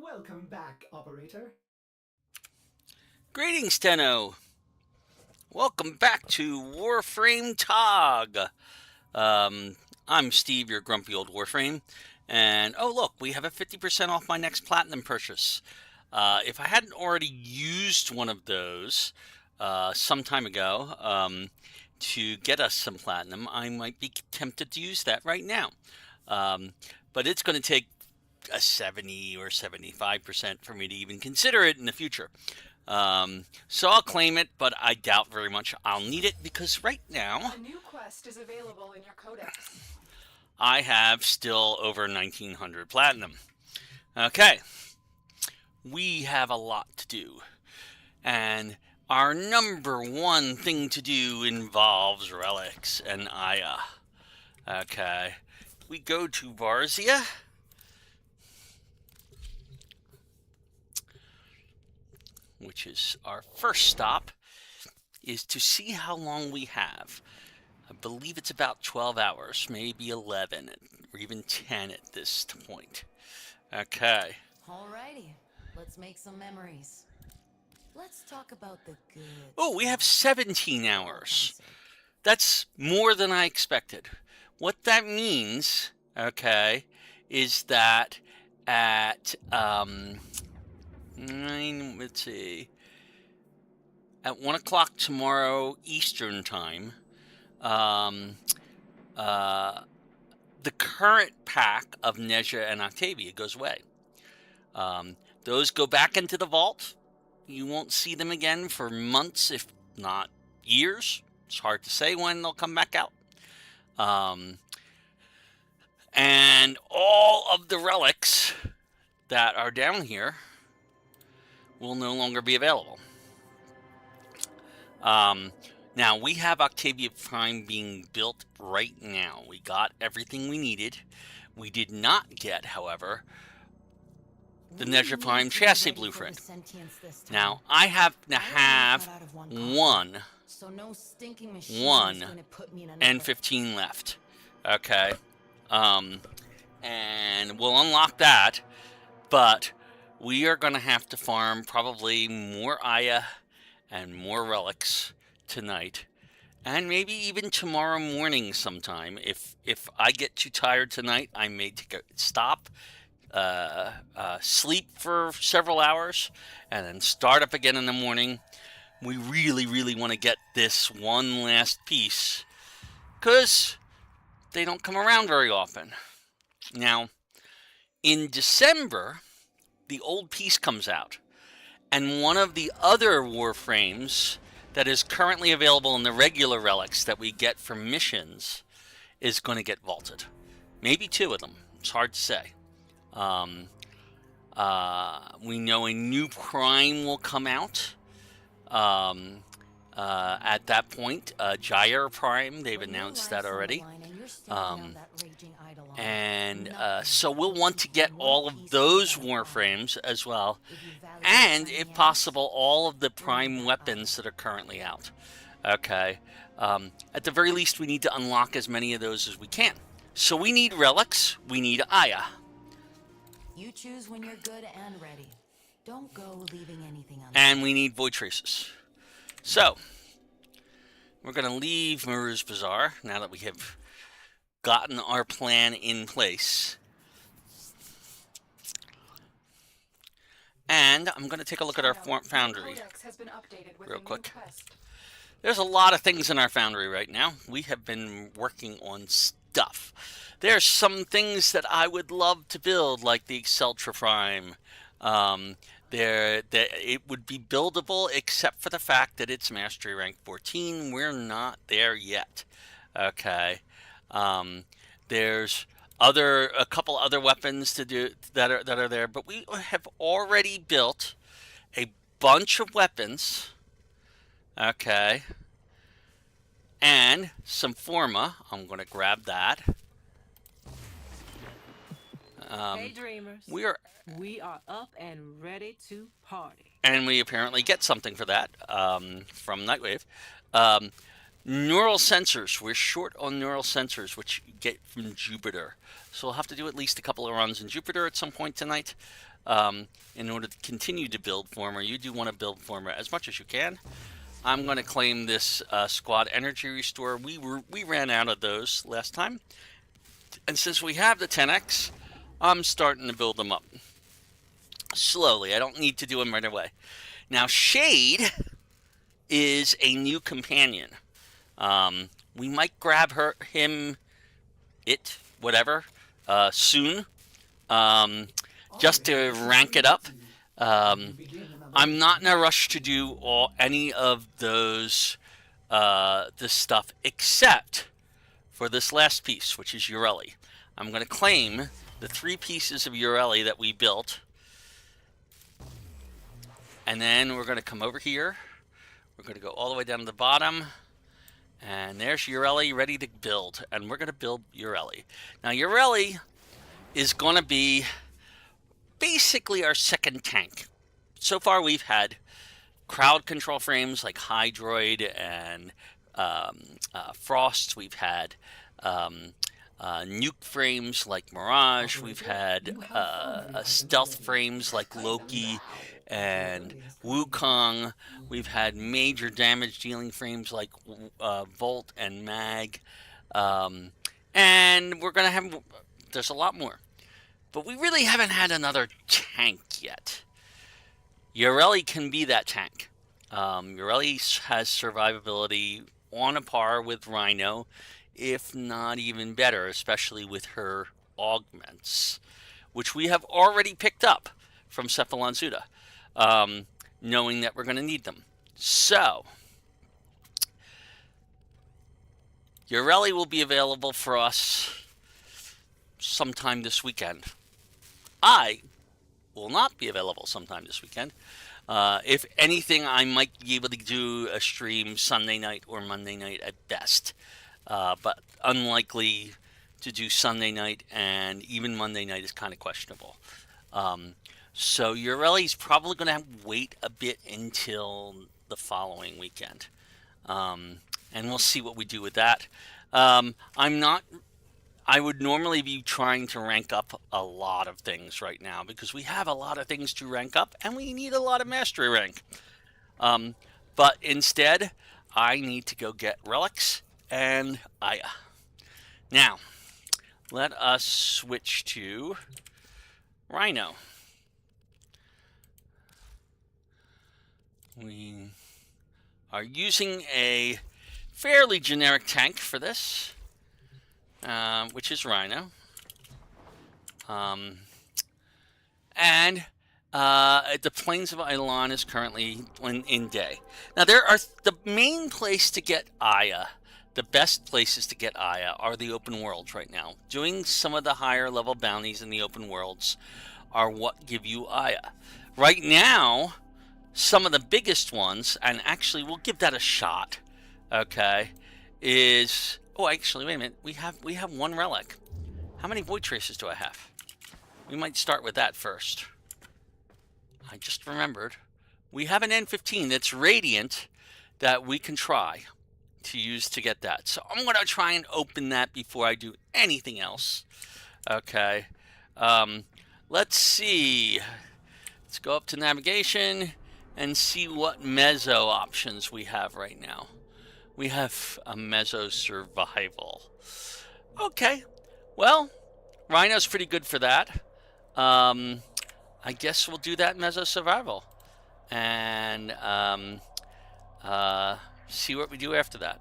Welcome back, operator. Greetings, Steno. Welcome back to Warframe TOG. I'm Steve, your grumpy old Warframe. And oh, look, we have a 50% off my next platinum purchase. If I hadn't already used one of those some time ago to get us some platinum, I might be tempted to use that right now. But it's going to take a 70 or 75% for me to even consider it in the future. So I'll claim it, but I doubt very much I'll need it because right now A new quest is available in your codex. I have still over 1900 platinum. Okay, we have a lot to do, and our number one thing to do involves Relics and Aya. Okay, we go to Varzia. Which is our first stop, is to see how long we have. I believe it's about 12 hours, maybe 11, or even 10 at this point. Okay. Alrighty, let's make some memories. Let's talk about the good. Oh, we have 17 hours. That's more than I expected. What that means, okay, is that at let's see, at 1 o'clock tomorrow Eastern time, the current pack of Nezha and Octavia goes away. Those go back into the vault. You won't see them again for months, if not years. It's hard to say when they'll come back out. And all of the relics that are down here will no longer be available. Now, we have Octavia Prime being built right now. We got everything we needed. We did not get, however, the Nezha Prime chassis blueprint. Now, I have to have one and 15 left. Okay. And we'll unlock that, but we are going to have to farm probably more Aya and more relics tonight, and maybe even tomorrow morning sometime. If I get too tired tonight, I may stop, sleep for several hours, and then start up again in the morning. We really want to get this one last piece, because they don't come around very often. Now, in December, the old piece comes out, and one of the other Warframes that is currently available in the regular relics that we get from missions is going to get vaulted. Maybe two of them. It's hard to say. We know a new Prime will come out. At that point, Gyre Prime, they've announced that already. So we'll want to get all of those Warframes as well, and if possible, all of the Prime weapons that are currently out. Okay. At the very least, we need to unlock as many of those as we can. So we need relics, we need Aya. You choose when you're good and ready. Don't go leaving anything on. And we need void traces. So we're going to leave Maru's Bazaar now that we have gotten our plan in place. And I'm going to take a look at our foundry real quick. There's a lot of things in our foundry right now. We have been working on stuff. There's some things that I would love to build, like the Exceltra Prime. It would be buildable, except for the fact that it's Mastery Rank 14. We're not there yet. Okay. There's a couple other weapons to do that are there, but we have already built a bunch of weapons. Okay. And some Forma. I'm going to grab that. Hey dreamers, we are up and ready to party. And we apparently get something for that from Nightwave. Neural sensors. We're short on neural sensors, which you get from Jupiter. So we'll have to do at least a couple of runs in Jupiter at some point tonight. in order to continue to build Former. You do want to build Former as much as you can. I'm going to claim this squad energy restore. We ran out of those last time. And since we have the 10x, I'm starting to build them up. Slowly. I don't need to do them right away. Now, Shade is a new companion. We might grab whatever, soon, just to rank it up. I'm not in a rush to do any of those, this stuff, except for this last piece, which is Ureli. I'm going to claim the 3 pieces of Ureli that we built, and then we're going to come over here. We're going to go all the way down to the bottom. And there's Ureli ready to build. And we're going to build Ureli. Now, Ureli is going to be basically our second tank. So far, we've had crowd control frames like Hydroid and Frost. We've had nuke frames like Mirage. We've had stealth frames like Loki and Wukong. We've had major damage dealing frames like Volt and Mag. And we're going to have, there's a lot more. But we really haven't had another tank yet. Ureli can be that tank. Ureli has survivability on a par with Rhino, if not even better, especially with her augments, which we have already picked up from Cephalon Zuda. Knowing that we're going to need them. So, Ureli will be available for us sometime this weekend. I will not be available sometime this weekend. If anything, I might be able to do a stream Sunday night or Monday night at best. But unlikely to do Sunday night, and even Monday night is kind of questionable. So Ureli's probably going to have to wait a bit until the following weekend. And we'll see what we do with that. I would normally be trying to rank up a lot of things right now because we have a lot of things to rank up and we need a lot of mastery rank. But instead, I need to go get Relics and Aya. Now, let us switch to Rhino. We are using a fairly generic tank for this, which is Rhino. And the Plains of Eidolon is currently in day. Now, the main place to get Aya, the best places to get Aya are the open worlds right now. Doing some of the higher level bounties in the open worlds are what give you Aya. Right now, some of the biggest ones, and actually we'll give that a shot, okay, is... Oh, actually, wait a minute. We have one relic. How many void traces do I have? We might start with that first. I just remembered. We have an N15 that's radiant that we can try to use to get that. So I'm going to try and open that before I do anything else. Okay. Let's see. Let's go up to navigation and see what meso options we have right now. We have a meso survival. Okay. Well, Rhino's pretty good for that. I guess we'll do that meso survival and see what we do after that.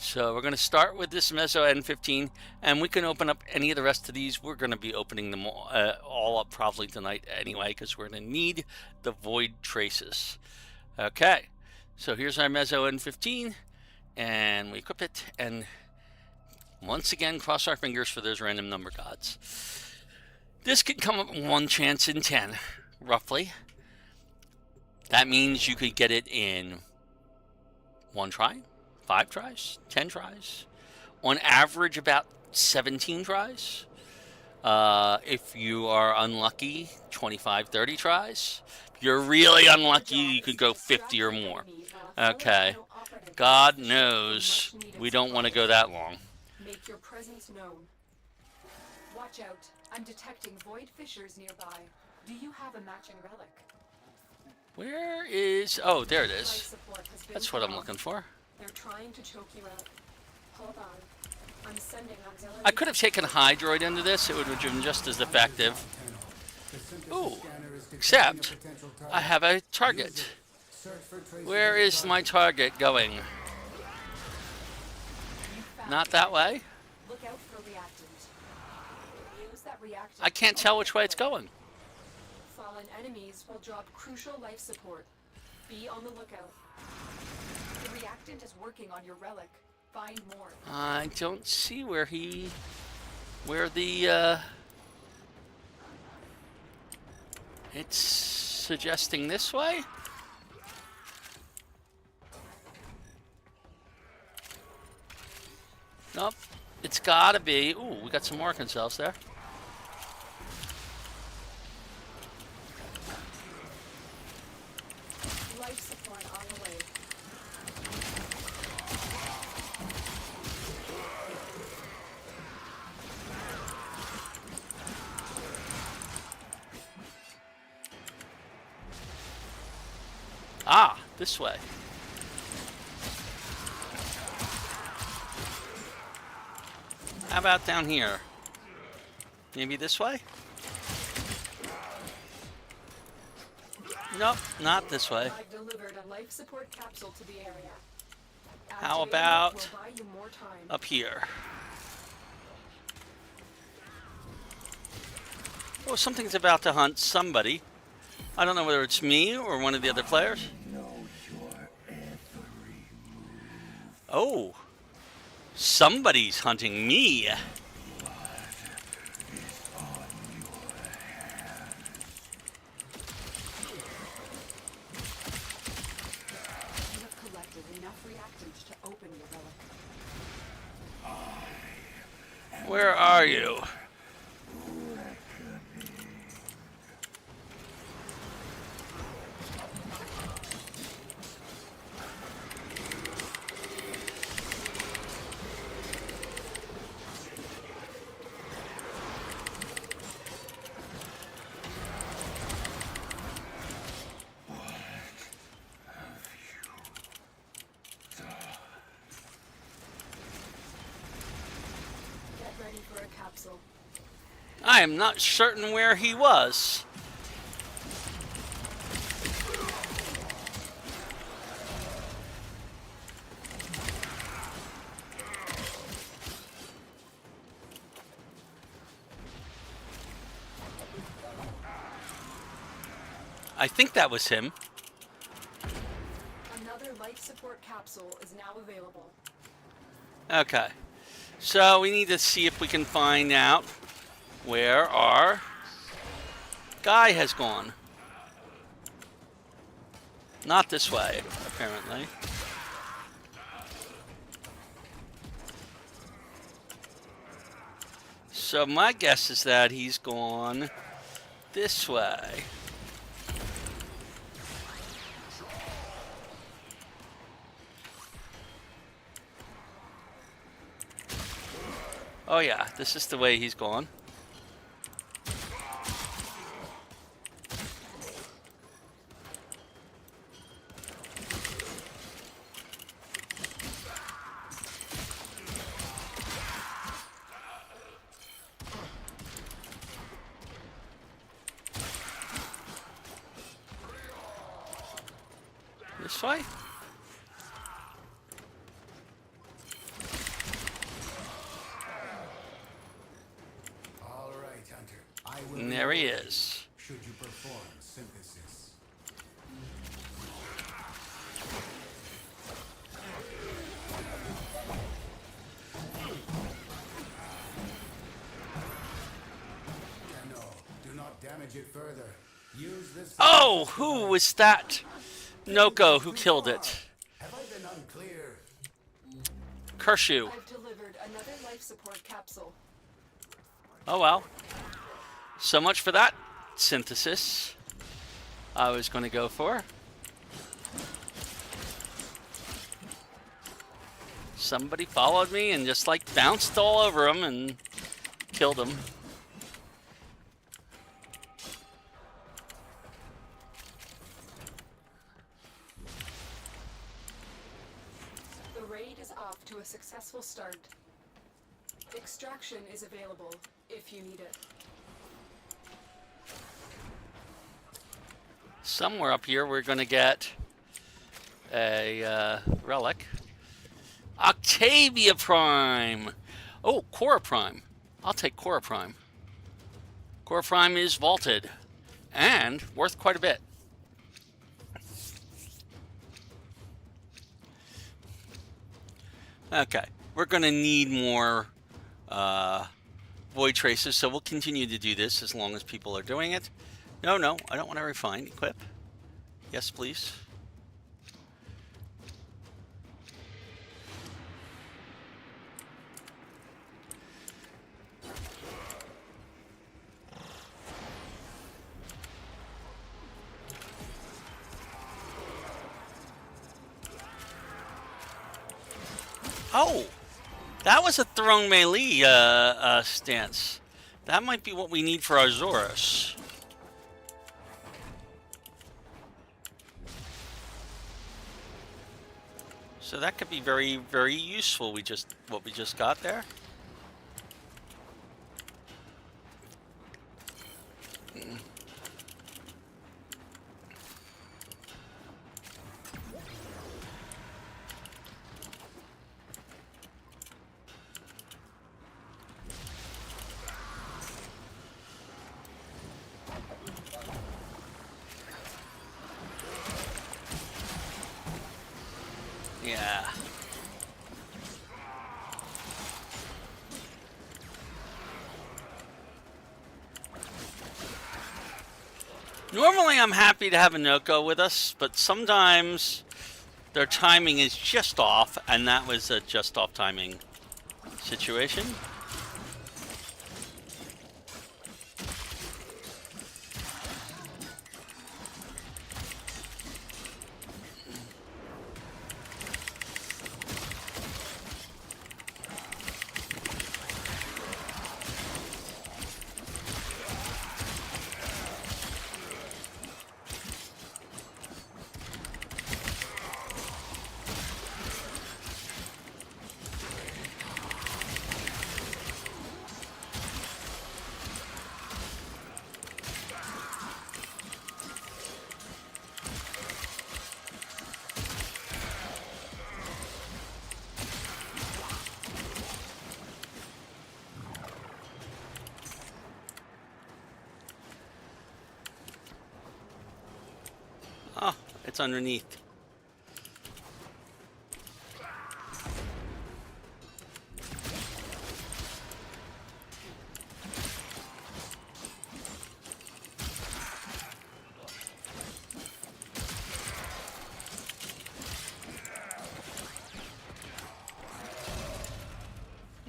So we're going to start with this meso N15, and we can open up any of the rest of these. We're going to be opening them all up probably tonight anyway, because we're going to need the void traces. Okay, so here's our meso N15, and we equip it, and once again cross our fingers for those random number gods. This could come up 1 chance in 10, roughly. That means you could get it in 1 try, 5 tries, 10 tries. On average, about 17 tries. If you are unlucky, 25, 30 tries. If you're really unlucky, you could go 50 or more. Okay. God knows we don't want to go that long. Make your presence known. Watch out. I'm detecting void fissures nearby. Do you have a matching relic? Where is... Oh, there it Life is. support has been That's what I'm cut off. looking for. They're trying to choke you out. Hold on. I'm sending auxiliary. I could have taken Hydroid into this. It would have been just as effective. Ooh. Except, I have a target. Where is my target going? Not that way? Look out for reactant. Use that reactant. I can't tell which way it's going. Fallen enemies will drop crucial life support. Be on the lookout. The reactant is working on your relic. Find more. I don't see where the, it's suggesting this way? Nope. It's gotta be... Ooh, we got some Orcan cells there. Life support on the way. Ah, this way. How about down here? Maybe this way? Nope, not this way. I've delivered a life support capsule to the area. How Activating it about will buy you more time. up here? Oh, something's about to hunt somebody. I don't know whether it's me or one of the other players. Oh, somebody's hunting me. You have collected enough reactants to open your relic. Where are you? Get ready for a capsule. I am not certain where he was. I think that was him. Another life support capsule is now available. Okay. So we need to see if we can find out where our guy has gone. Not this way, apparently. So my guess is that he's gone this way. Oh yeah, this is the way he's gone. This way? All right, Hunter. I will And there he is. should you perform synthesis. No, do not damage it further. Use this. Oh, who was that? Noko who killed it. Have I been unclear? Curse you. I've delivered another life support capsule. Oh well. So much for that synthesis I was going to go for. Somebody followed me and just like bounced all over him and killed him. off to a successful start. Extraction is available if you need it. Somewhere up here we're going to get a relic. Octavia Prime! Oh, Cora Prime. I'll take Cora Prime. Cora Prime is vaulted and worth quite a bit. Okay, we're going to need more void traces, so we'll continue to do this as long as people are doing it. No, I don't want to refine. Equip. Yes, please. Oh, that was a thrown melee stance. That might be what we need for our Zorus. So that could be very, very useful. What we just got there. Yeah. Normally I'm happy to have a Noko with us, but sometimes their timing is just off, and that was a just off timing situation. Oh, it's underneath.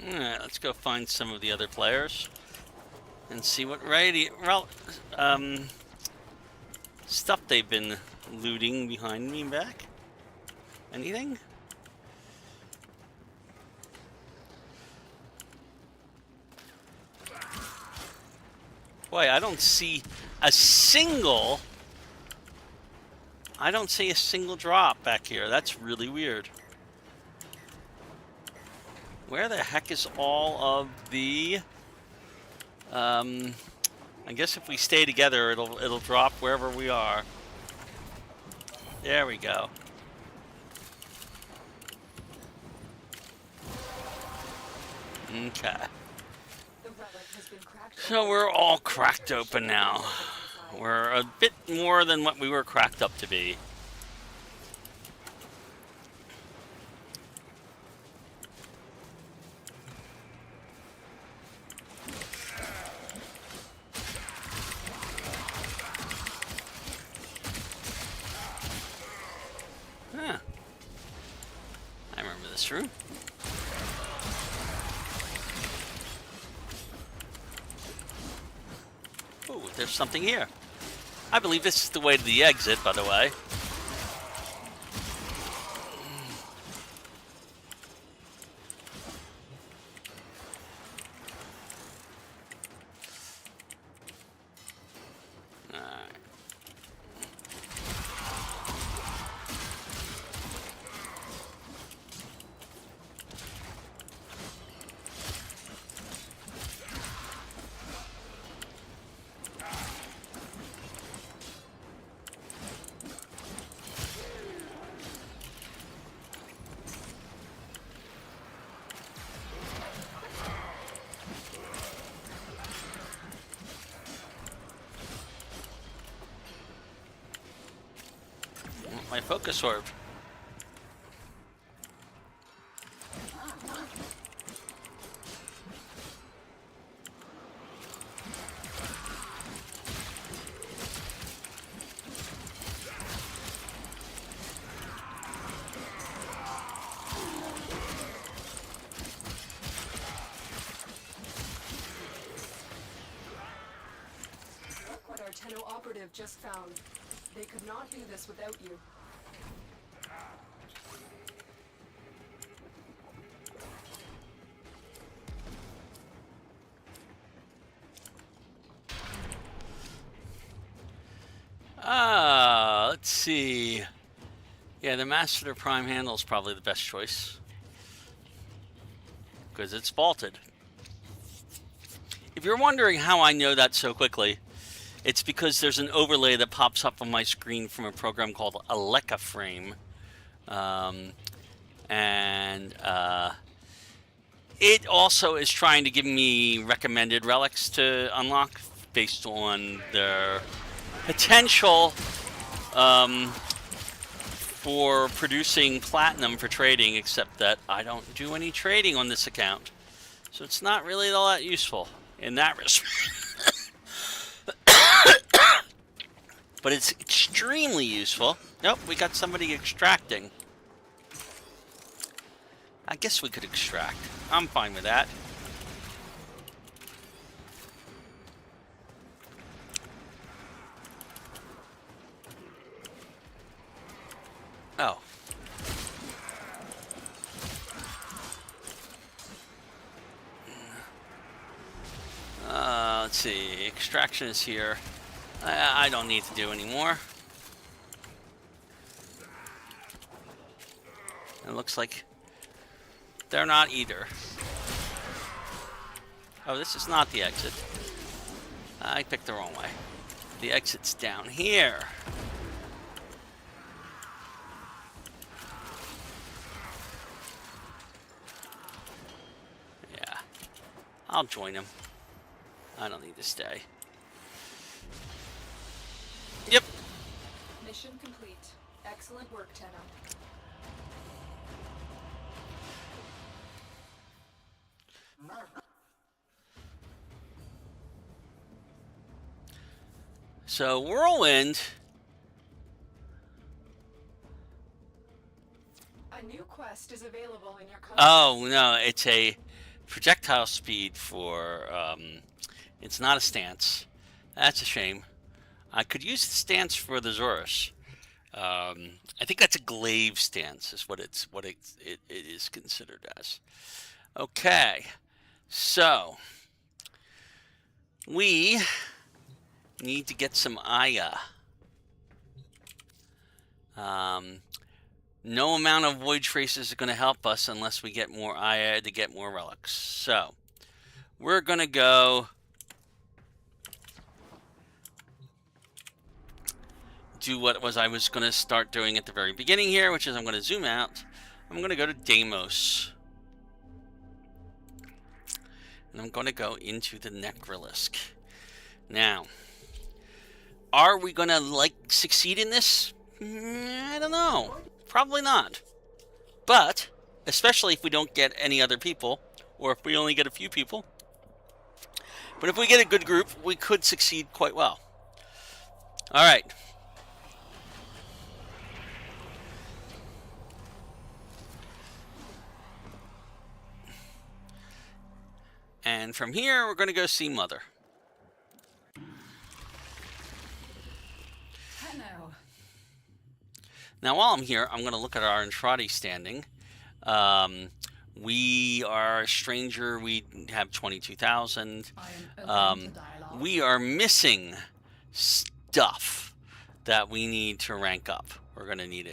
Alright, let's go find some of the other players and see what stuff they've been looting behind me and back. Anything? Boy, I don't see a single drop back here. That's really weird. Where the heck is all of the I guess if we stay together it'll drop wherever we are. There we go. Okay. So we're all cracked open now. We're a bit more than what we were cracked up to be. Huh. I remember this room. Ooh, there's something here. I believe this is the way to the exit, by the way. my focus orb. What our Tenno operative just found. They could not do this without you. Let's see. Yeah, the Master Prime handle is probably the best choice. Because it's vaulted. If you're wondering how I know that so quickly, it's because there's an overlay that pops up on my screen from a program called Warframe. It also is trying to give me recommended relics to unlock based on their potential for producing platinum for trading, except that I don't do any trading on this account. So it's not really all that useful in that respect. But it's extremely useful. Nope, we got somebody extracting. I guess we could extract. I'm fine with that. Oh. Let's see. Extraction is here. I don't need to do any more. It looks like they're not either. Oh, this is not the exit. I picked the wrong way. The exit's down here. Yeah. I'll join him. I don't need to stay. Yep. Mission complete. Excellent work, Tenno. So, Whirlwind. A new quest is available in your content. Oh, no, it's a projectile speed for, it's not a stance. That's a shame. I could use the stance for the Zorus. I think that's a glaive stance is what it is considered as. Okay. So, we need to get some Aya. No amount of void traces is going to help us unless we get more Aya to get more relics. So, we're going to go do what I was going to start doing at the very beginning here, which is I'm going to zoom out. I'm going to go to Deimos. And I'm going to go into the Necrolisk. Now, are we going to, succeed in this? I don't know. Probably not. But, especially if we don't get any other people, or if we only get a few people. But if we get a good group, we could succeed quite well. Alright. And from here, we're going to go see Mother. Hello. Now, while I'm here, I'm going to look at our Entrati standing. We are a stranger. We have 22,000. We are missing stuff that we need to rank up. We're going to need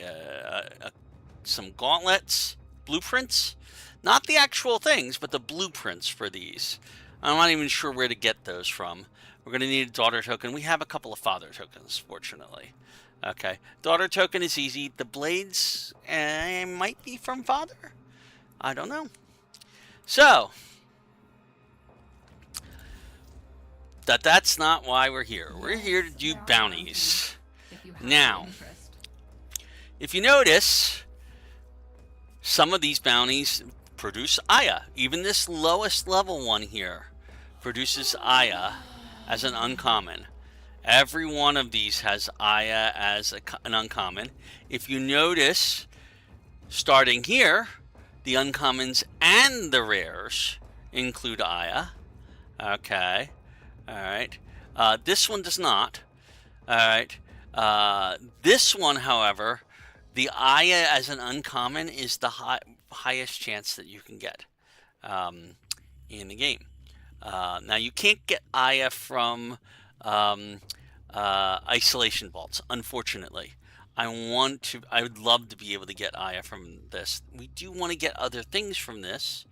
some gauntlets, blueprints. Not the actual things, but the blueprints for these. I'm not even sure where to get those from. We're going to need a daughter token. We have a couple of father tokens, fortunately. Okay. Daughter token is easy. The blades might be from father. I don't know. So, that's not why we're here. We're here to do bounties. Now, if you notice, some of these bounties produce Aya. Even this lowest level one here produces Aya as an uncommon. Every one of these has Aya as an uncommon. If you notice, starting here, the uncommons and the rares include Aya. Okay. Alright. This one does not. Alright. This one, however, the Aya as an uncommon is the highest chance that you can get in the game. Now, you can't get Aya from isolation vaults, unfortunately. I would love to be able to get Aya from this. We do want to get other things from this.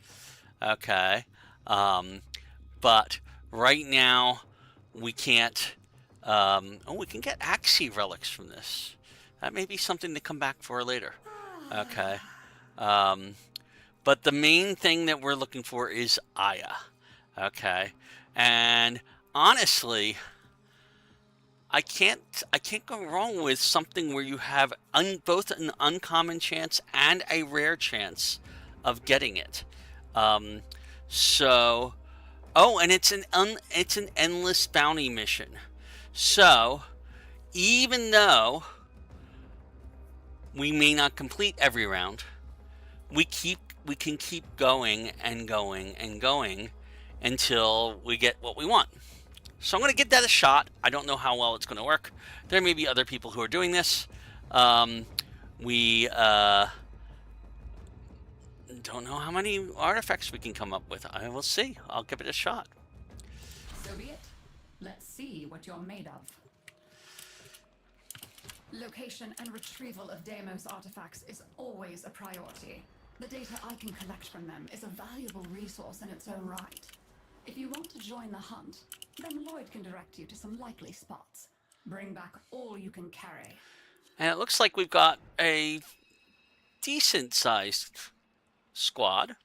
Okay. But right now, we can't. We can get Axie relics from this. That may be something to come back for later. Okay. But the main thing that we're looking for is Aya. Okay. And honestly, I can't go wrong with something where you have both an uncommon chance and a rare chance of getting it. And it's an endless bounty mission. So even though we may not complete every round, we can keep going and going and going until we get what we want. So I'm going to give that a shot. I don't know how well it's going to work. There may be other people who are doing this. We don't know how many artifacts we can come up with. I will see. I'll give it a shot. So be it. Let's see what you're made of. Location and retrieval of Deimos artifacts is always a priority. The data I can collect from them is a valuable resource in its own right. If you want to join the hunt, then Lloyd can direct you to some likely spots. Bring back all you can carry. And it looks like we've got a decent-sized squad.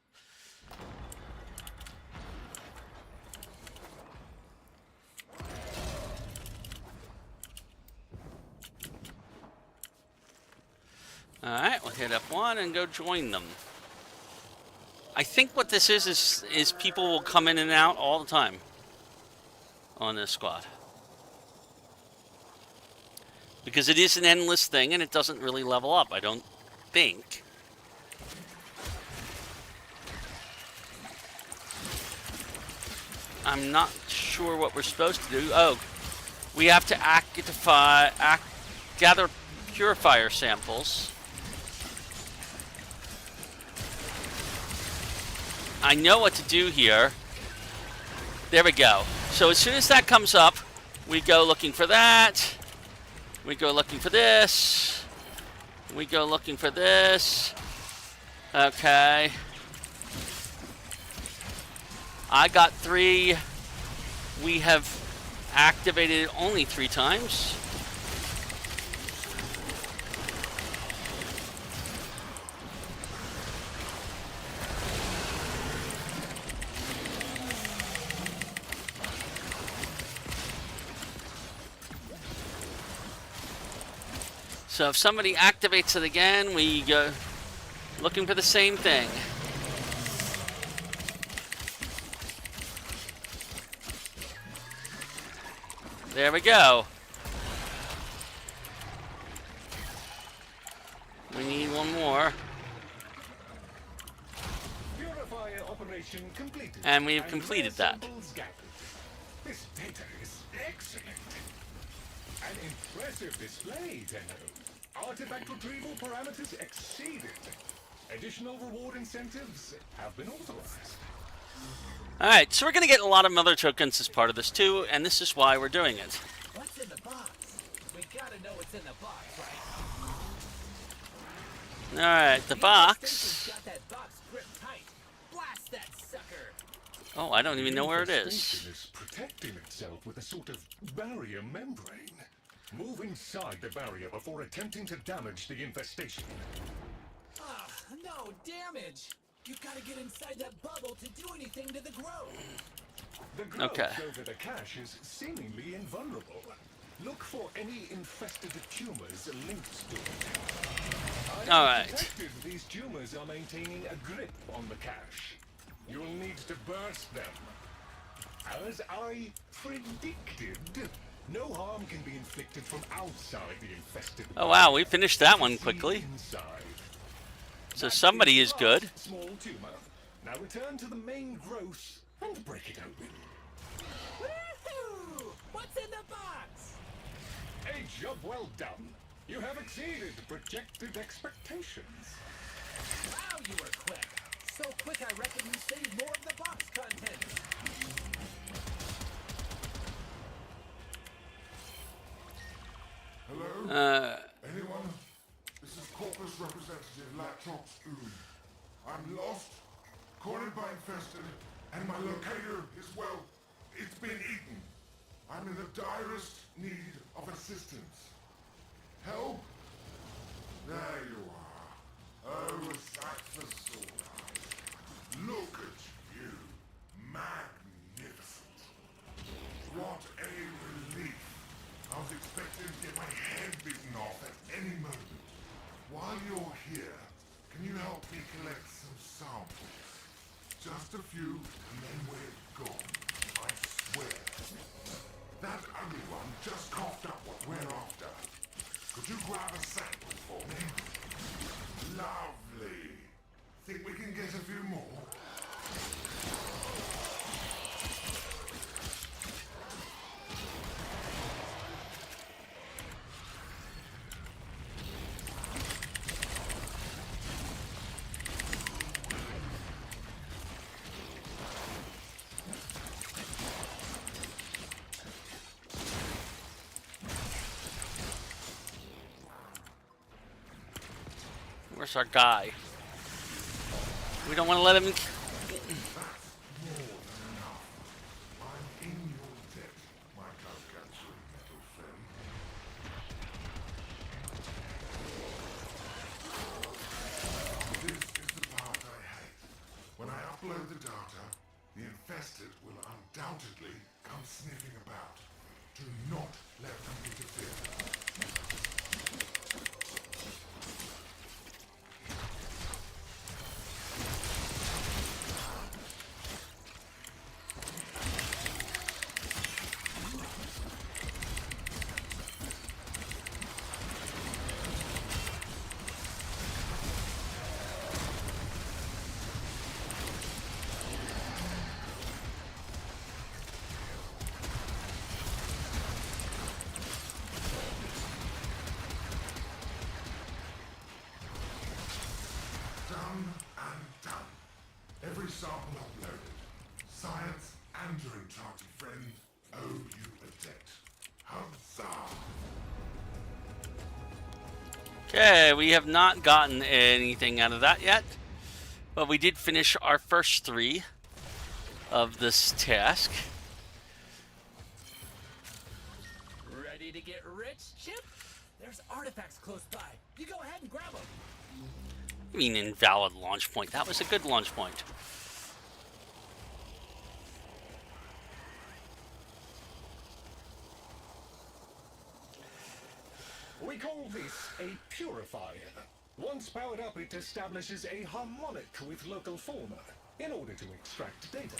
Alright, we'll hit F1 and go join them. I think what this is people will come in and out all the time on this squad. Because it is an endless thing and it doesn't really level up, I don't think. I'm not sure what we're supposed to do. Oh, we have to gather purifier samples. I know what to do here. There we go. So as soon as that comes up, we go looking for that. We go looking for this. We go looking for this. Okay. I got 3. We have activated it only 3 times. So if somebody activates it again, we go looking for the same thing. There we go. We need one more. Purifier operation completed. And we have completed that. This data is excellent. An impressive display, Tenno. Artifact retrieval parameters exceeded. Additional reward incentives have been authorized. Alright, so we're going to get a lot of mother tokens as part of this too, and this is why we're doing it. What's in the box? We gotta know what's in the box, right? Alright, the box. Got that box gripped tight. Blast that sucker! Oh, I don't even know where it The is. station is protecting itself with a sort of barrier membrane. Move inside the barrier before attempting to damage the infestation. Ah, no damage! You gotta get inside that bubble to do anything to the growth. The growth Okay. over the cache is seemingly invulnerable. Look for any infested tumors linked to it. All I right. detected these tumors are maintaining a grip on the cache. You'll need to burst them. As I predicted, no harm can be inflicted from outside the infested. Oh wow, we finished that one quickly. Inside. So That somebody the is good. last small tumor. Now return to the main growth and break it open. Woohoo! What's in the box? A job well done. You have exceeded projected expectations. Wow, you were quick. So quick, I reckon you saved more of the box contents. Hello? Anyone? This is Corpus Representative Laptop Spoon. I'm lost, cornered by infested, and my locator is, well, it's been eaten. I'm in the direst need of assistance. Help? There you are. Oh, a sight for sore eyes. Look at you. Magnificent. What a relief. I was expecting to get my head bitten off at any moment. While you're here, can you help me collect some samples? Just a few, and then we're gone. I swear. That ugly one just coughed up what we're after. Could you grab a sample for me? Lovely. Think we can get a few more? Where's our guy? We don't want to let him. That's more than enough. I'm in your debt, my gargantuan metal friend. This is the part I hate. When I upload the data, the infested will undoubtedly come sniffing about. Do not let them interfere. Done and done. Every sample uploaded. Science and your enchanted friend owe you a debt. Huzzah! Okay, we have not gotten anything out of that yet, but we did finish our first 3 of this task. Ready to get rich, Chip? There's artifacts close by. You go ahead and grab them. I mean, invalid launch point. That was a good launch point. We call this a purifier. Once powered up, it establishes a harmonic with local fauna in order to extract data.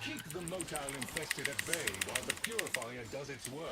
Keep the motile infested at bay while the purifier does its work.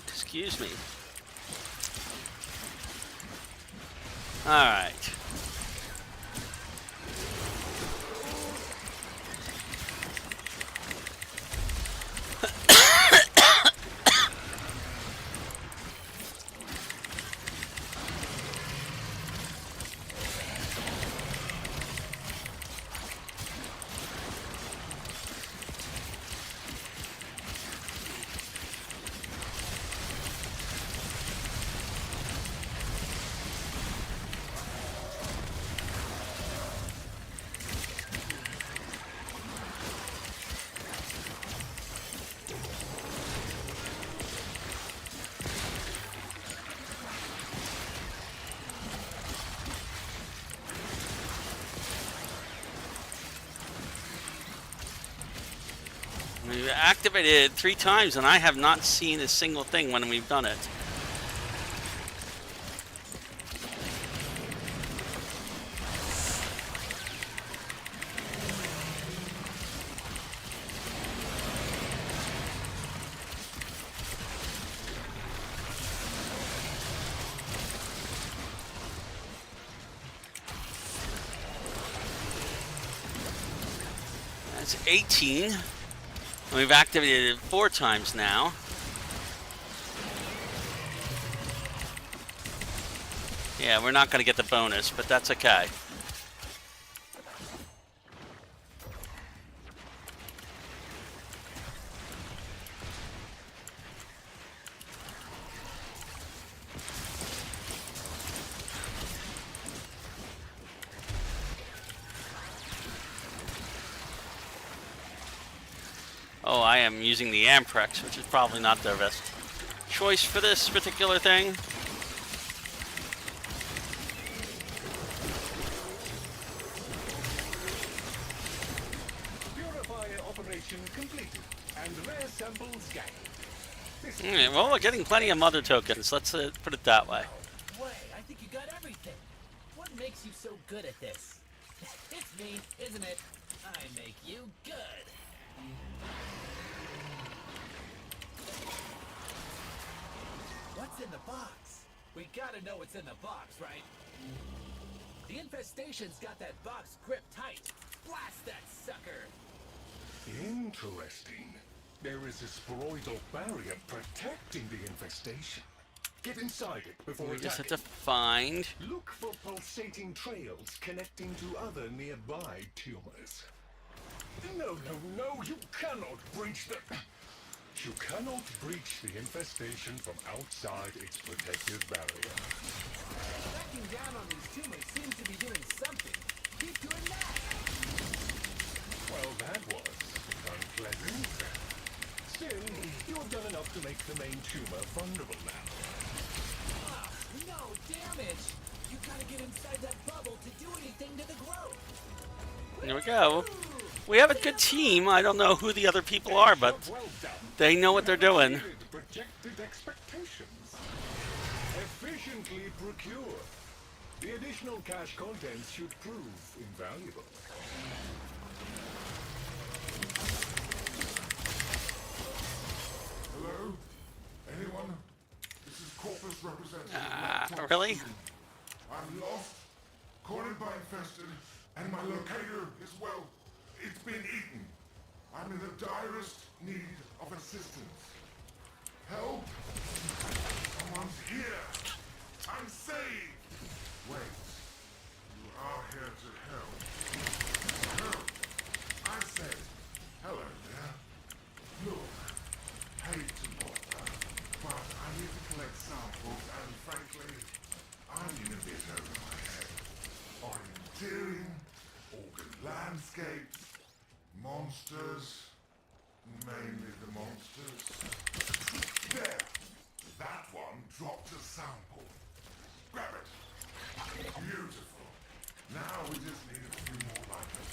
Excuse me. All right. We've activated it 3 times, and I have not seen a single thing when we've done it. That's 18. We've activated it 4 times now. Yeah, we're not going to get the bonus, but that's okay. Oh, I am using the Amprex, which is probably not their best choice for this particular thing. Purifier operation completed, and rare samples gained. Alright, well, we're getting plenty of mother tokens. Let's put it that way. Way, I think you got everything. What makes you so good at this? It's me, isn't it? I make you good. What's in the box? We gotta know what's in the box, right? The infestation's got that box gripped tight. Blast that sucker! Interesting. There is a sporoidal barrier protecting the infestation. Get inside it before We just have attacking. to find... Look for pulsating trails connecting to other nearby tumors. No, you cannot breach the... You cannot breach the infestation from outside its protective barrier. Cracking down on these tumors seems to be doing something. Keep doing that! Well, that was unpleasant. Still, you've done enough to make the main tumor vulnerable now. Ah, no damage! You gotta get inside that bubble to do anything to the growth! There we go. We have a good team. I don't know who the other people are, but Well done. they know what they're doing. Exceeded projected expectations. Efficiently procured. The additional cash contents should prove invaluable. Hello? Anyone? This is Corpus representative. Really? I'm lost, cornered by infested, and my locator is, well, it's been eaten. I'm in the direst need of assistance. Help! Someone's here! I'm saved! Wait. You are here to help. Help! I said, hello there. Look, hate to bother, but I need to collect samples, and frankly, I'm in a bit over my head. Orienteering, organ landscapes, monsters, mainly the monsters. There! That one dropped a sample. Grab it! Beautiful. Now we just need a few more like it.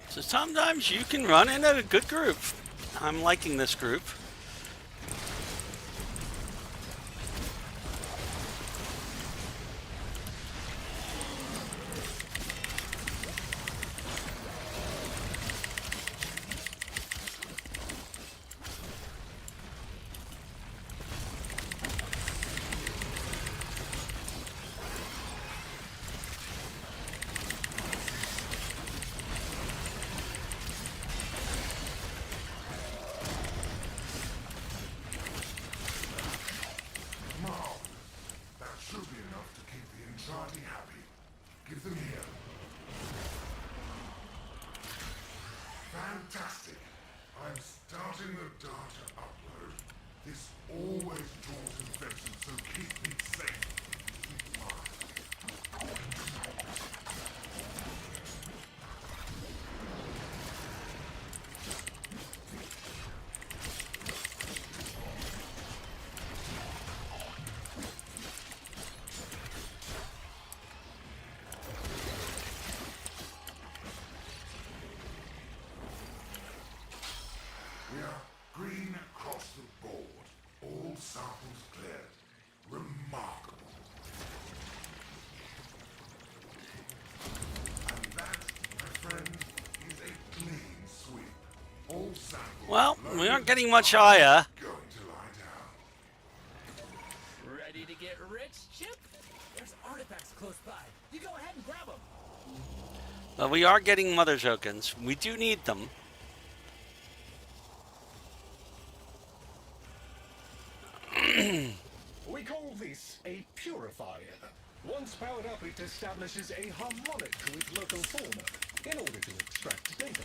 So sometimes you can run in a good group. I'm liking this group. society happy. Give them here. Fantastic. I'm starting the data upload. This always draws infections, so keep me safe. We are green across the board. All samples cleared. Remarkable. And that, my friend, is a clean sweep. All samples. Well, we aren't getting much higher. Going to lie down. Ready to get rich, Chip? There's artifacts close by. You go ahead and grab them. But we are getting mother tokens. We do need them. We call this a purifier. Once powered up, it establishes a harmonic to its local fauna in order to extract data.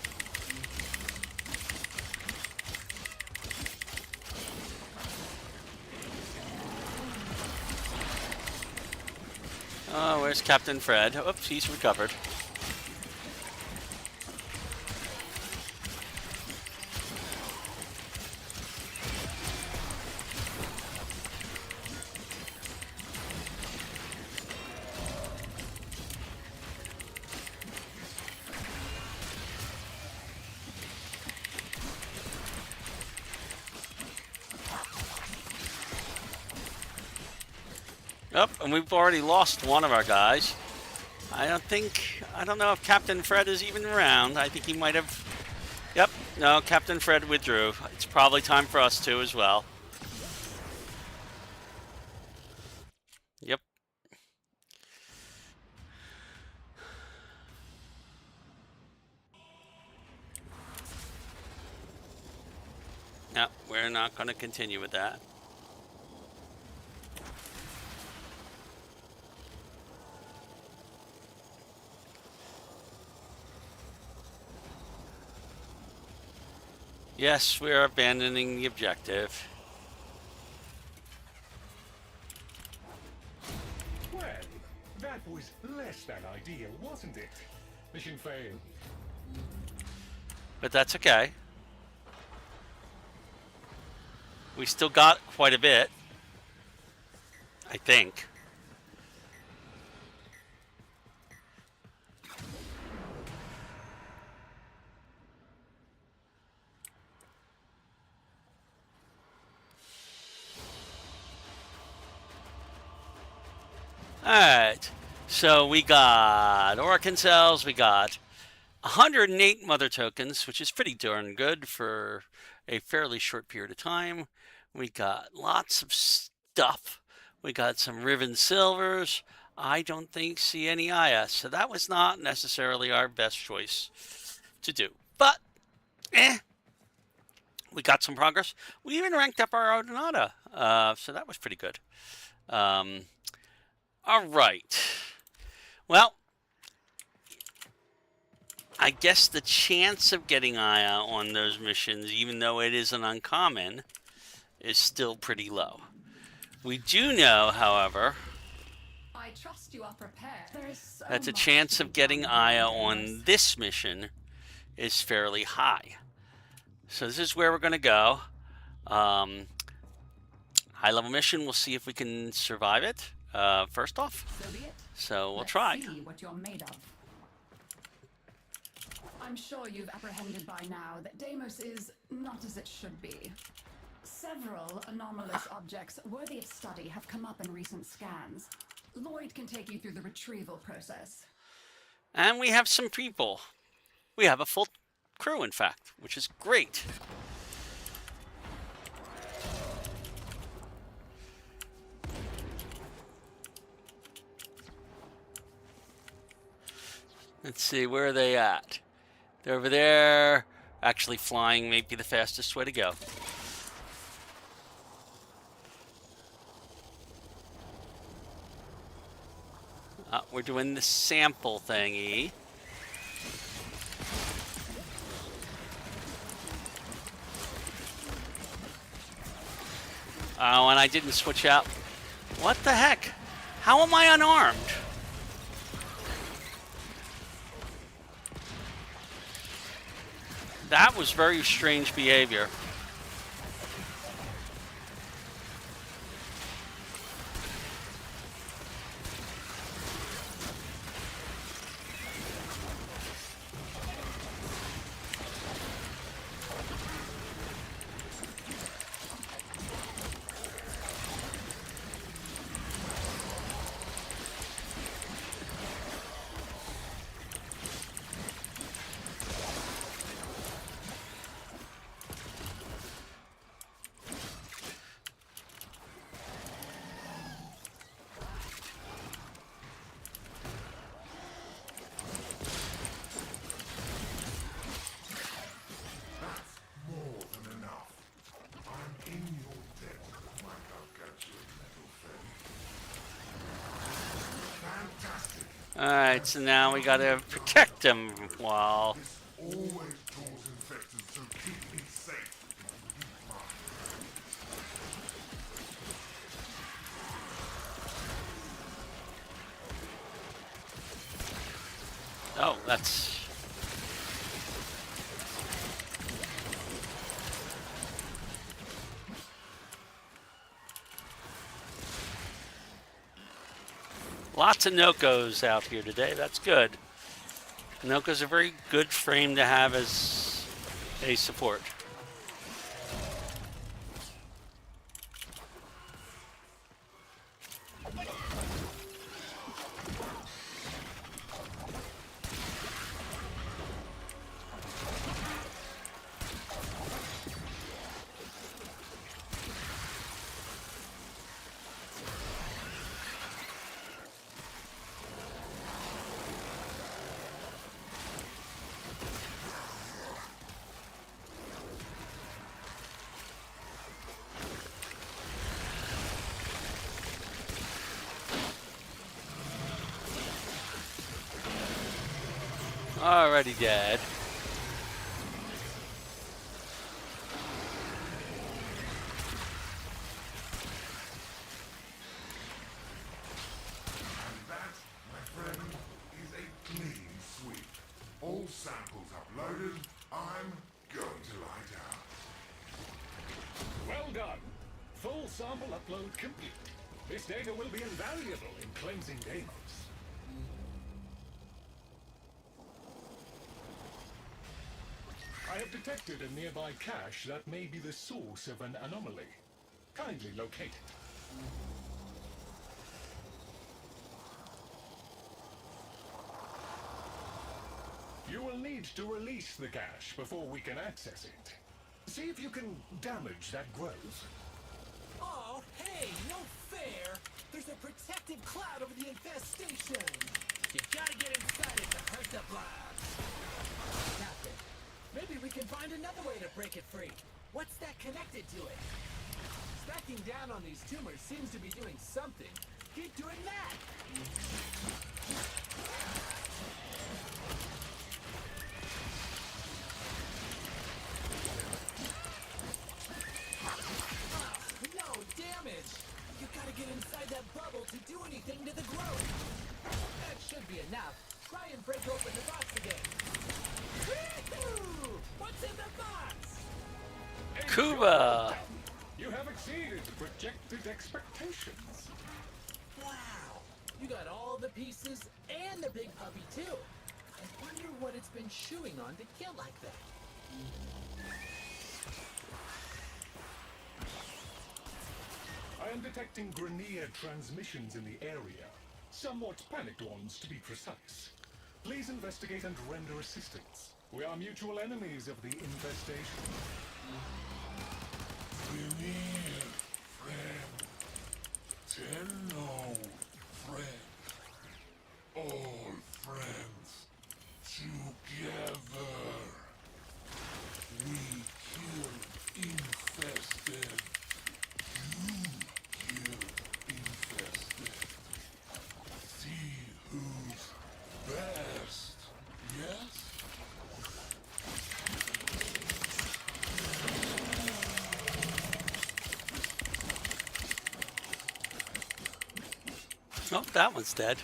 Oh, where's Captain Fred? Oops, he's recovered. Oh, and we've already lost one of our guys. I don't know if Captain Fred is even around. I think he might have. Yep, no, Captain Fred withdrew. It's probably time for us to as well. Yep. No, we're not going to continue with that. Yes, we are abandoning the objective. Well, that was less than ideal, wasn't it? Mission failed. But that's okay. We still got quite a bit, I think. Alright, so we got Orkin cells, we got 108 mother tokens, which is pretty darn good for a fairly short period of time. We got lots of stuff. We got some Riven Silvers. I don't see any IS, so that was not necessarily our best choice to do. But, we got some progress. We even ranked up our Ordinata, so that was pretty good. All right. Well, I guess the chance of getting Aya on those missions, even though it is an uncommon, is still pretty low. We do know, however, I trust you are prepared. There is so that the much chance to of be getting done Aya in on this. this mission is fairly high. So this is where we're going to go. High-level mission, we'll see if we can survive it, first off. So be it. So we'll Let's try. see what you're made of. I'm sure you've apprehended by now that Deimos is not as it should be. Several anomalous objects worthy of study have come up in recent scans. Lloyd can take you through the retrieval process. And we have some people. We have a full crew, in fact, which is great. Let's see, where are they at? They're over there. Actually, flying may be the fastest way to go. We're doing the sample thingy. Oh, and I didn't switch out. What the heck? How am I unarmed? That was very strange behavior. Alright, so now we gotta protect him while... Always draws infected, so keep me safe. Oh, that's... Lots of Nokos out here today. That's good. Noko's a very good frame to have as a support. Already dead. And that, my friend, is a clean sweep. All samples uploaded. I'm going to lie down. Well done. Full sample upload complete. This data will be invaluable in cleansing Deimos. I have detected a nearby cache that may be the source of an anomaly. Kindly locate it. You will need to release the cache before we can access it. See if you can damage that growth. Oh, hey, no fair! There's a protective cloud over the infestation! You gotta get inside it to hurt the blobs! Captain, maybe we can find another way to break it free. What's that connected to it? Stacking down on these tumors seems to be doing something. Keep doing that! No damage! You gotta get inside that bubble to do anything to the growth! That should be enough. Try and break open the box again. Woo-hoo! What's in the box? Kuba! You have exceeded projected expectations. Wow! You got all the pieces and the big puppy too. I wonder what it's been chewing on to kill like that. I am detecting Grenier transmissions in the area. Somewhat panicked ones, to be precise. Please investigate and render assistance. We are mutual enemies of the infestation. Venir, friend. Hello, friend. All friends together. We kill infested. You kill infested. See That one's dead.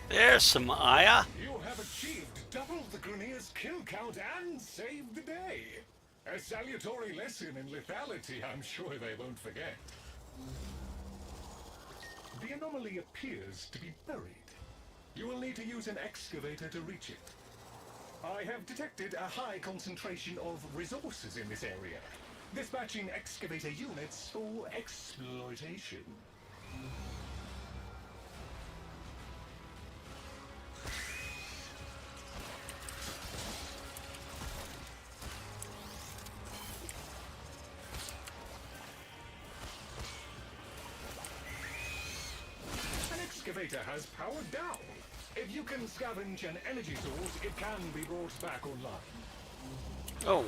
There's some Aya. You have achieved double the Grineer's kill count and saved the day. A salutary lesson in lethality I'm sure they won't forget. The anomaly appears to be buried. You will need to use an excavator to reach it. I have detected a high concentration of resources in this area, dispatching excavator units for exploitation. An excavator has powered down. If you can scavenge an energy source, it can be brought back online. Oh.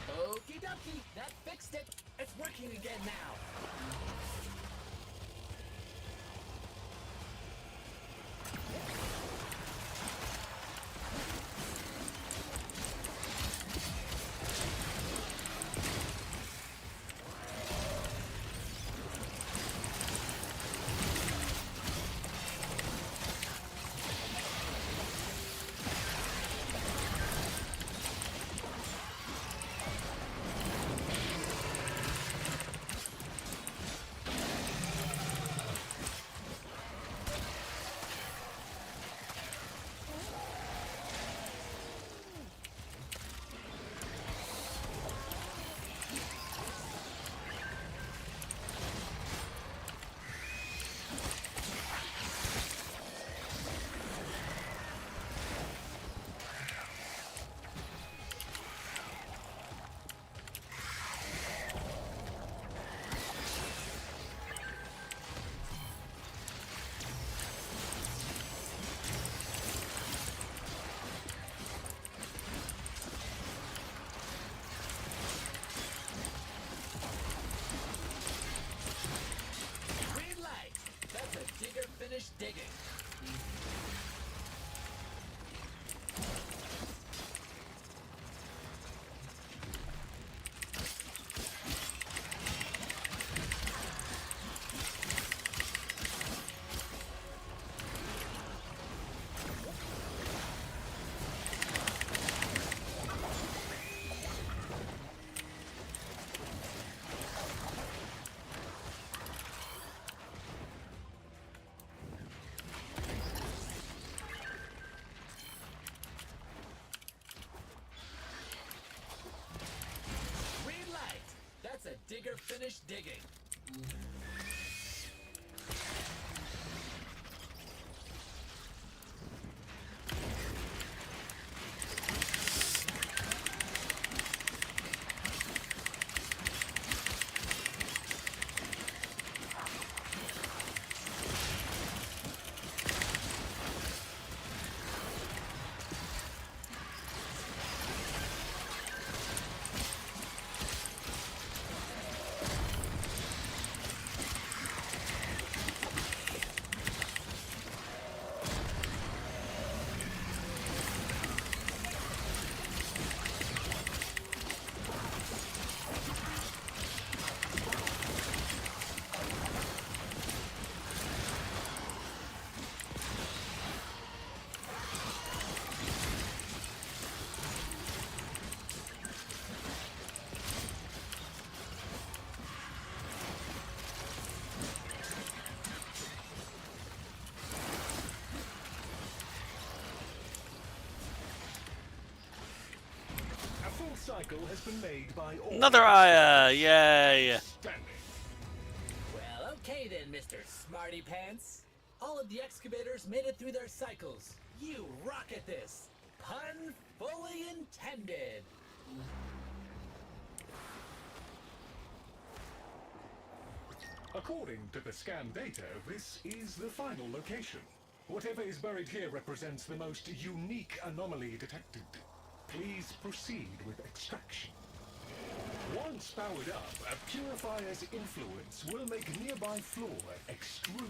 Okie dokie, that fixed it. It's working again now. finish digging. Cycle has been made by all. Another Aya! Yay! Standing. Well, okay then, Mr. Smarty Pants. All of the excavators made it through their cycles. You rock at this. Pun fully intended. According to the scan data, this is the final location. Whatever is buried here represents the most unique anomaly detected. Please proceed with extraction. Once powered up, a purifier's influence will make nearby flora extrude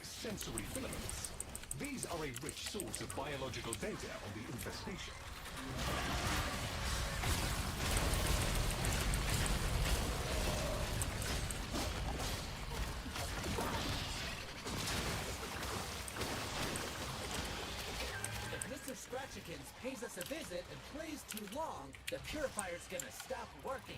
sensory filaments. These are a rich source of biological data on the infestation. Scratchikins pays us a visit and plays too long, the purifier's gonna stop working.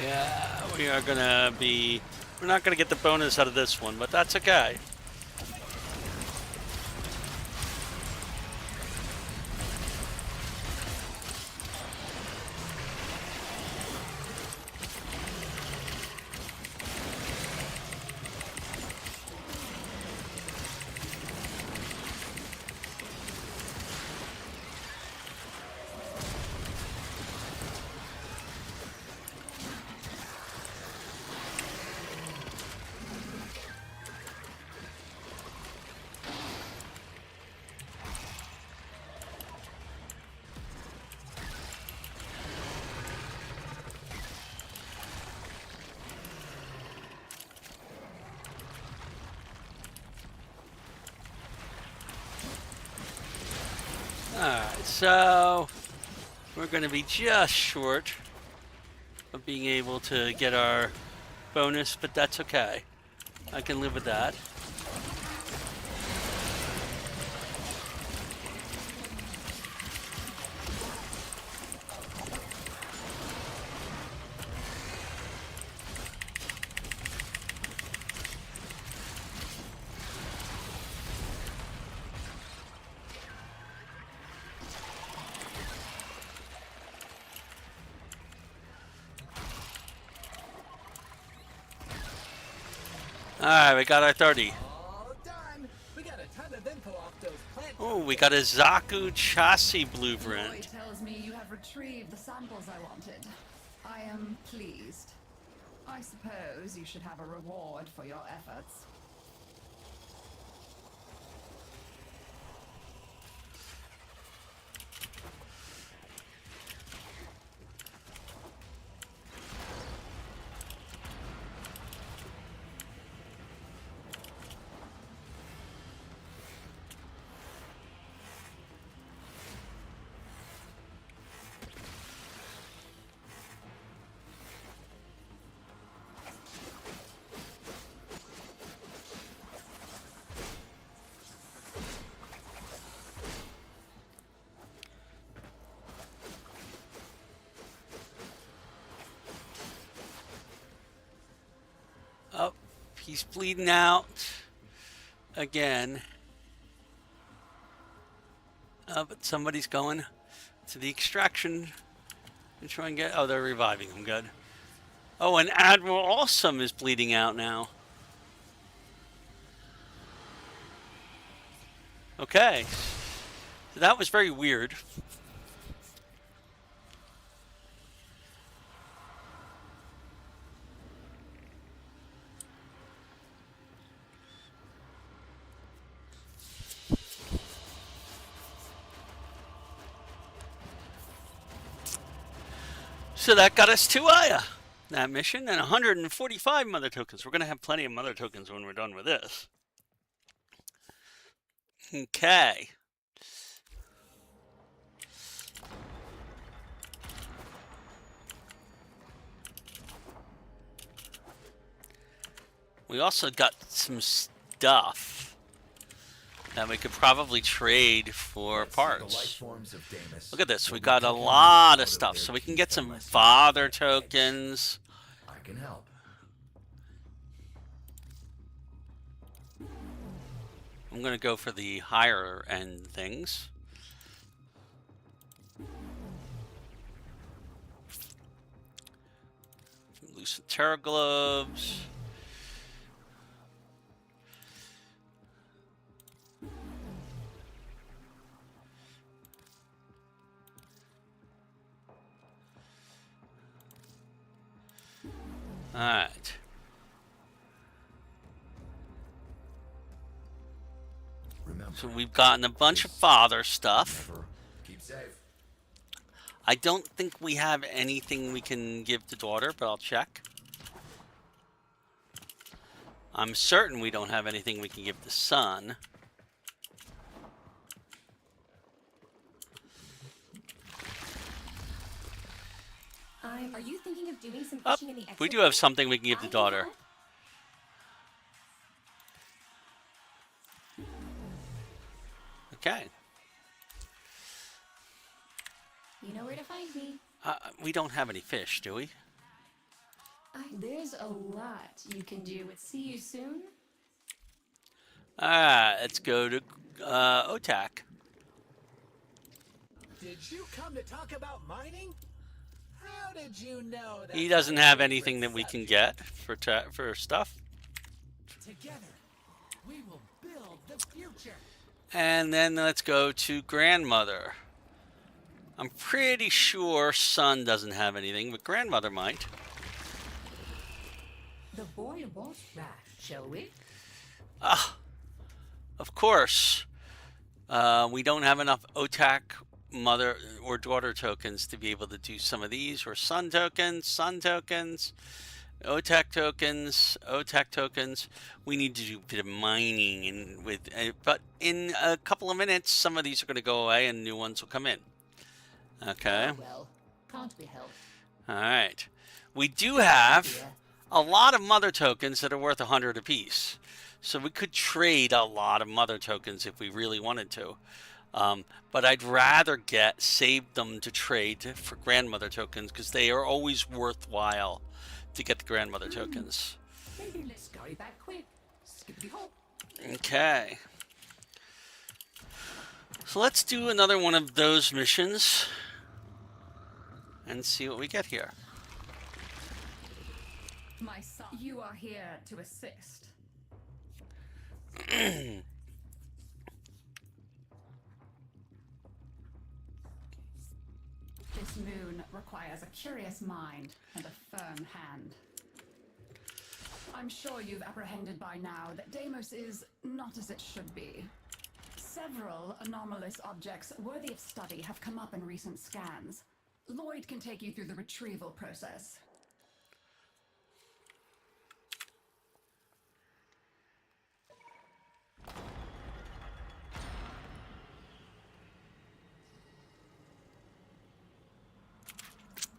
Yeah, we're not gonna get the bonus out of this one, but that's okay. Alright, so we're going to be just short of being able to get our bonus, but that's okay. I can live with that. Alright, we got our 30. All done. We got a ton of info off those plant. Oh, we got a Zaku chassis Roy blueprint. tells me you have retrieved the samples I wanted. I am pleased. I suppose you should have a reward for your efforts. Oh, he's bleeding out again. But somebody's going to the extraction to try and get... Oh, they're reviving him. Good. Oh, and Admiral Awesome is bleeding out now. Okay. So that was very weird. So that got us to Aya, that mission, and 145 mother tokens. We're going to have plenty of mother tokens when we're done with this. Okay. We also got some stuff that we could probably trade for parts. Look at this. We got a lot of stuff. So we can get some father tokens. I can help. I'm going to go for the higher end things. Lucent Terra Globes. Alright. So we've gotten a bunch of father stuff. Keep safe. I don't think we have anything we can give to daughter, but I'll check. I'm certain we don't have anything we can give to son. Are you thinking of doing some Oh, fishing in the we do have something we can give to I daughter. help. Okay. You know where to find me. We don't have any fish, do we? There's a lot you can do. See you soon. Alright, let's go to OTAC. Did you come to talk about mining? How did you know that? He doesn't have anything that we can get for stuff. Together, we will build the future. And then let's go to grandmother. I'm pretty sure son doesn't have anything, but grandmother might. The boy won't rash, shall we? Ah, of course. We don't have enough OTAC mother or daughter tokens to be able to do some of these, or son tokens, OTAC tokens. We need to do a bit of mining, and but in a couple of minutes, some of these are going to go away and new ones will come in. Okay. Oh, well, can't be helped. All right. We do have a lot of mother tokens that are worth 100 apiece. So we could trade a lot of mother tokens if we really wanted to. But I'd rather save them to trade for grandmother tokens because they are always worthwhile to get the grandmother tokens. Maybe let's scurry back quick. Skippity hop. Okay. So let's do another one of those missions and see what we get here. My son, you are here to assist. This moon requires a curious mind and a firm hand. I'm sure you've apprehended by now that Deimos is not as it should be. Several anomalous objects worthy of study have come up in recent scans. Lloyd can take you through the retrieval process.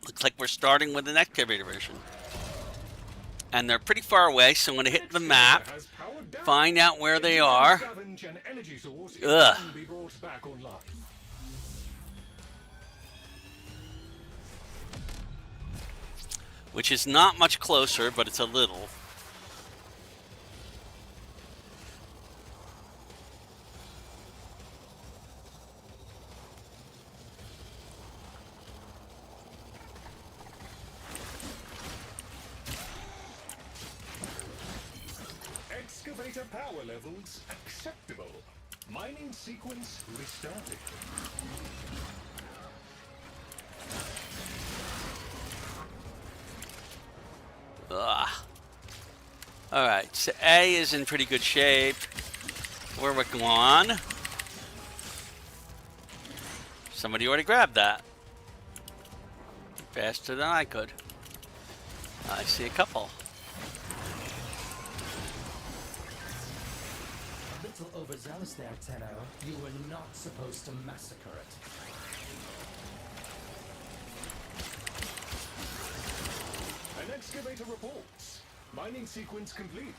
Looks like we're starting with an excavator version. And they're pretty far away, so I'm going to hit the map, find out where they are. Ugh. Which is not much closer, but it's a little. Excavator power levels acceptable. Mining sequence restarted. Ugh. Alright, so A is in pretty good shape. We're working on. Somebody already grabbed that. Faster than I could. I see a couple. A little overzealous there, Tenno. You were not supposed to massacre it. An excavator reports. Mining sequence complete.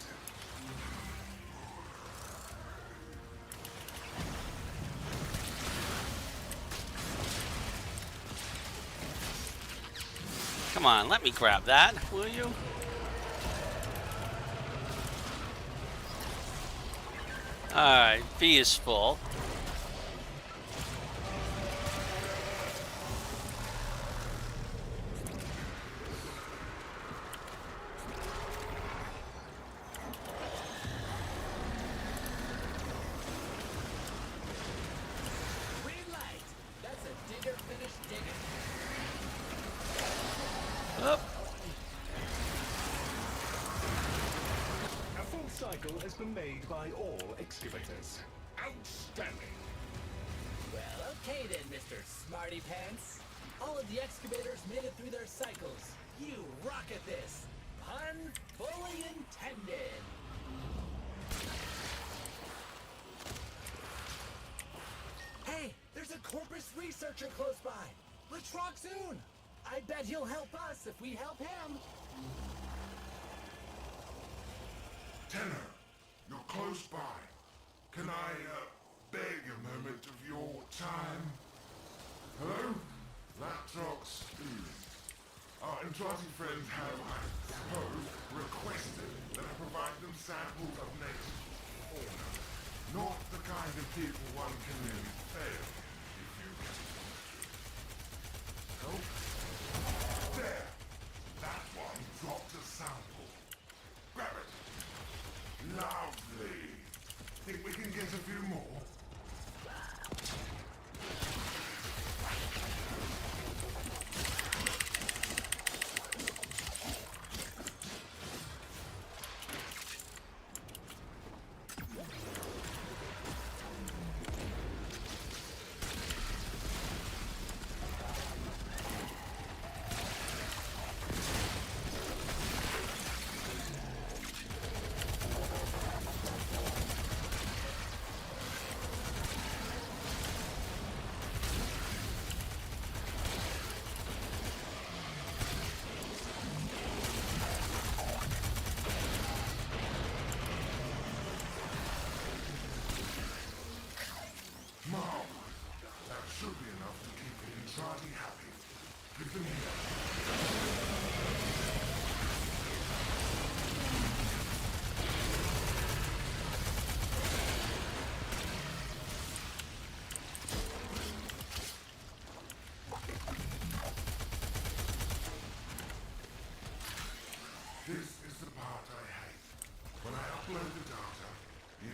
Come on, let me grab that, will you? Alright, B is full. Green light. That's a digger finished digging. Up. A full cycle has been made by all excavators. Outstanding. Well, okay then, Mr. Smarty Pants. All of the excavators made it through their cycles. You rock at this. Pun fully intended. Hey, there's a Corpus researcher close by. Let's rock soon. I bet he'll help us if we help him. Tenno, you're close by. Can I, beg a moment of your time? Hello? Laptops. Our Entrati friends have, I suppose, requested that I provide them samples of native fauna. Not the kind of people one can really fail if you get it. Oh? There! That one dropped a sample. Grab it. Lovely. Think we can get a few more? That should be enough to keep the Entrati happy. Give them here. This is the part I hate. When I upload the data, the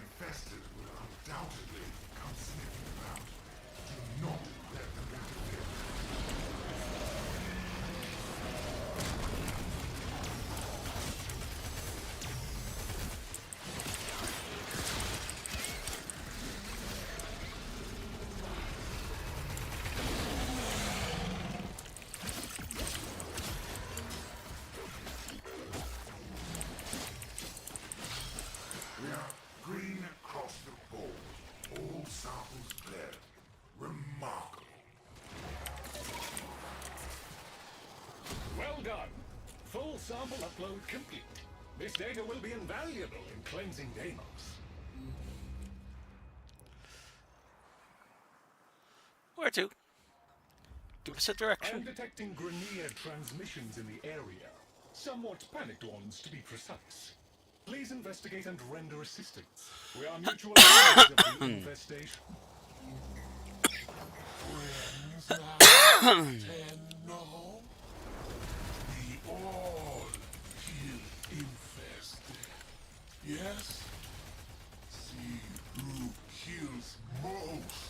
sample upload complete. This data will be invaluable in cleansing Deimos. Where to? Give us a I am direction. detecting Grenier transmissions in the area. Somewhat panicked ones, to be precise. Please investigate and render assistance. We are mutual enemies of the infestation. No, we all feel infested. Yes? See who kills most.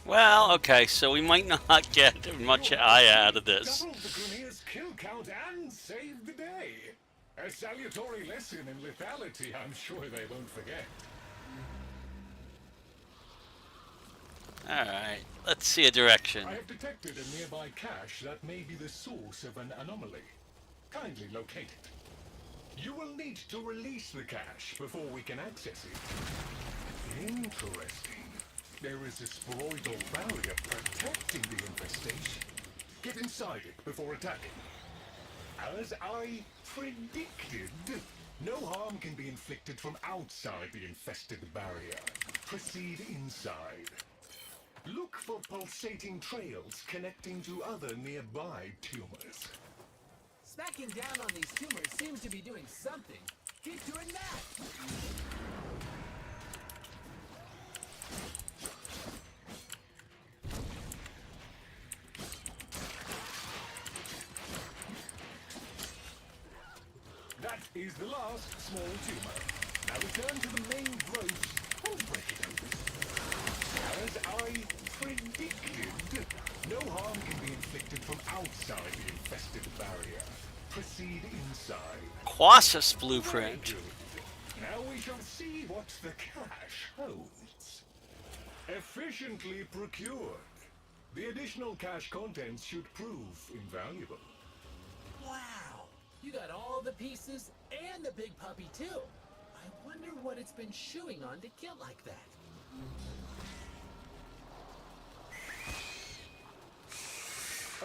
Well, okay, so we might not get much eye out of this. Doubled the Grenier's kill count and saved the day. A salutary lesson in lethality, I'm sure they won't forget. Alright, let's see a direction. I have detected a nearby cache that may be the source of an anomaly. Kindly locate it. You will need to release the cache before we can access it. Interesting. There is a spheroidal barrier protecting the infestation. Get inside it before attacking. As I predicted, no harm can be inflicted from outside the infested barrier. Proceed inside. Look for pulsating trails connecting to other nearby tumors. Smacking down on these tumors seems to be doing something. Keep doing that! That is the last small tumor. Now return to the main growth and break it open. As I predicted, no harm can be inflicted from outside the infested barrier. Proceed inside. Quasis blueprint. Very good. Now we shall see what the cache holds. Efficiently procured. The additional cache contents should prove invaluable. Wow! You got all the pieces and the big puppy too. I wonder what it's been chewing on to get like that.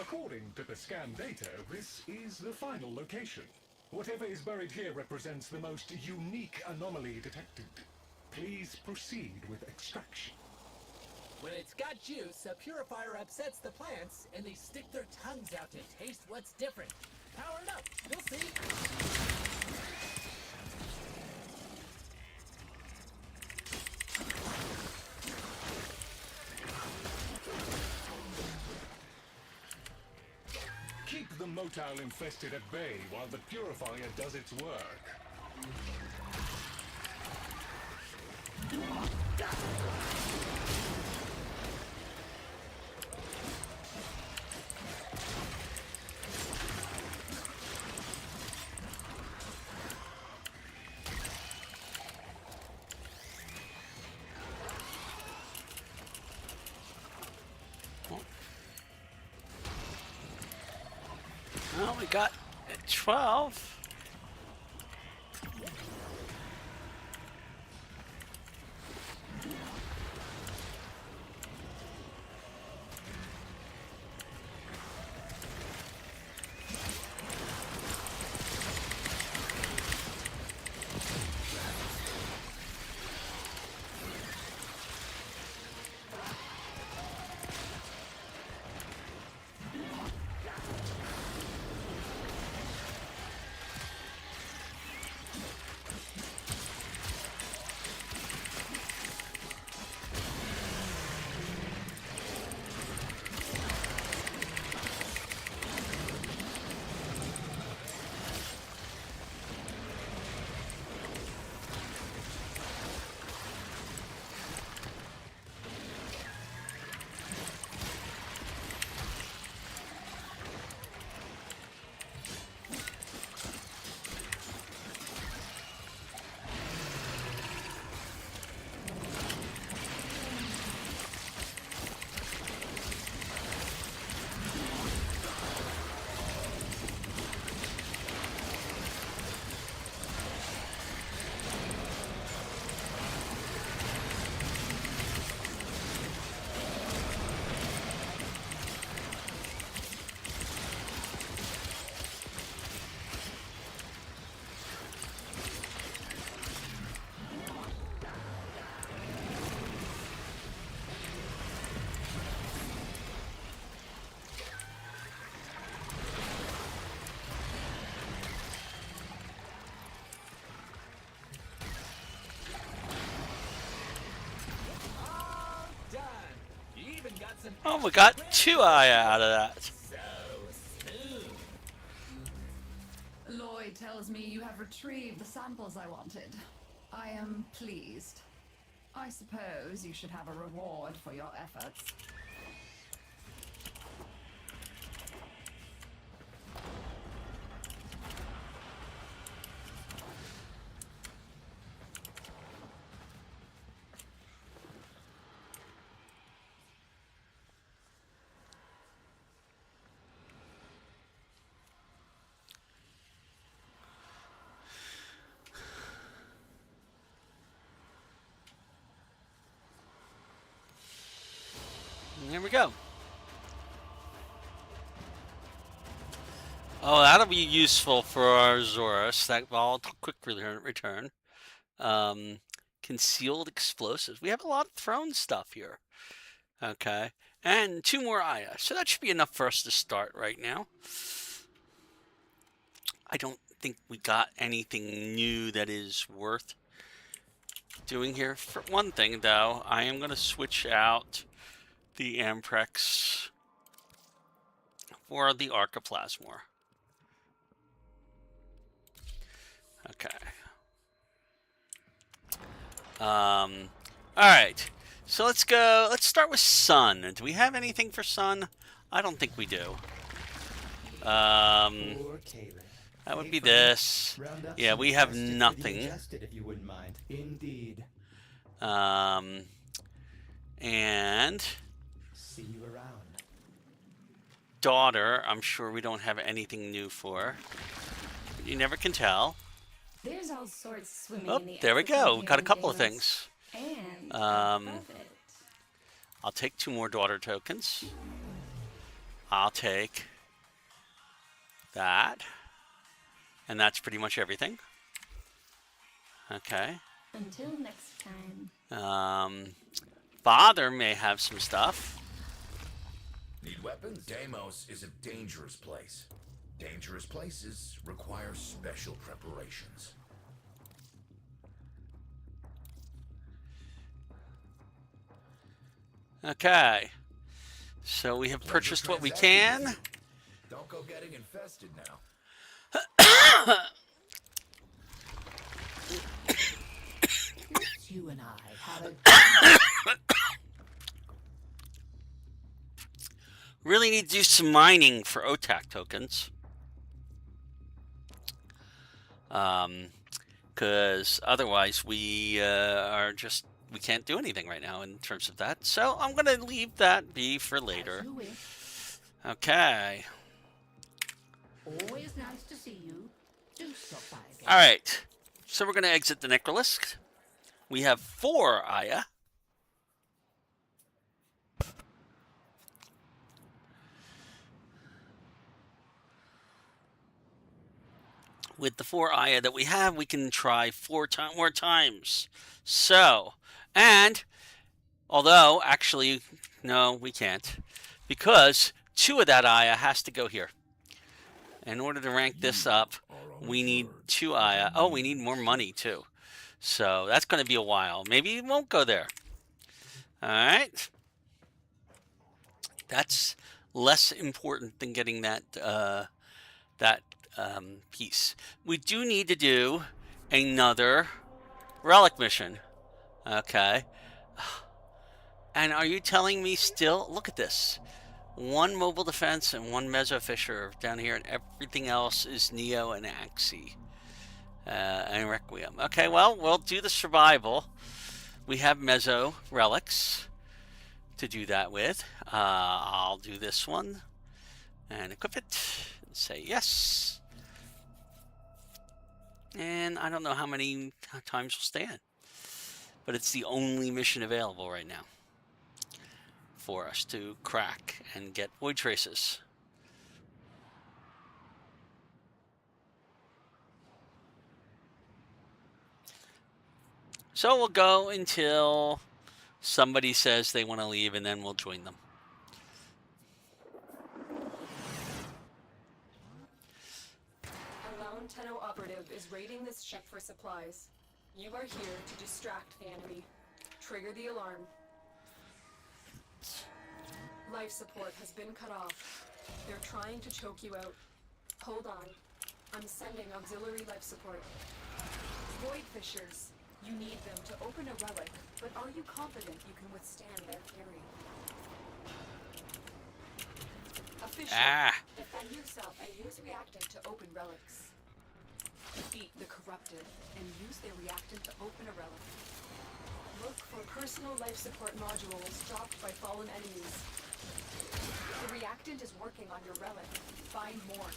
According to the scan data, this is the final location. Whatever is buried here represents the most unique anomaly detected. Please proceed with extraction. When it's got juice, a purifier upsets the plants, and they stick their tongues out to taste what's different. Power it up. You'll see. Keep the motile infested at bay while the purifier does its work. Well, we got 12. Oh, we got 2 eye out of that. Lloyd tells me you have retrieved the samples I wanted. I am pleased. I suppose you should have a reward for your efforts. Here we go. Oh, that'll be useful for our Zorus. That volatile quick return. Concealed explosives. We have a lot of thrown stuff here. Okay. And 2 more Aya. So that should be enough for us to start right now. I don't think we got anything new that is worth doing here. For one thing, though, I am going to switch out the Amprex for the Archiplasmor. Okay. All right. So let's go. Let's start with Sun. Do we have anything for Sun? I don't think we do. That would be this. Yeah, we have nothing. If you wouldn't mind. Indeed. And see you around. Daughter, I'm sure we don't have anything new for. You never can tell. There's all sorts swimming Oh, in the there we African go. We got a game couple of days. things. And I'll take 2 more daughter tokens. I'll take that. And that's pretty much everything. Okay. Until next time. Father may have some stuff. Need weapons? Deimos is a dangerous place. Dangerous places require special preparations. Okay. So we have purchased what we can. Don't go getting infested now. You and I have a Really need to do some mining for OTAC tokens. Because otherwise we we can't do anything right now in terms of that. So I'm going to leave that be for later. Okay. always nice to see you. Do stop by again. All right. So we're going to exit the Necrolisk. We have 4 Aya. With the 4 Aya that we have, we can try 4 more times. So, and, although, actually, no, we can't. Because 2 of that Aya has to go here. In order to rank this up, we need 2 Aya. Oh, we need more money, too. So, that's going to be a while. Maybe it won't go there. Alright. That's less important than getting that, piece. We do need to do another relic mission. Okay. And are you telling me still? Look at this. 1 mobile defense and 1 Mezzo Fisher down here, and everything else is Neo and Axie. And Requiem. Okay, well, we'll do the survival. We have Mezzo Relics to do that with. I'll do this one and equip it and say yes. And I don't know how many times we'll stand, but it's the only mission available right now for us to crack and get void traces. So we'll go until somebody says they want to leave, and then we'll join them. A lone Tenno operative is raiding this ship for supplies. You are here to distract the enemy. Trigger the alarm. Life support has been cut off. They're trying to choke you out. Hold on. I'm sending auxiliary life support. Void Fishers. You need them to open a relic, but are you confident you can withstand their fury? Official, defend yourself and use reactant to open relics. Defeat the corrupted and use their reactant to open a relic. Look for personal life support modules dropped by fallen enemies. The reactant is working on your relic. Find more.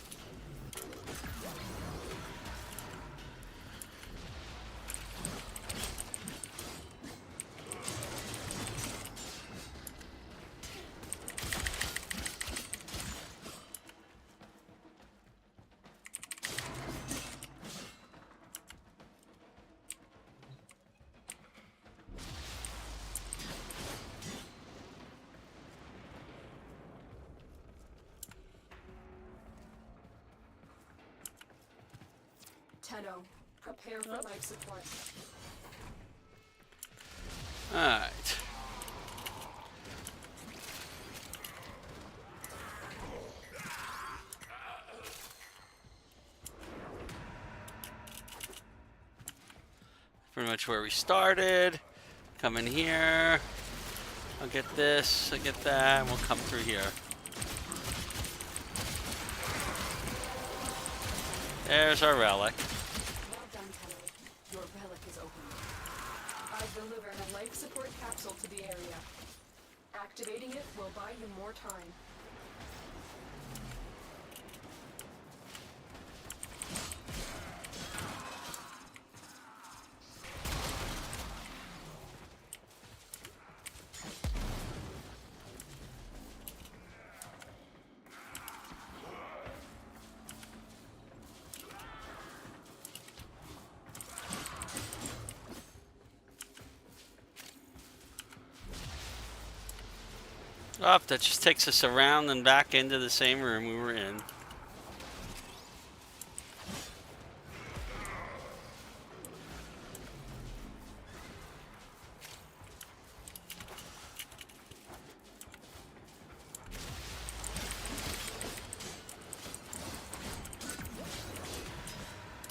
Tenno, prepare for life support. Alright. Pretty much where we started. Come in here. I'll get this, I'll get that, and we'll come through here. There's our relic. Well done, Tenno. Your relic is open. I've delivered a life support capsule to the area. Activating it will buy you more time. Oh, that just takes us around and back into the same room we were in.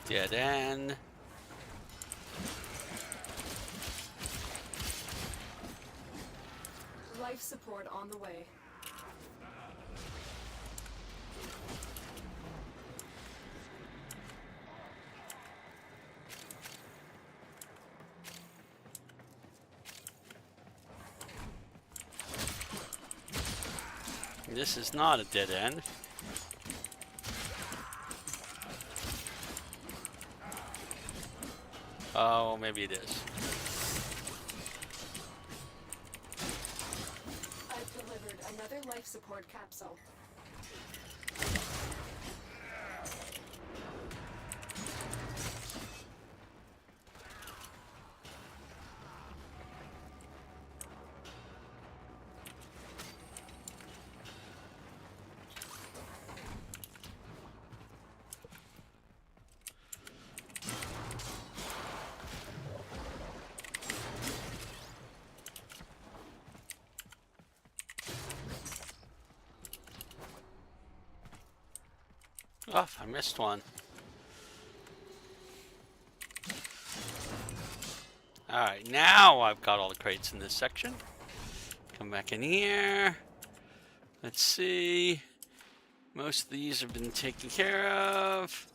Dead end. Life support on the way. This is not a dead end. Oh, maybe it is. I've delivered another life support capsule. Oh, I missed one. Alright, now I've got all the crates in this section. Come back in here. Let's see. Most of these have been taken care of.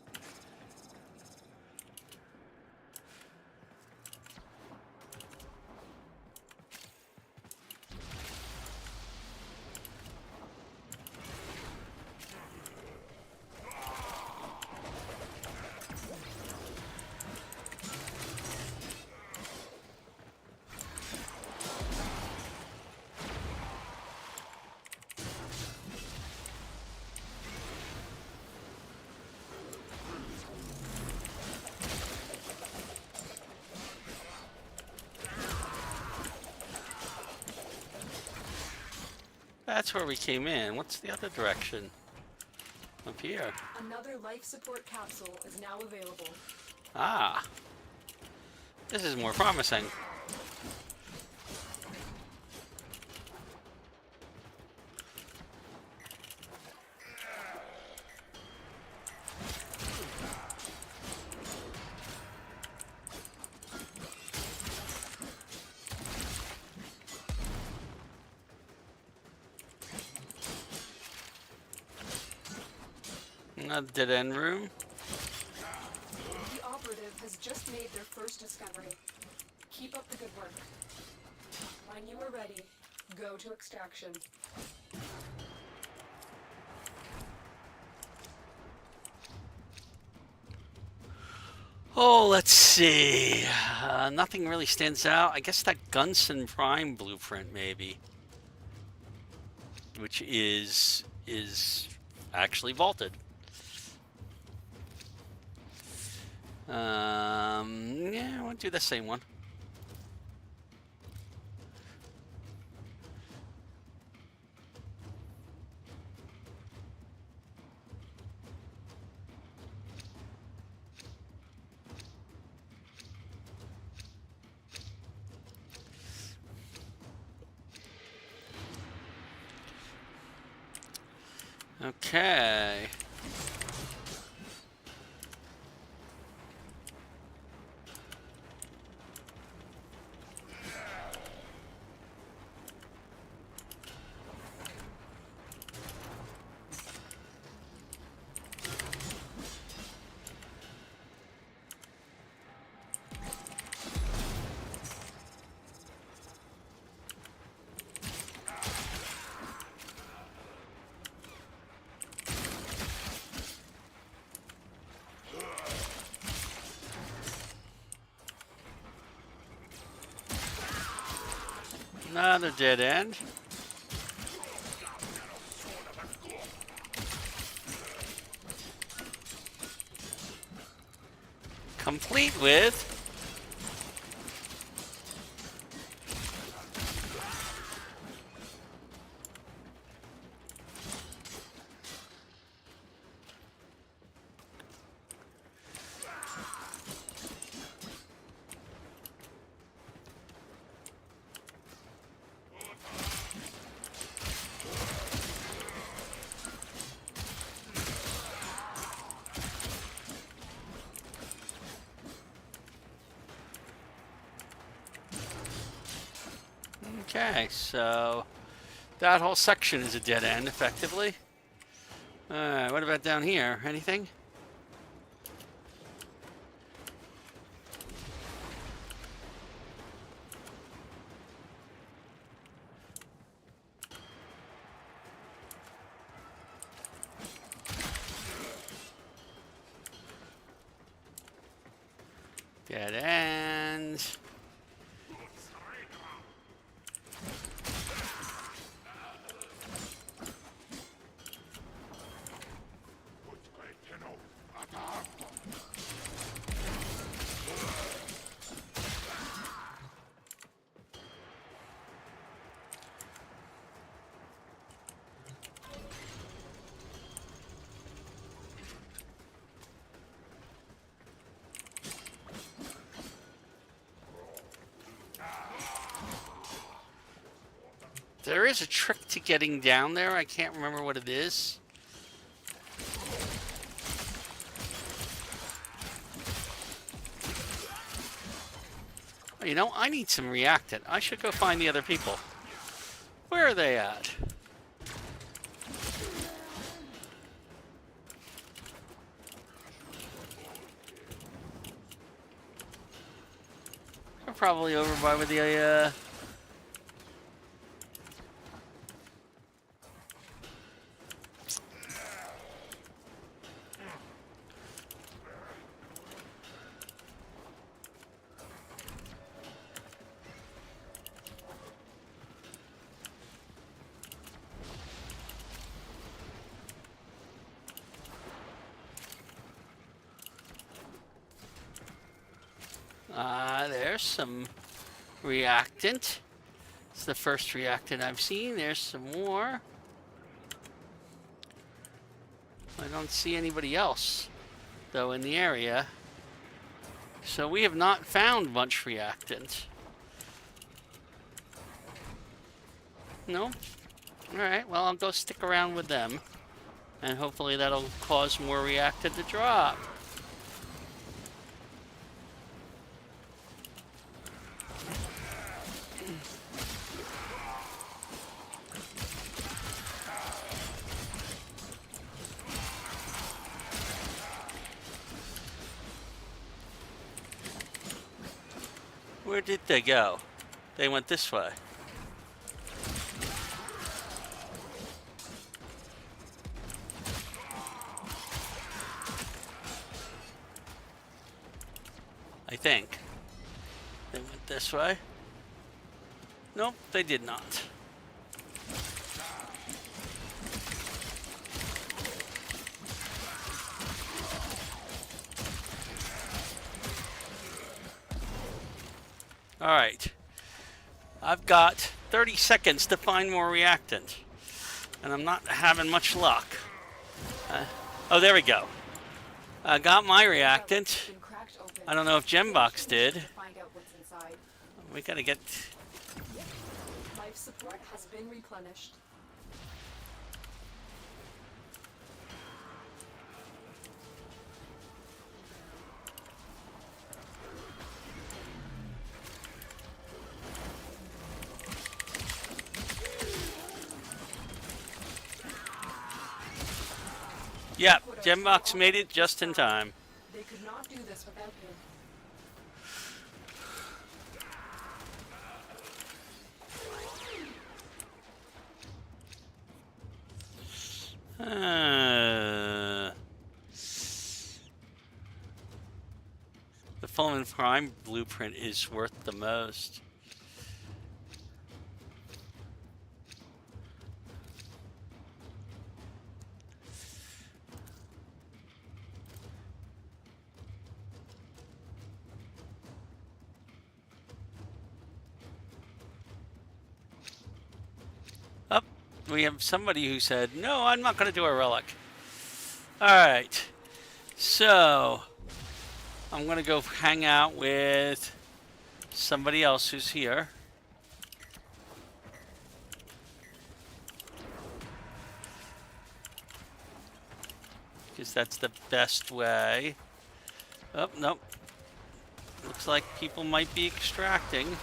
That's where we came in. What's the other direction? Up here. Another life support capsule is now available. Ah. This is more promising. Another dead end room. The operative has just made their first discovery. Keep up the good work. When you are ready, go to extraction. Oh, let's see. Nothing really stands out. I guess that Gunson Prime blueprint, maybe. Which is actually vaulted. Yeah, I want to do the same one. Okay. Another dead end. Complete with Okay, so that whole section is a dead end, effectively. What about down here? Anything? Dead end. There is a trick to getting down there. I can't remember what it is. Oh, you know, I need some reactant. I should go find the other people. Where are they at? They're probably over by where the there's some reactant. It's the first reactant I've seen. There's some more. I don't see anybody else, though, in the area. So we have not found much reactant. No? Alright, well, I'll go stick around with them. And hopefully that'll cause more reactant to drop. Where did they go? They went this way. I think. They went this way. Nope, they did not. All right. I've got 30 seconds to find more reactant. And I'm not having much luck. Oh, there we go. I got my reactant. I don't know if Gembox did. We gotta get... Life support has been replenished. Yeah, Gembox made it just in time. They could not do this without him. The Fallen Prime blueprint is worth the most. We have somebody who said, no, I'm not going to do a relic. Alright. So, I'm going to go hang out with somebody else who's here. Because that's the best way. Oh, nope. Looks like people might be extracting.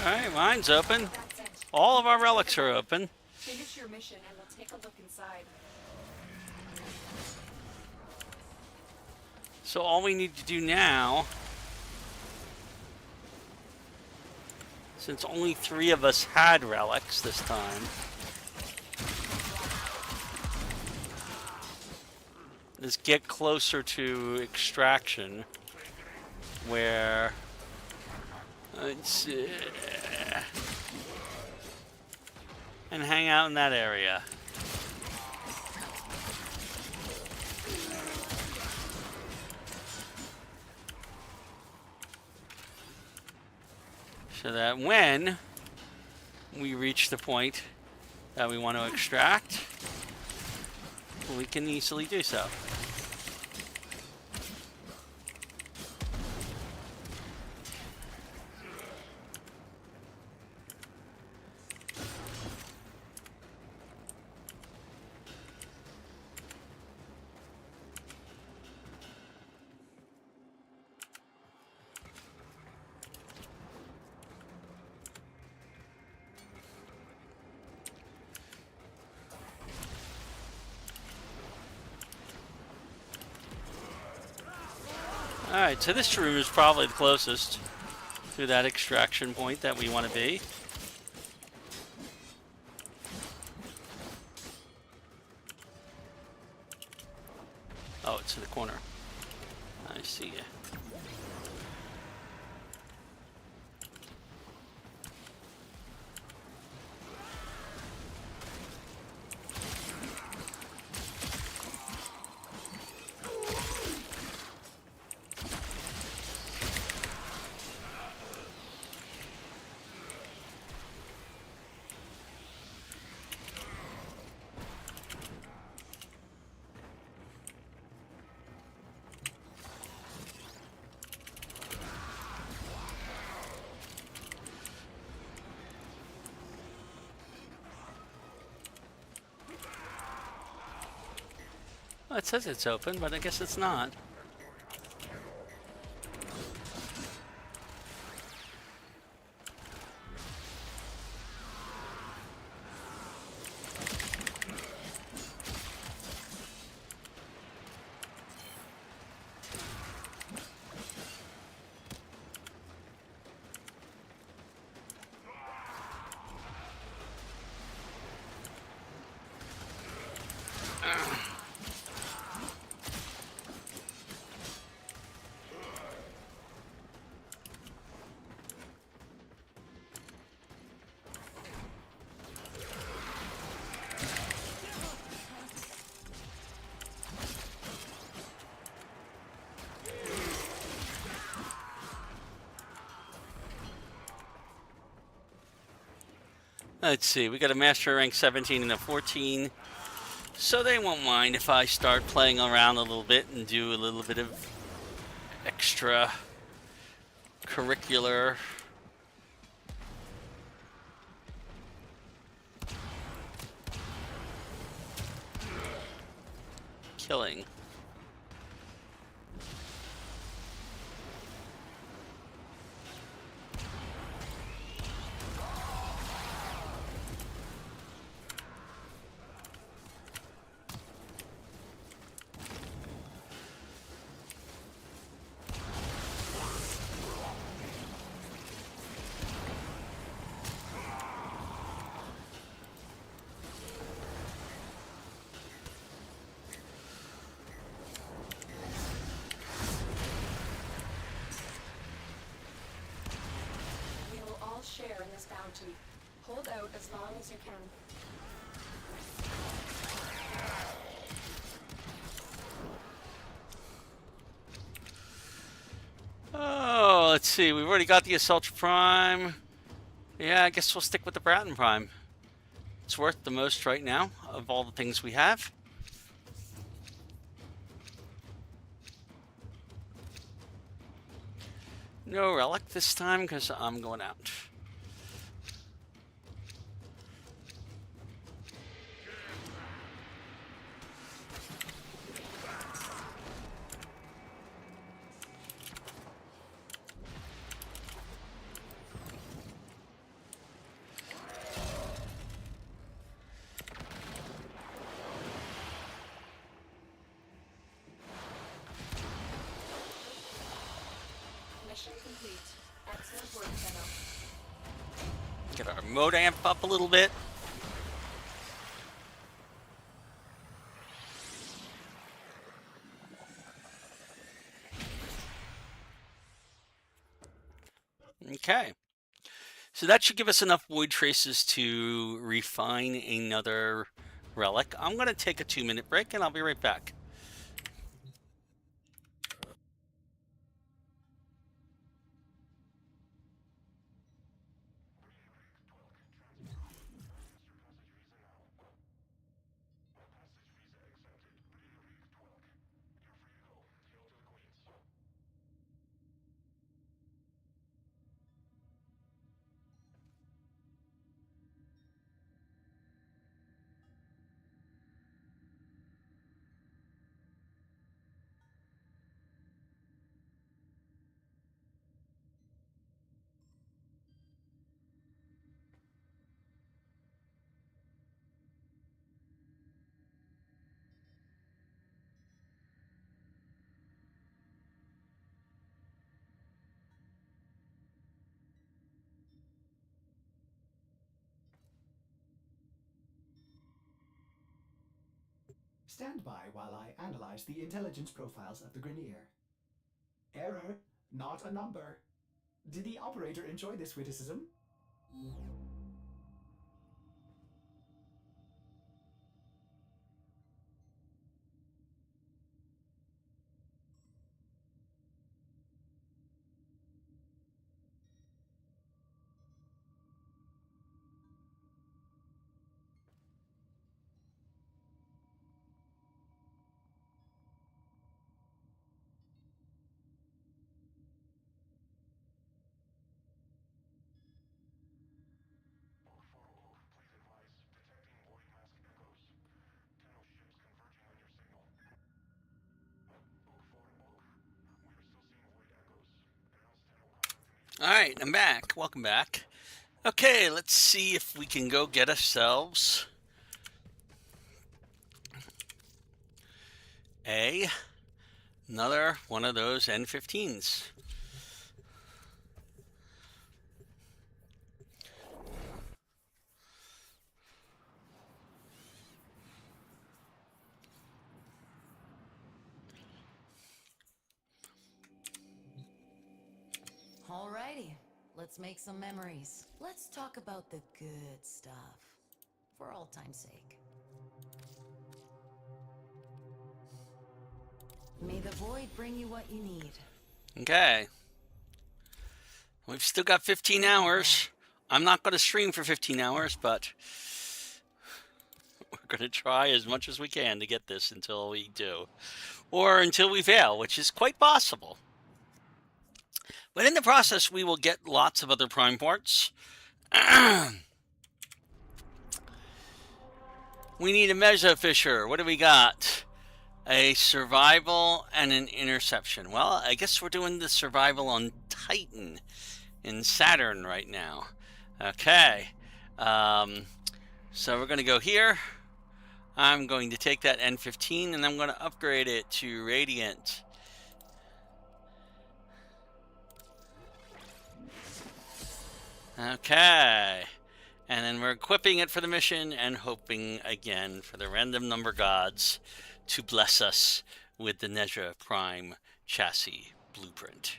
Alright, mine's open. That's it. All of our relics are open. Finish your mission and we'll take a look inside. So all we need to do now, since only 3 of us had relics this time, is get closer to extraction, where, let's see, and hang out in that area. So that when we reach the point that we want to extract, we can easily do so. Alright, so this room is probably the closest to that extraction point that we want to be. Oh, it's in the corner. I see ya. Well, it says it's open, but I guess it's not. Let's see, we got a master rank 17 and a 14, so they won't mind if I start playing around a little bit and do a little bit of extra curricular killing. Share in this bounty. Hold out as long as you can. Oh, let's see. We've already got the Assault Prime. Yeah, I guess we'll stick with the Bratton Prime. It's worth the most right now of all the things we have. No relic this time because I'm going out. Mission complete. Excellent work, Tenno. Get our mode amp up a little bit. Okay. So that should give us enough void traces to refine another relic. I'm going to take a 2-minute break and I'll be right back. Stand by while I analyze the intelligence profiles of the Grineer. Error, not a number. Did the operator enjoy this witticism? All right, I'm back. Welcome back. Okay, let's see if we can go get ourselves another one of those N15s. Alrighty, let's make some memories. Let's talk about the good stuff, for old time's sake. May the void bring you what you need. Okay. We've still got 15 hours. I'm not going to stream for 15 hours, but we're going to try as much as we can to get this until we do. Or until we fail, which is quite possible. But in the process, we will get lots of other prime parts. We need a Meso Fisher. What do we got? A survival and an interception. Well, I guess we're doing the survival on Titan in Saturn right now. Okay. So we're going to go here. I'm going to take that N15 and I'm going to upgrade it to Radiant. Okay, and then we're equipping it for the mission and hoping again for the random number gods to bless us with the Nezra Prime chassis blueprint.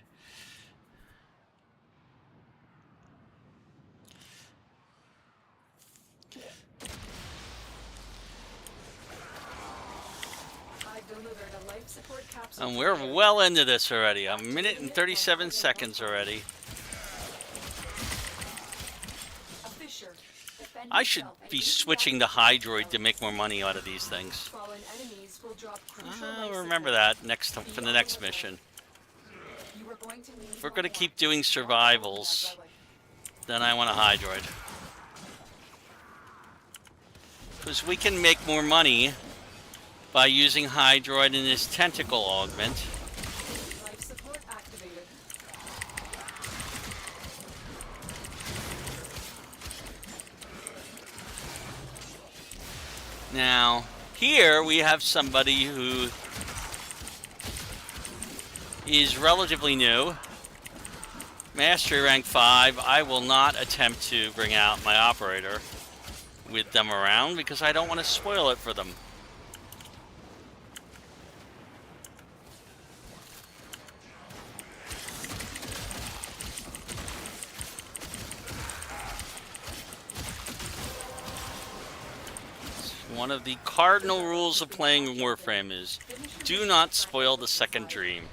I've delivered a life support capsule. And we're well into this already. A minute and 37 seconds already. I should be switching to Hydroid to make more money out of these things. I'll remember that next time for the next mission. If we're going to keep doing survivals, then I want a Hydroid. Because we can make more money by using Hydroid in his tentacle augment. Now, here we have somebody who is relatively new. Mastery rank 5. I will not attempt to bring out my operator with them around because I don't want to spoil it for them. One of the cardinal rules of playing Warframe is do not spoil the second dream.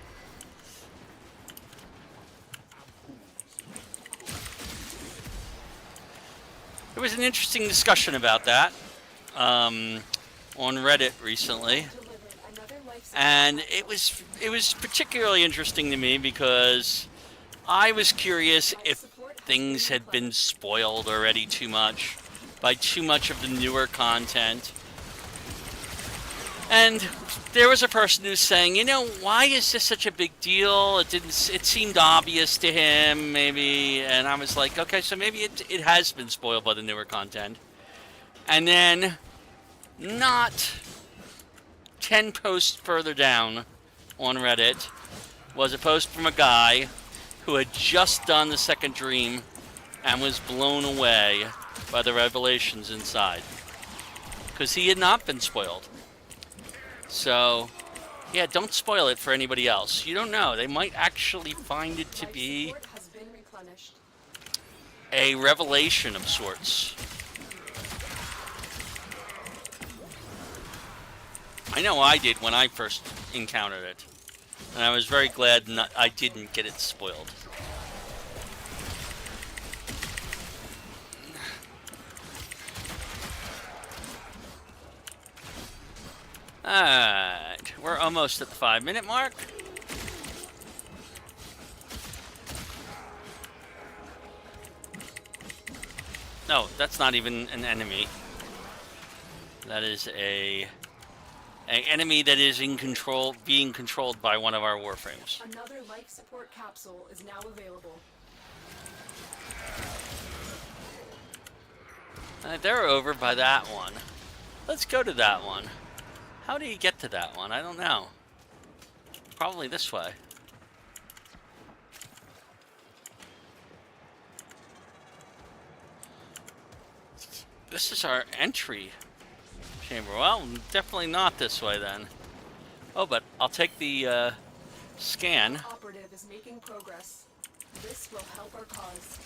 There was an interesting discussion about that on Reddit recently, and it was particularly interesting to me because I was curious if things had been spoiled already too much by too much of the newer content. And there was a person who's saying, you know, why is this such a big deal? It seemed obvious to him, maybe. And I was like, okay, so maybe it has been spoiled by the newer content. And then, not 10 posts further down on Reddit, was a post from a guy who had just done the second dream and was blown away by the revelations inside. Because he had not been spoiled. So, yeah, don't spoil it for anybody else. You don't know. They might actually find it to be a revelation of sorts. I know I did when I first encountered it. And I was very glad I didn't get it spoiled. Alright, we're almost at the 5-minute mark. No, that's not even an enemy. That is an enemy that is being controlled by one of our Warframes. Another life support capsule is now available. They're over by that one. Let's go to that one. How do you get to that one? I don't know. Probably this way. This is our entry chamber. Well, definitely not this way then. Oh, but I'll take the scan. Operative is making progress. This will help our cause.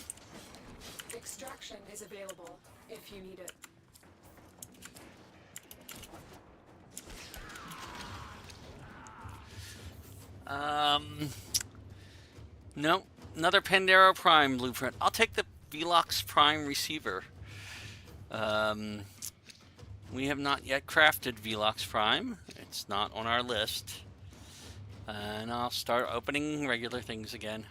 Extraction is available if you need it. No, another Pandero Prime blueprint. I'll take the Velox Prime receiver. We have not yet crafted Velox Prime. It's not on our list. And I'll start opening regular things again.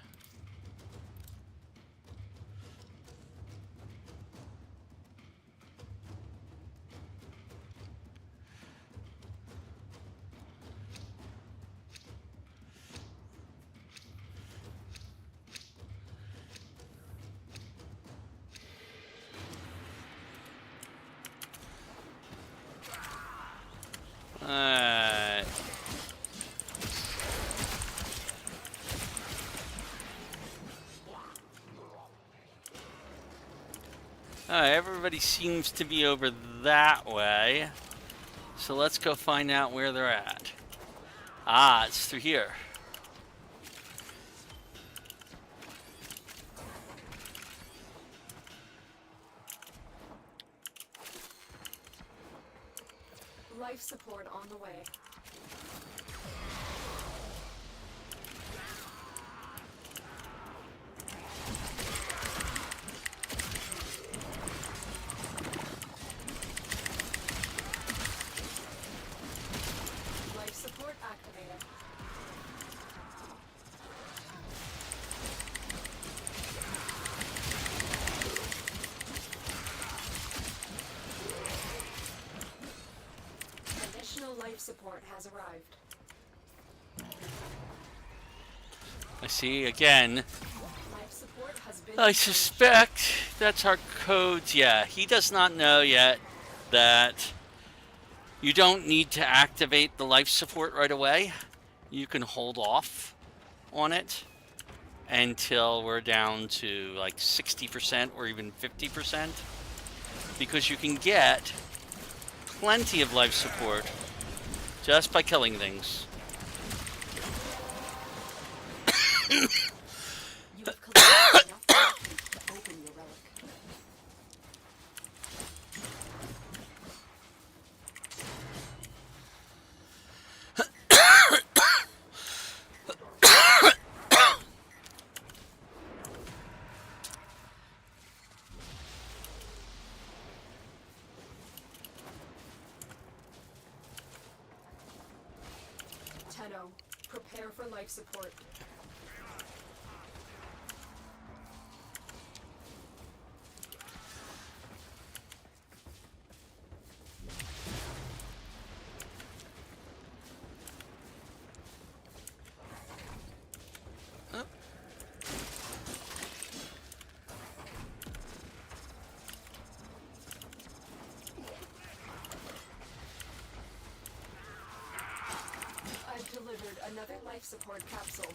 Alright. Alright, everybody seems to be over that way. So let's go find out where they're at. Ah, it's through here. Life support on the way. Life support activated. Additional life support has arrived. I see again. Life support has been I suspect that's our codes. Yeah, he does not know yet that you don't need to activate the life support right away. You can hold off on it until we're down to like 60% or even 50%, because you can get plenty of life support just by killing things. You have collected enough reactants to open your relic. Tenno, prepare for life support. I've delivered another life support capsule.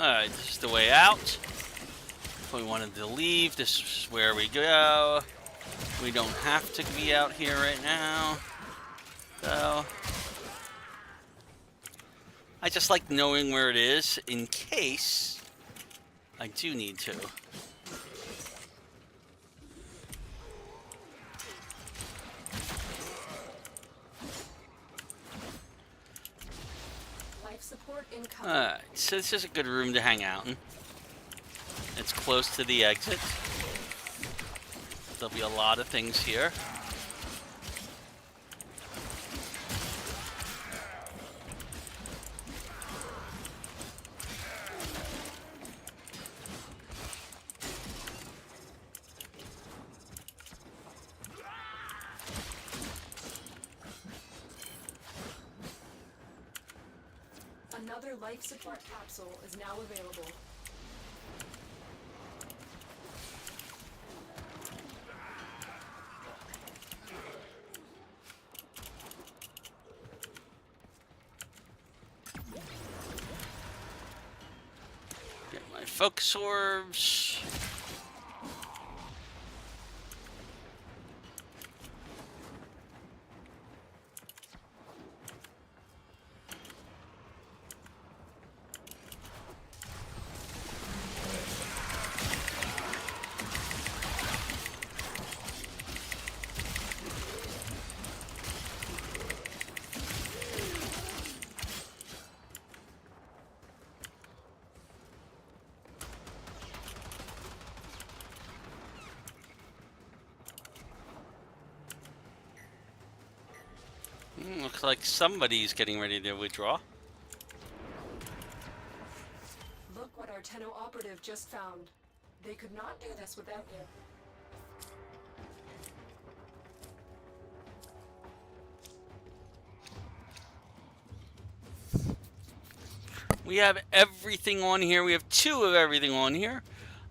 Alright, this is the way out. If we wanted to leave, this is where we go. We don't have to be out here right now. So I just like knowing where it is in case I do need to. Life support incoming. Alright, so this is a good room to hang out in. It's close to the exit. There'll be a lot of things here. Another life support capsule is now available. Get my focus orbs. Looks like somebody's getting ready to withdraw. Look what our Tenno operative just found. They could not do this without you. We have everything on here. We have 2 of everything on here.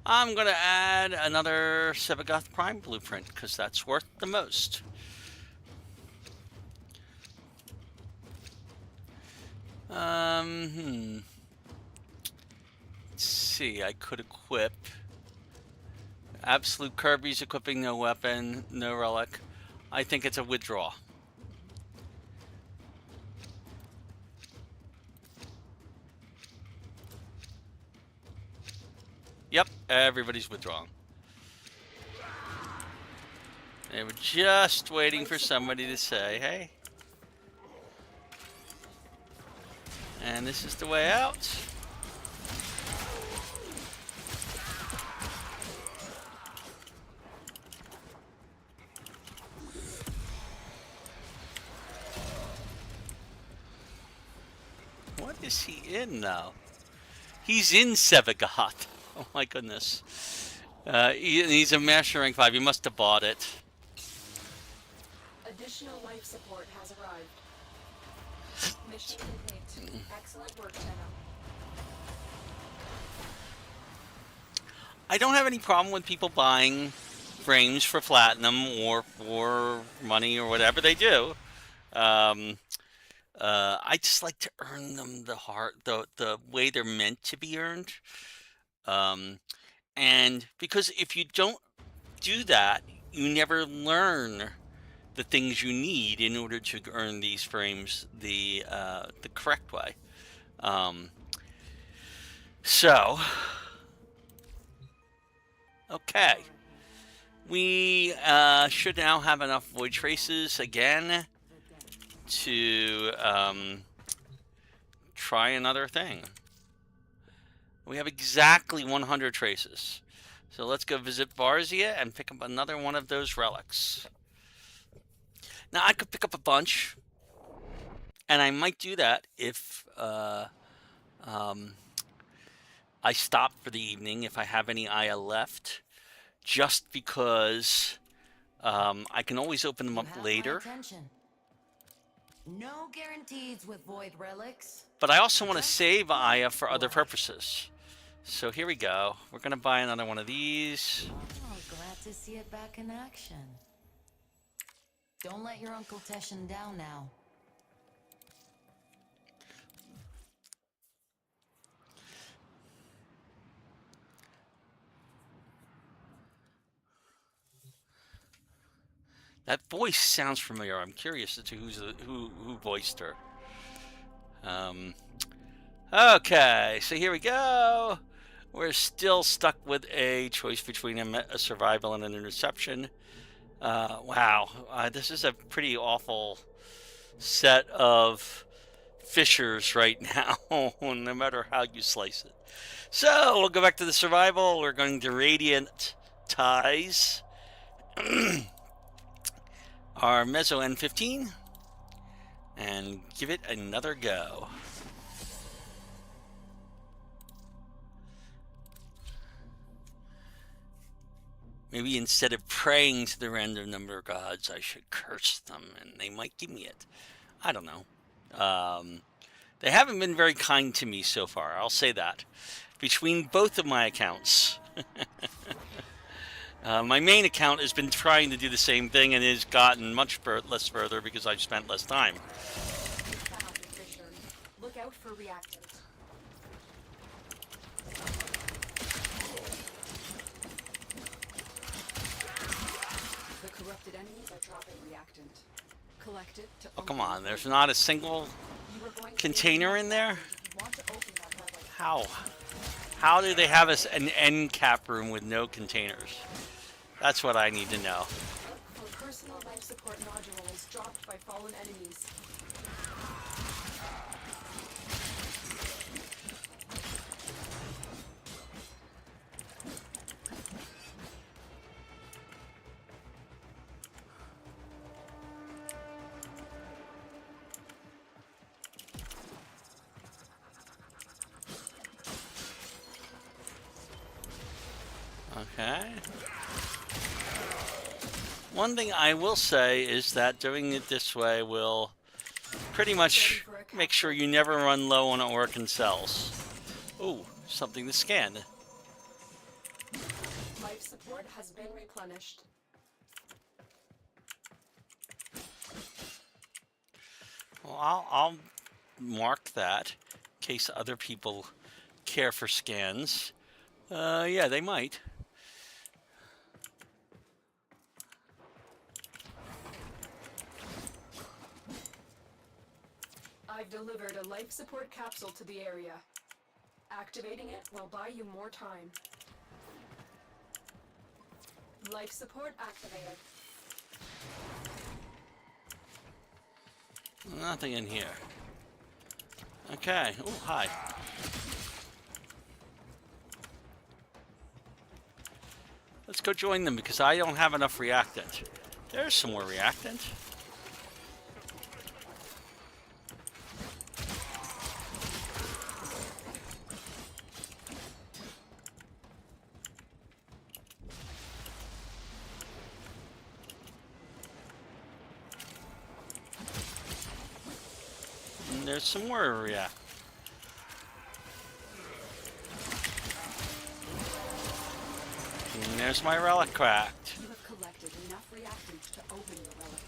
I'm going to add another Sebagoth Prime blueprint because that's worth the most. Let's see, I could equip Absolute Kirby's equipping no weapon, no relic. I think it's a withdraw. Yep, everybody's withdrawing. They were just waiting for somebody to say, hey. And this is the way out. What is he in, though? He's in Sevagoth. Oh, my goodness. He's a Master Rank 5. He must have bought it. Additional life support has arrived. Mission complete. Excellent work, Tenno. I don't have any problem with people buying frames for platinum or for money or whatever they do. I just like to earn them the way they're meant to be earned. And because if you don't do that, you never learn the things you need in order to earn these frames the correct way. So, okay. We should now have enough void traces again to try another thing. We have exactly 100 traces. So let's go visit Varzia and pick up another one of those relics. Now, I could pick up a bunch, and I might do that if I stop for the evening, if I have any Aya left, just because I can always open them up later. No guarantees with void relics. But I also want to save Aya for other purposes. So here we go. We're going to buy another one of these. Oh, glad to see it back in action. Don't let your Uncle Teshin down now. That voice sounds familiar. I'm curious as to who voiced her. Okay, so here we go. We're still stuck with a choice between a survival and an interception. Wow, this is a pretty awful set of fissures right now, no matter how you slice it. So we'll go back to the survival. We're going to Radiant Ties. Our Mezzo N15 and give it another go. Maybe instead of praying to the random number gods, I should curse them and they might give me it. I don't know. They haven't been very kind to me so far, I'll say that. Between both of my accounts. My main account has been trying to do the same thing and has gotten much less further because I've spent less time. Look out for reactants. The corrupted enemies are dropping reactant. Collect it to Oh, come on. There's not a single container in there? How? How do they have an end cap room with no containers? That's what I need to know. For personal life support nodules dropped by fallen enemies. Okay. One thing I will say is that doing it this way will pretty much make sure you never run low on Oricon cells. Ooh, something to scan. Life support has been replenished. Well, I'll mark that in case other people care for scans. Yeah, they might. I've delivered a life support capsule to the area. Activating it will buy you more time. Life support activated. Nothing in here. Okay. Oh, hi. Let's go join them because I don't have enough reactant. There's some more reactant. there's some more, yeah. And there's my relic cracked. You have collected enough reactants to open the relic.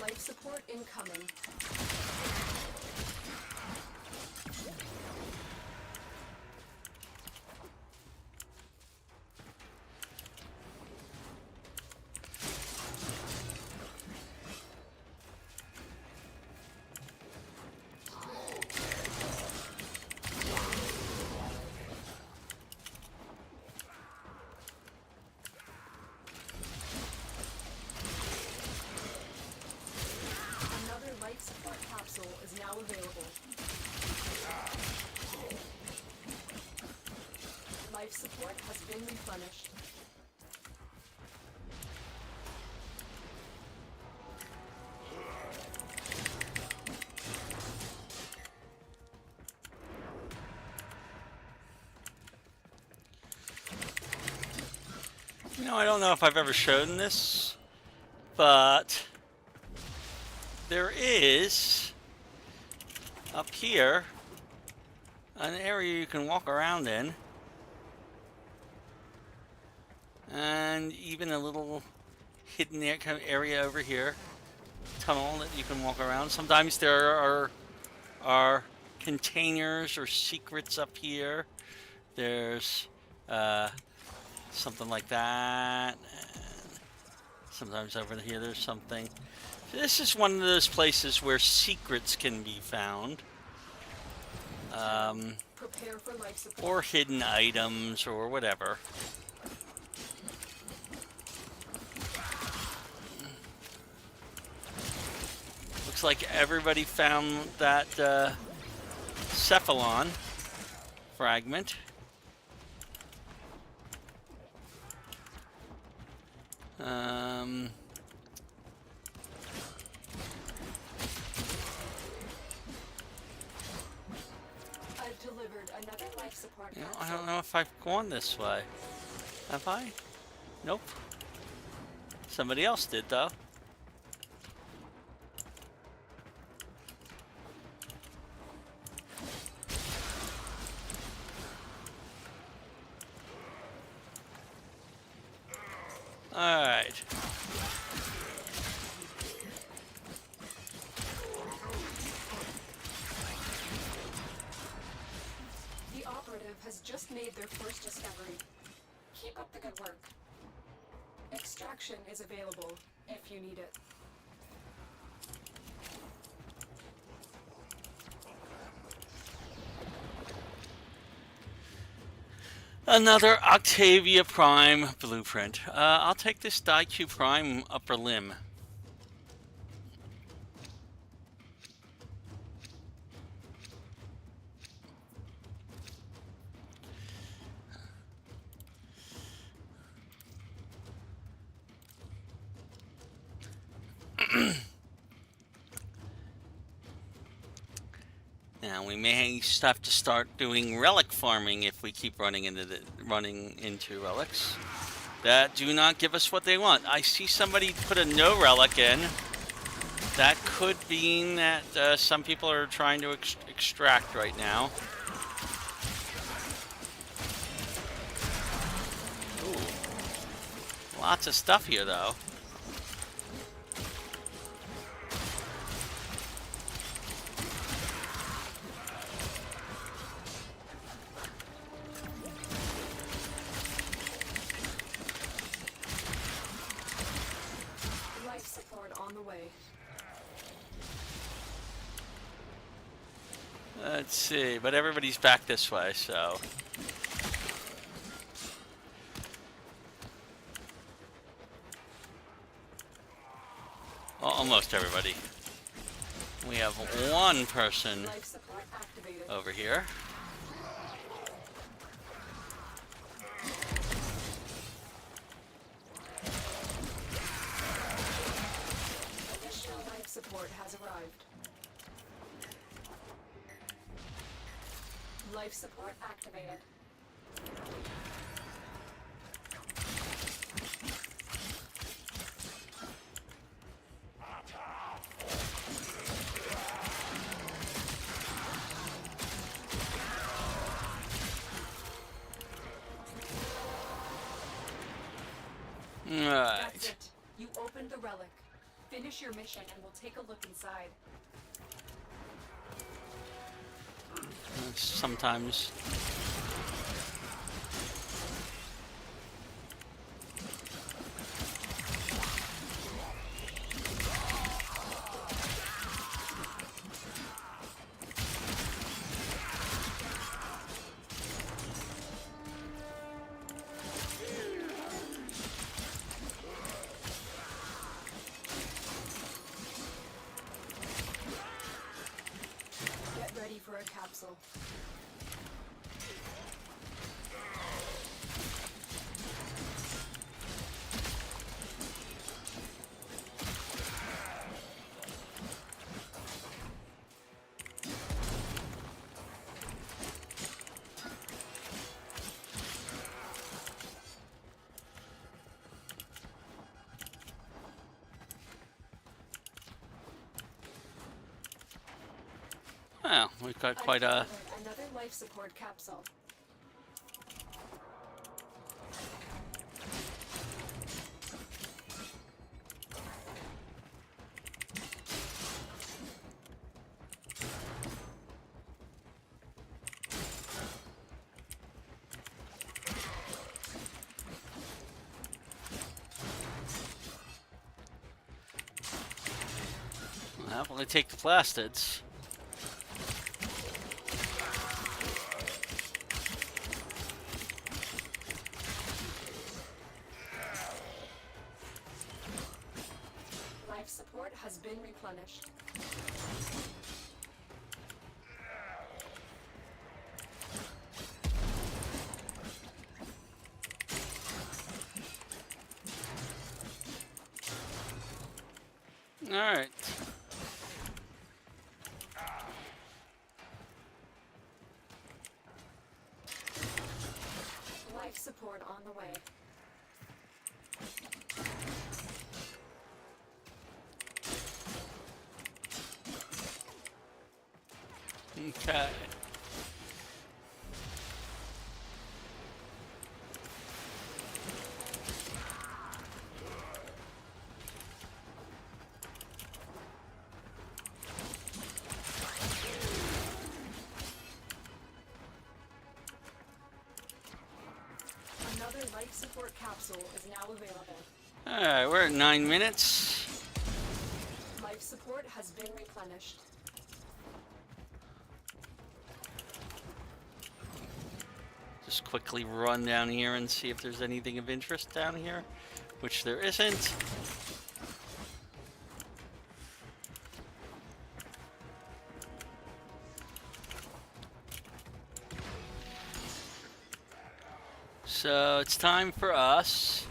Life support incoming. Life support capsule is now available. Life support has been replenished. You know, I don't know if I've ever shown this, but there is, up here, an area you can walk around in. And even a little hidden area over here. Tunnel that you can walk around. Sometimes there are containers or secrets up here. There's something like that. And sometimes over here there's something. This is one of those places where secrets can be found. Prepare for life support. Or hidden items or whatever. Looks like everybody found that cephalon fragment. I've delivered another life support You know, I capsule. don't know if I've gone this way. Have I? Nope. Somebody else did, though. Alright. The operative has just made their first discovery. Keep up the good work. Extraction is available if you need it. Another Octavia Prime blueprint. I'll take this DIQ Prime upper limb. Now we may have to start doing relic farming if we keep running into relics that do not give us what they want. I see somebody put a no relic in. That could mean that some people are trying to extract right now. Ooh. Lots of stuff here, though. Life support on the way. Let's see, but everybody's back this way, so. Well, almost everybody. We have one person Life support activated. over here. Additional life support has arrived. Life support activated. right. it. You opened the relic. Finish your mission and we'll take a look inside. Sometimes. Get ready for a capsule. Well, we've got quite a... Another life support capsule. Well, we'll take the plastids. Life support has been replenished. All right. Life support on the way. Okay. Another life support capsule is now available. All right, we're at 9 minutes. Life support has been replenished. Just quickly run down here and see if there's anything of interest down here, which there isn't. So it's time for us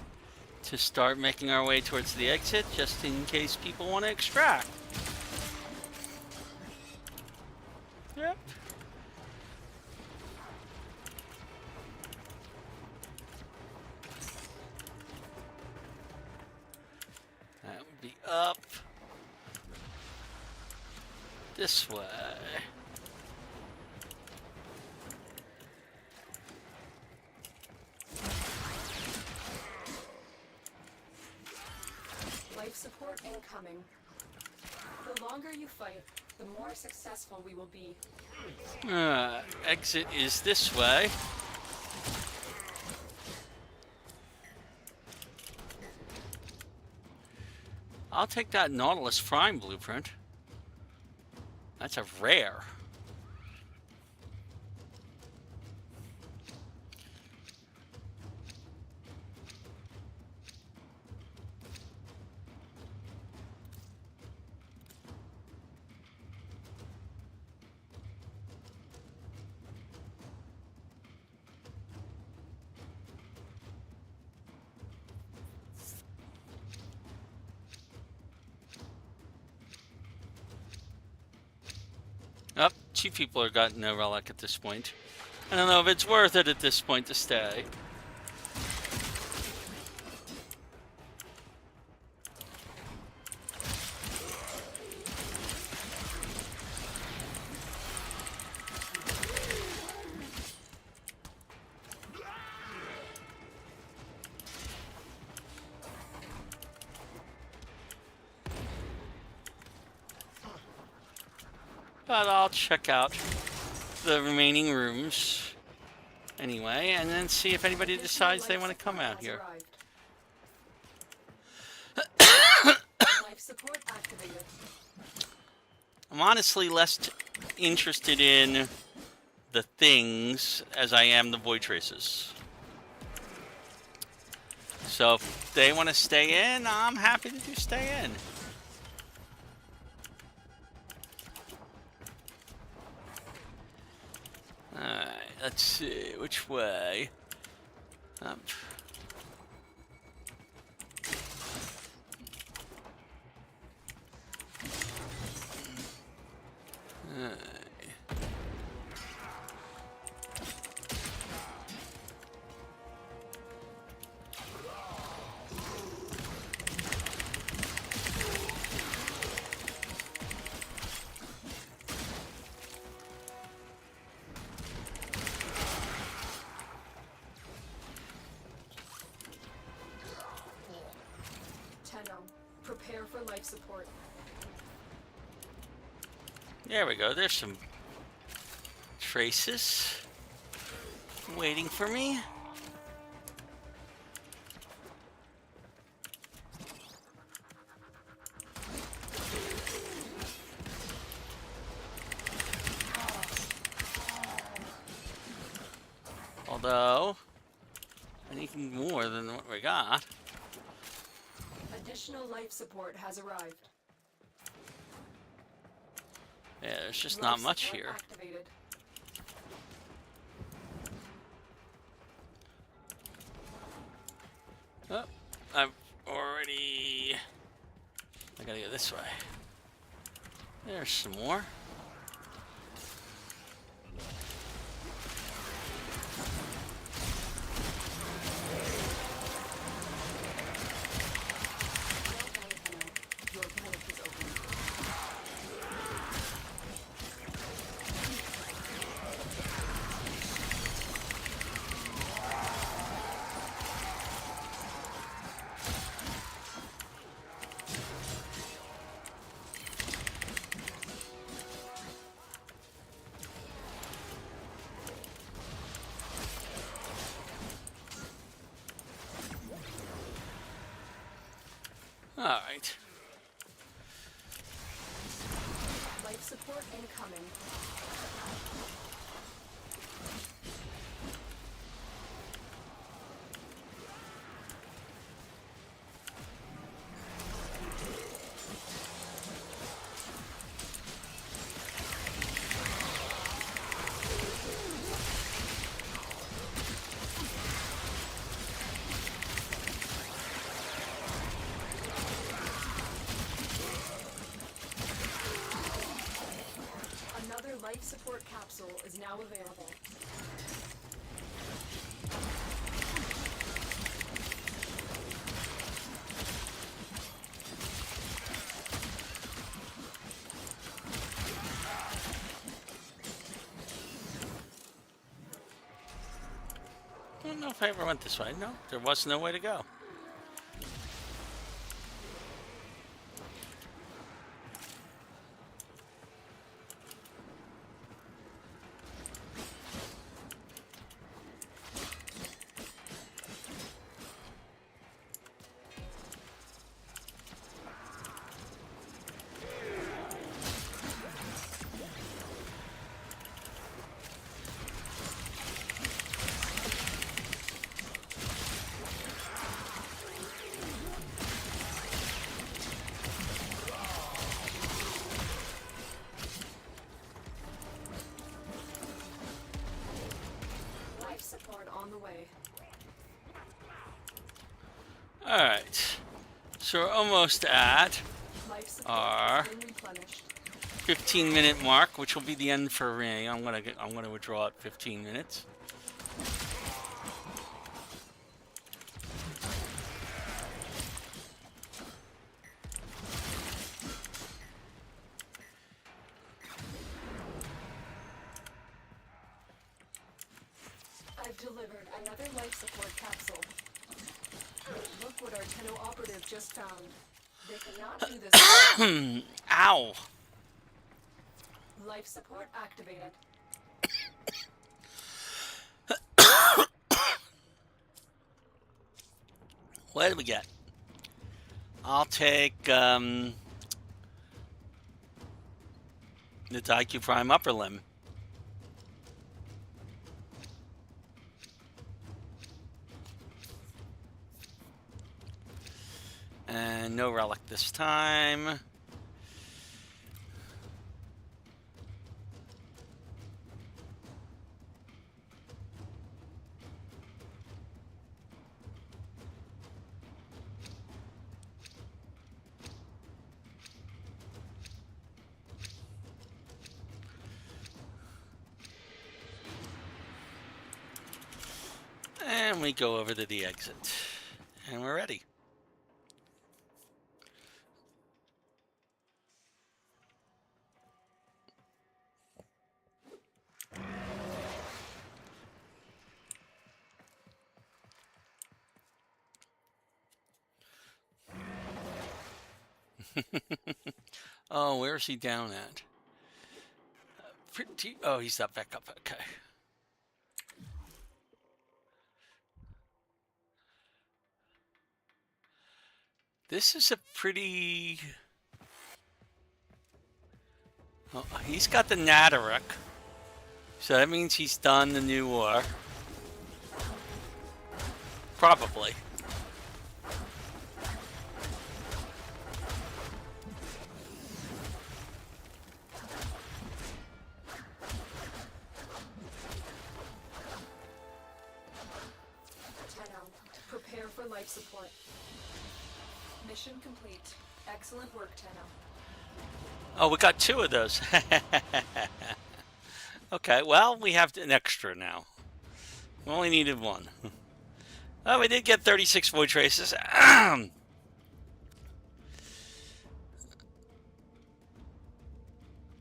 to start making our way towards the exit, just in case people want to extract. Yep. That would be up this way. Life support incoming. The longer you fight, the more successful we will be. Exit is this way. I'll take that Nautilus Prime blueprint. That's a rare. Oh, 2 people are got no relic at this point. I don't know if it's worth it at this point to stay. But I'll check out the remaining rooms anyway, and then see if anybody decides they want to come out here. Life support activated. I'm honestly less interested in the things as I am the void traces. So if they want to stay in, I'm happy to do stay in. Alright, let's see, which way? Up. Alright. Prepare for life support. There we go. There's some traces waiting for me. Although, I need more than what we got. Additional life support has arrived. Yeah, there's just not much here. Activated. Oh, I've already... I gotta go this way. There's some more. Alright. Life support incoming. Life support capsule is now available. I don't know if I ever went this way. No, there was no way to go. Support on the way. Alright. So we're almost at our 15-minute mark, which will be the end for me. I'm gonna withdraw at 15 minutes. I've delivered another life support capsule. Look what our Tenno operative just found. They cannot do this. Ow! Life support activated. What do we get? I'll take the IQ Prime upper limb. And no relic this time. And we go over to the exit. And we're ready. Oh, where's he down at? Oh, he's up back up. Okay. This is a pretty... Oh, he's got the Nataric. So that means he's done the new war. Probably. Prepare for life support. Mission complete. Excellent work, Tenno. Oh, we got 2 of those. Okay, well, we have an extra now. We only needed 1. Oh, we did get 36 void traces.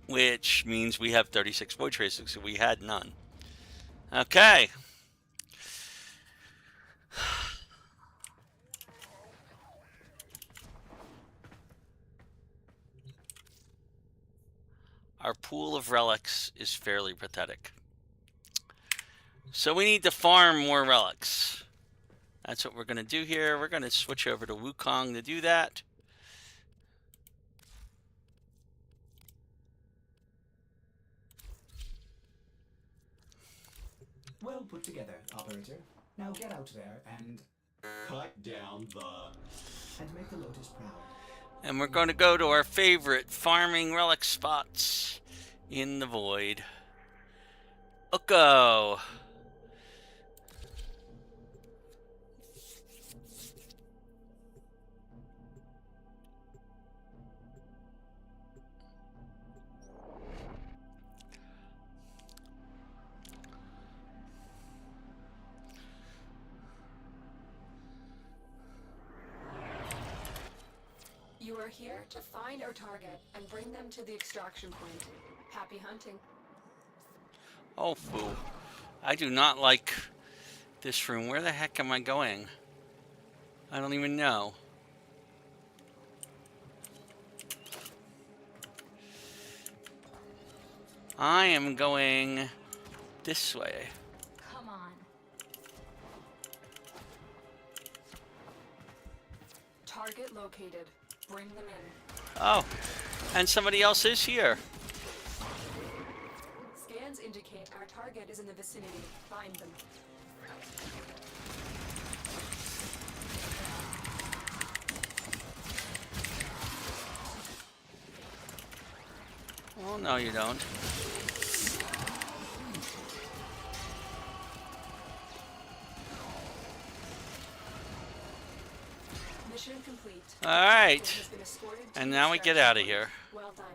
Which means we have 36 void traces, so we had none. Okay. Our pool of relics is fairly pathetic. So we need to farm more relics. That's what we're going to do here. We're going to switch over to Wukong to do that. Well put together, operator. Now get out there and... cut down the... and make the Lotus proud. And we're going to go to our favorite farming relic spots in the void. Uko. You are here to find our target and bring them to the extraction point. Happy hunting. Oh, foo. I do not like this room. Where the heck am I going? I don't even know. I am going this way. Come on. Target located. Bring them in. Oh, and somebody else is here. Scans indicate our target is in the vicinity. Find them. Oh, no, you don't. Mission complete. All right. And now we get out of here. Well done.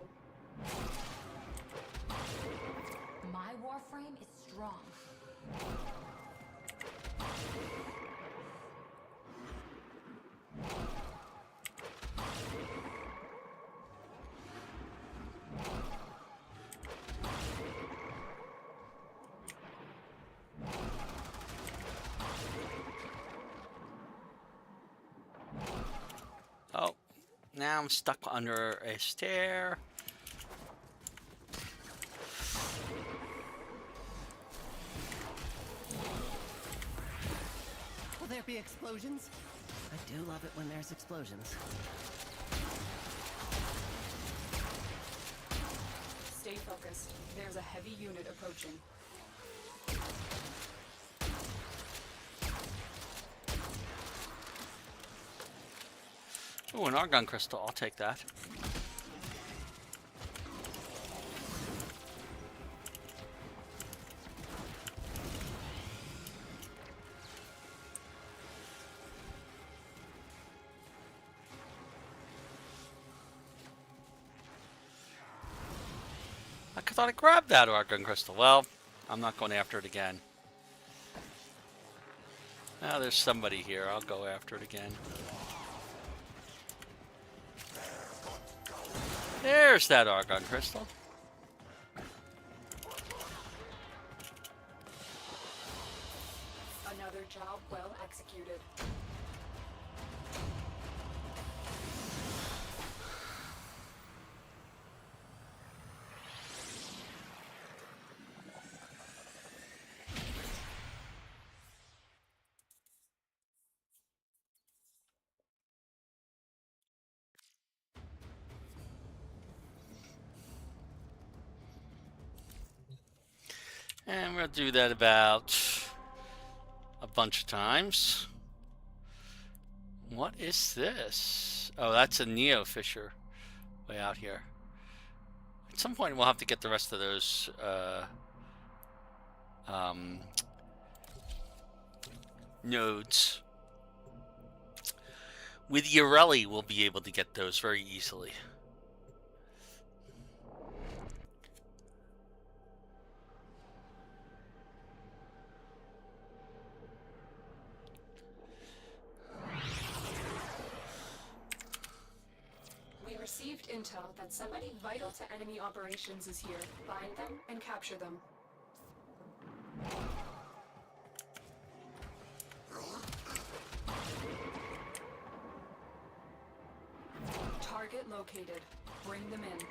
My Warframe is strong. Oh, now I'm stuck under a stair. there be explosions? I do love it when there's explosions. Stay focused. There's a heavy unit approaching. Oh, an argon crystal. I'll take that. I thought I grabbed that argon crystal. Well, I'm not going after it again. Now there's somebody here. I'll go after it again. There's that argon crystal. Another job well executed. And we'll do that about a bunch of times. What is this? Oh, that's a Neo Fisher way out here. At some point, we'll have to get the rest of those nodes. With Yorelli, we'll be able to get those very easily. We received intel that somebody vital to enemy operations is here. Find them and capture them. Target located. Bring them in.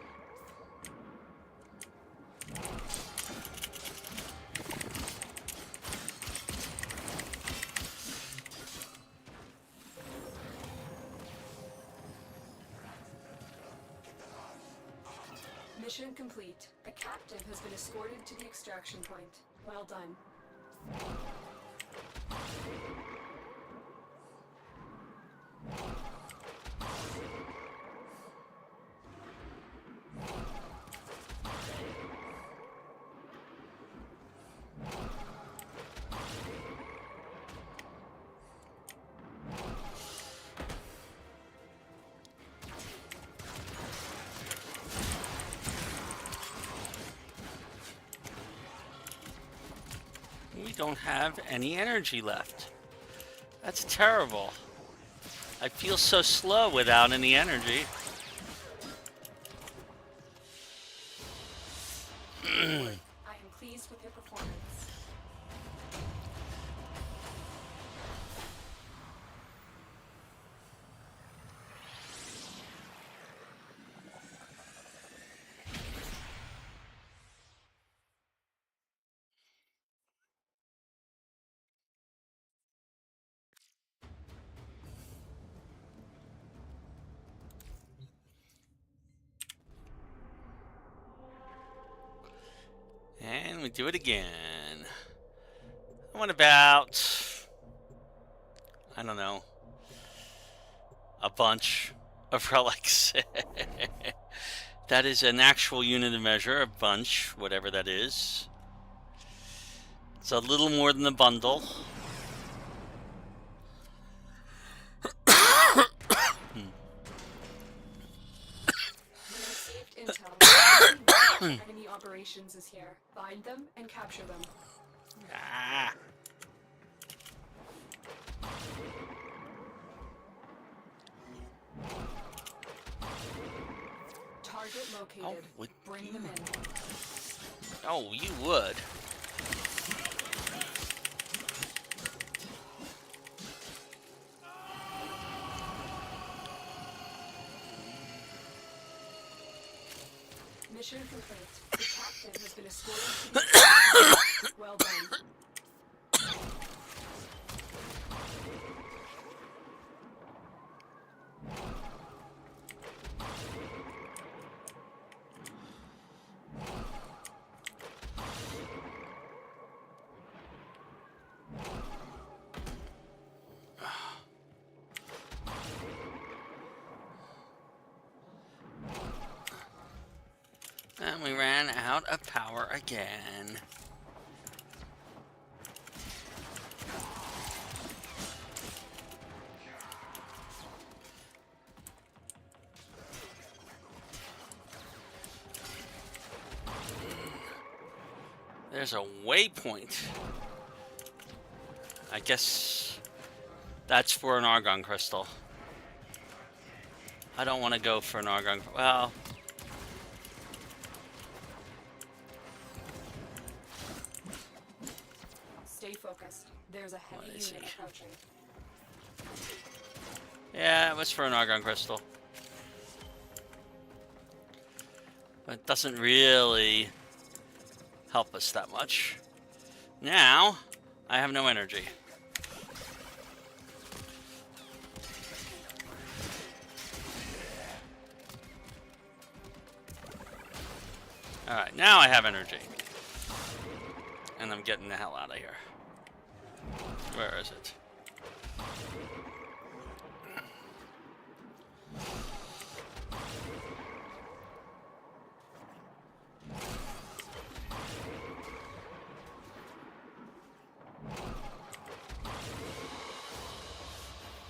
Mission complete. The captive has been escorted to the extraction point. Well done. We don't have any energy left. That's terrible. I feel so slow without any energy. I am pleased with your performance. And we do it again. What about, I don't know, a bunch of relics? That is an actual unit of measure, a bunch, whatever that is. It's a little more than a bundle. Received intel. Enemy operations is here. Find them and capture them. Ah. Target located. Bring them in. Oh, you would. Mission complete. The captain has been escorted to the well done. And we ran out of power again. There's a waypoint. I guess that's for an argon crystal. I don't want to go for an argon. Well, Stay focused. There's a heavy unit approaching. yeah, it was for an argon crystal. But it doesn't really help us that much. Now, I have no energy. Alright, now I have energy. And I'm getting the hell out of here. Where is it?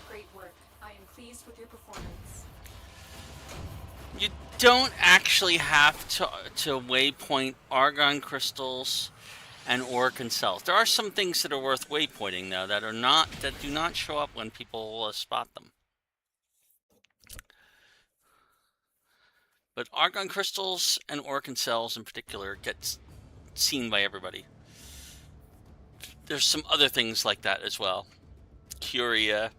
Great work. I am pleased with your performance. You don't actually have to waypoint argon crystals and organ cells. There are some things that are worth waypointing though that do not show up when people spot them. But argon crystals and organ cells in particular get seen by everybody. There's some other things like that as well. Curia,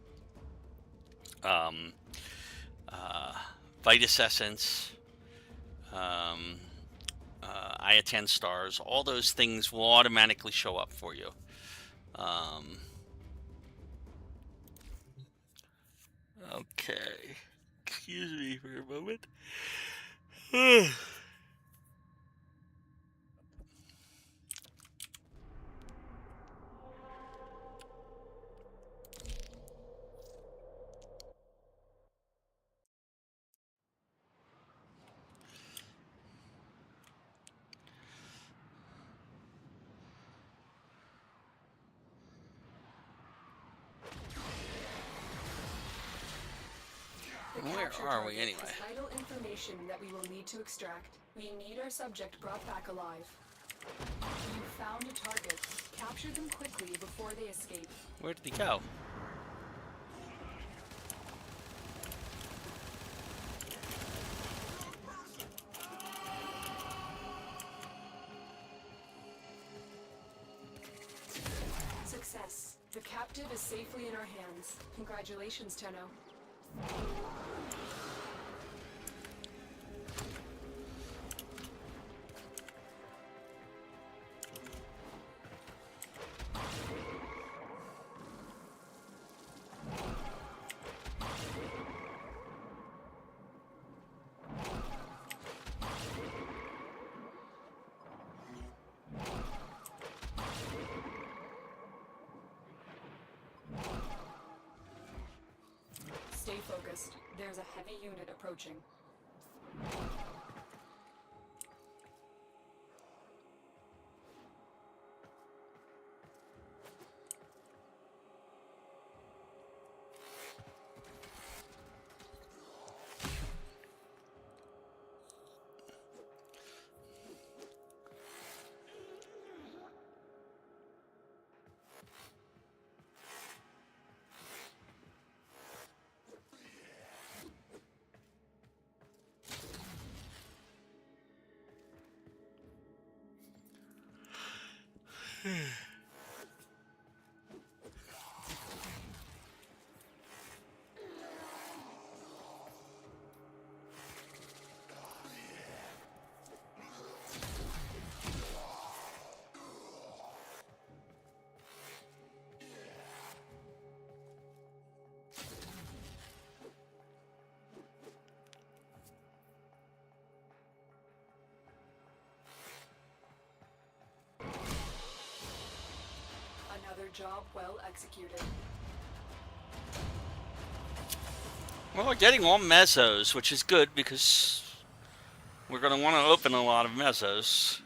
Vitus Essence, Iatan Stars, all those things will automatically show up for you. Okay. Excuse me for a moment. Where are we anyway? Vital information that we will need to extract. We need our subject brought back alive. You found a target. Capture them quickly before they escape. Where did he go? Success. The captive is safely in our hands. Congratulations, Tenno. Stay focused. There's a heavy unit approaching. Another job well executed. Well, we're getting all mesos, which is good because we're going to want to open a lot of mezzos.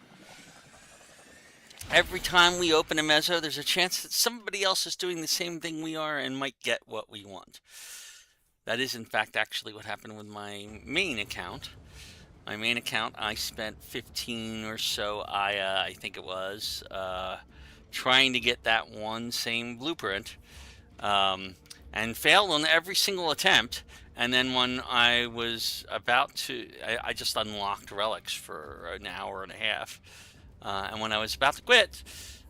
Every time we open a mezzo, there's a chance that somebody else is doing the same thing we are and might get what we want. That is, in fact, actually what happened with my main account. My main account, I spent 15 or so, I think it was, trying to get that one same blueprint, and failed on every single attempt. And then when I was about to, I just unlocked Relics for an hour and a half. And when I was about to quit,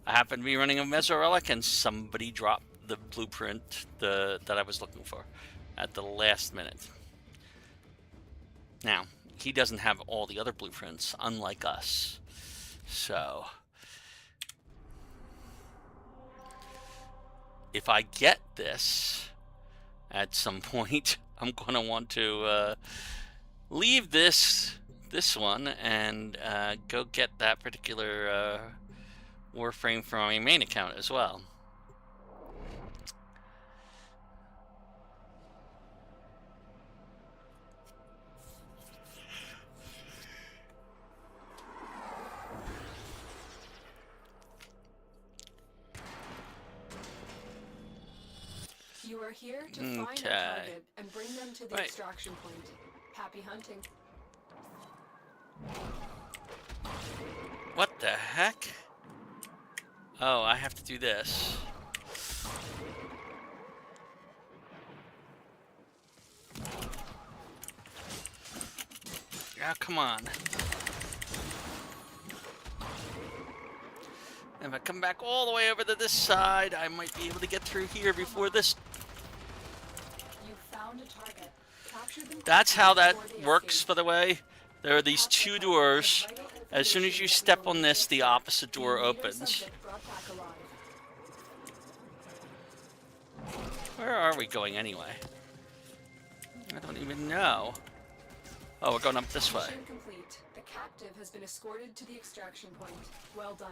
I happened to be running a Mezzo Relic, and somebody dropped the blueprint that I was looking for at the last minute. Now, he doesn't have all the other blueprints, unlike us. So, if I get this at some point, I'm going to want to leave this one and go get that particular Warframe from my main account as well. You are here to find a target and bring them to the extraction point. Happy hunting. What the heck? Oh, I have to do this. Yeah, come on. If I come back all the way over to this side, I might be able to get through here before this. You found a target. Capture them. That's how that works, by the way. There are these two doors. As soon as you step on this, the opposite door opens. Where are we going anyway? I don't even know. Oh, we're going up this way. Mission complete. The captive has been escorted to the extraction point. Well done.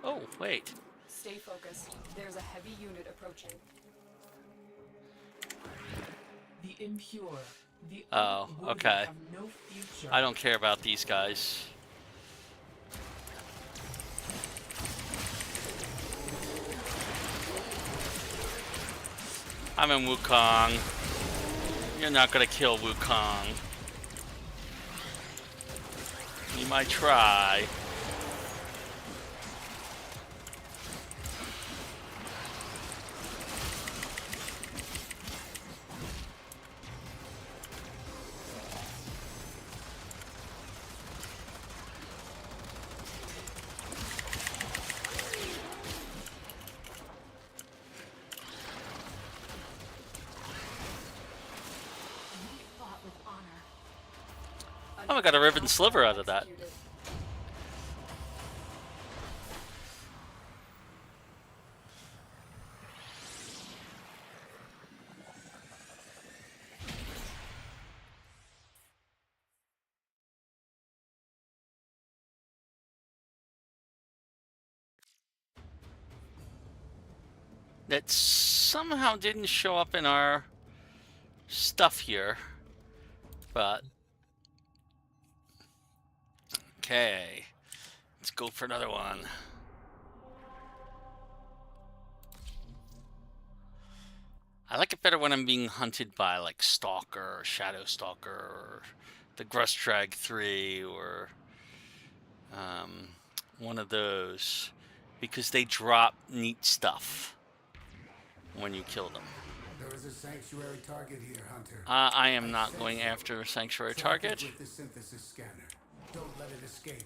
Oh, wait. Stay focused. There's a heavy unit approaching. The impure. The oh, okay. have no future. I don't care about these guys. I'm in Wukong. You're not gonna kill Wukong. You might try. Oh, I got a ribbon sliver out of that. That somehow didn't show up in our stuff here, but okay, let's go for another one. I like it better when I'm being hunted by like Stalker or Shadow Stalker or the Grustrag 3 or one of those, because they drop neat stuff when you kill them. There is a sanctuary target here, Hunter. I am not going after a sanctuary target. With the synthesis scanner. Don't let it escape.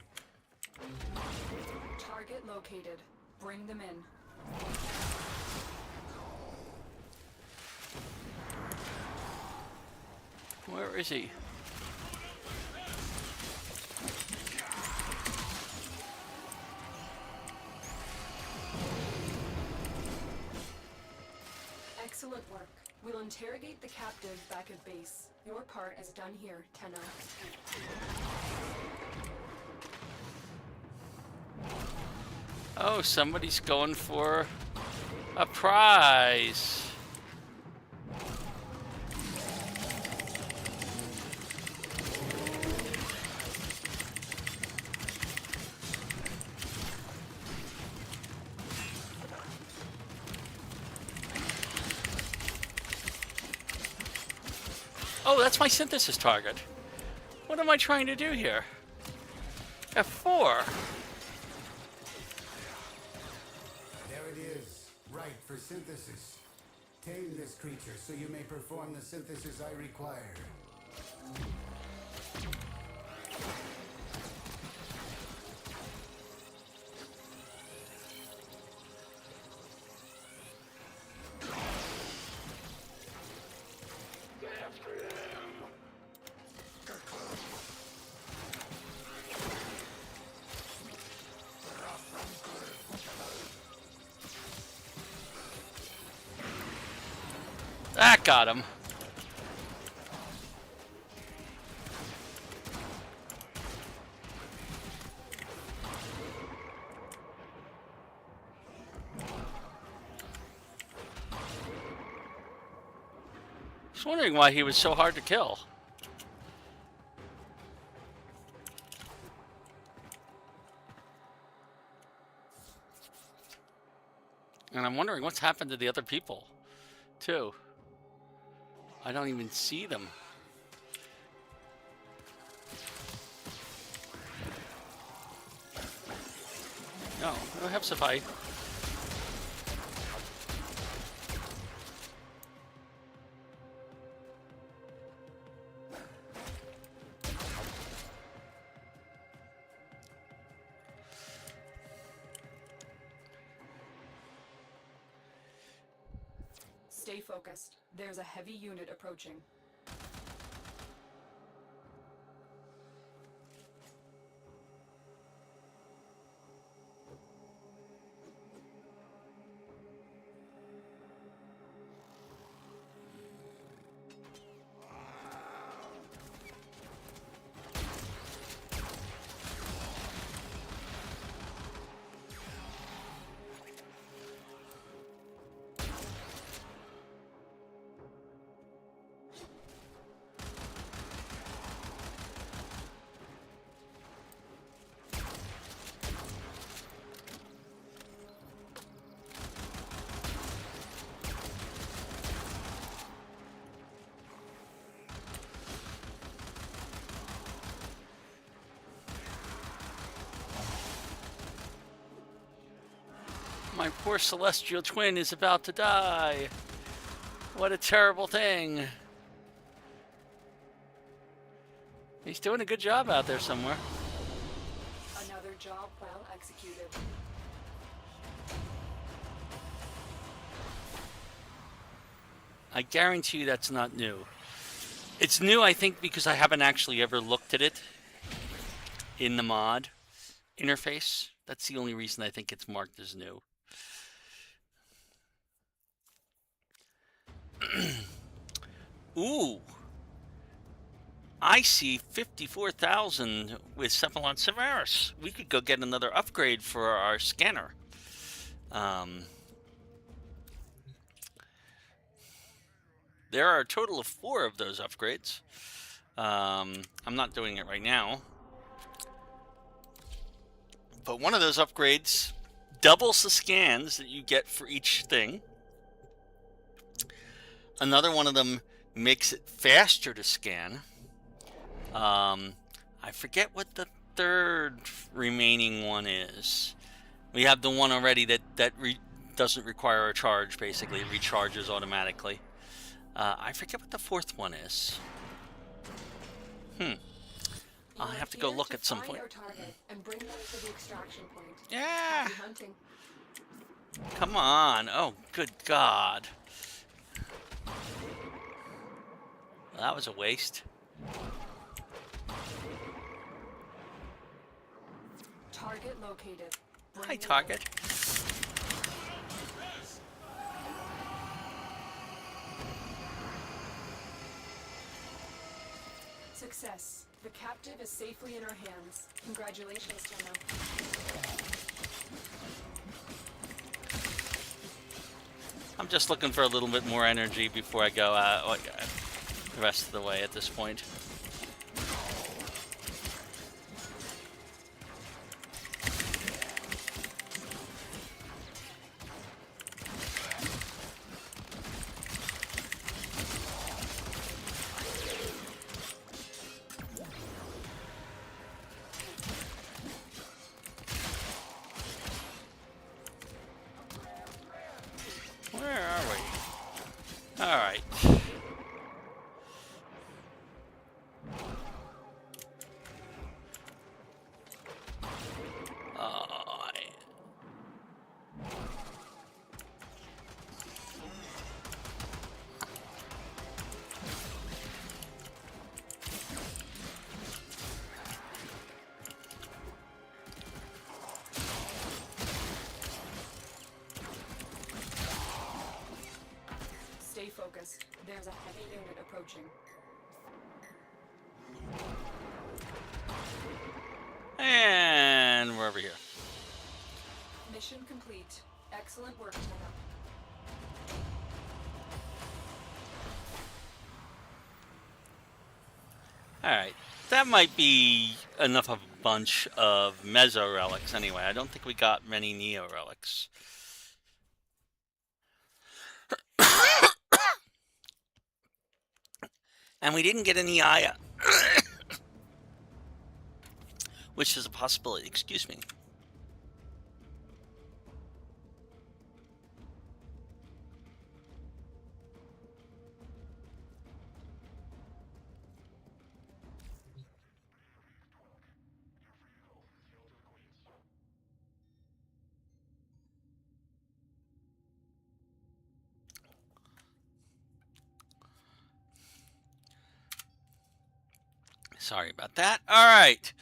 Target located. Bring them in. Where is he? Excellent work. We'll interrogate the captive back at base. Your part is done here, Tenno. Oh, somebody's going for a prize. Oh, that's my synthesis target. What am I trying to do here? F4. There it is. Right for synthesis. Tame this creature so you may perform the synthesis I require. That got him. I was wondering why he was so hard to kill. And I'm wondering what's happened to the other people, too. I don't even see them. No, no Hepsify. Stay focused. There's a heavy unit approaching. My poor celestial twin is about to die. What a terrible thing. He's doing a good job out there somewhere. Another job well executed. I guarantee you that's not new. It's new, I think, because I haven't actually ever looked at it in the mod interface. That's the only reason I think it's marked as new. Ooh. I see 54,000 with Cephalon Severus. We could go get another upgrade for our scanner. There are a total of 4 of those upgrades. I'm not doing it right now. But one of those upgrades doubles the scans that you get for each thing. Another one of them makes it faster to scan. I forget what the third remaining one is. We have the one already that doesn't require a charge, basically. It recharges automatically. I forget what the fourth one is. I'll have to go look at some point. And bring them to the extraction point. Yeah. Happy hunting. Come on. Oh, good God. Well, that was a waste. Target located. Hi, target. Success. The captive is safely in our hands. Congratulations, Gemma. I'm just looking for a little bit more energy before I go the rest of the way at this point. Where are we? All right. Stay focused. There's a heavy unit approaching. And we're over here. Mission complete. Excellent work, Gemma. Alright, that might be enough of a bunch of Meso Relics anyway. I don't think we got many Neo Relics. And we didn't get any Aya. Which is a possibility, excuse me. Sorry about that. All right.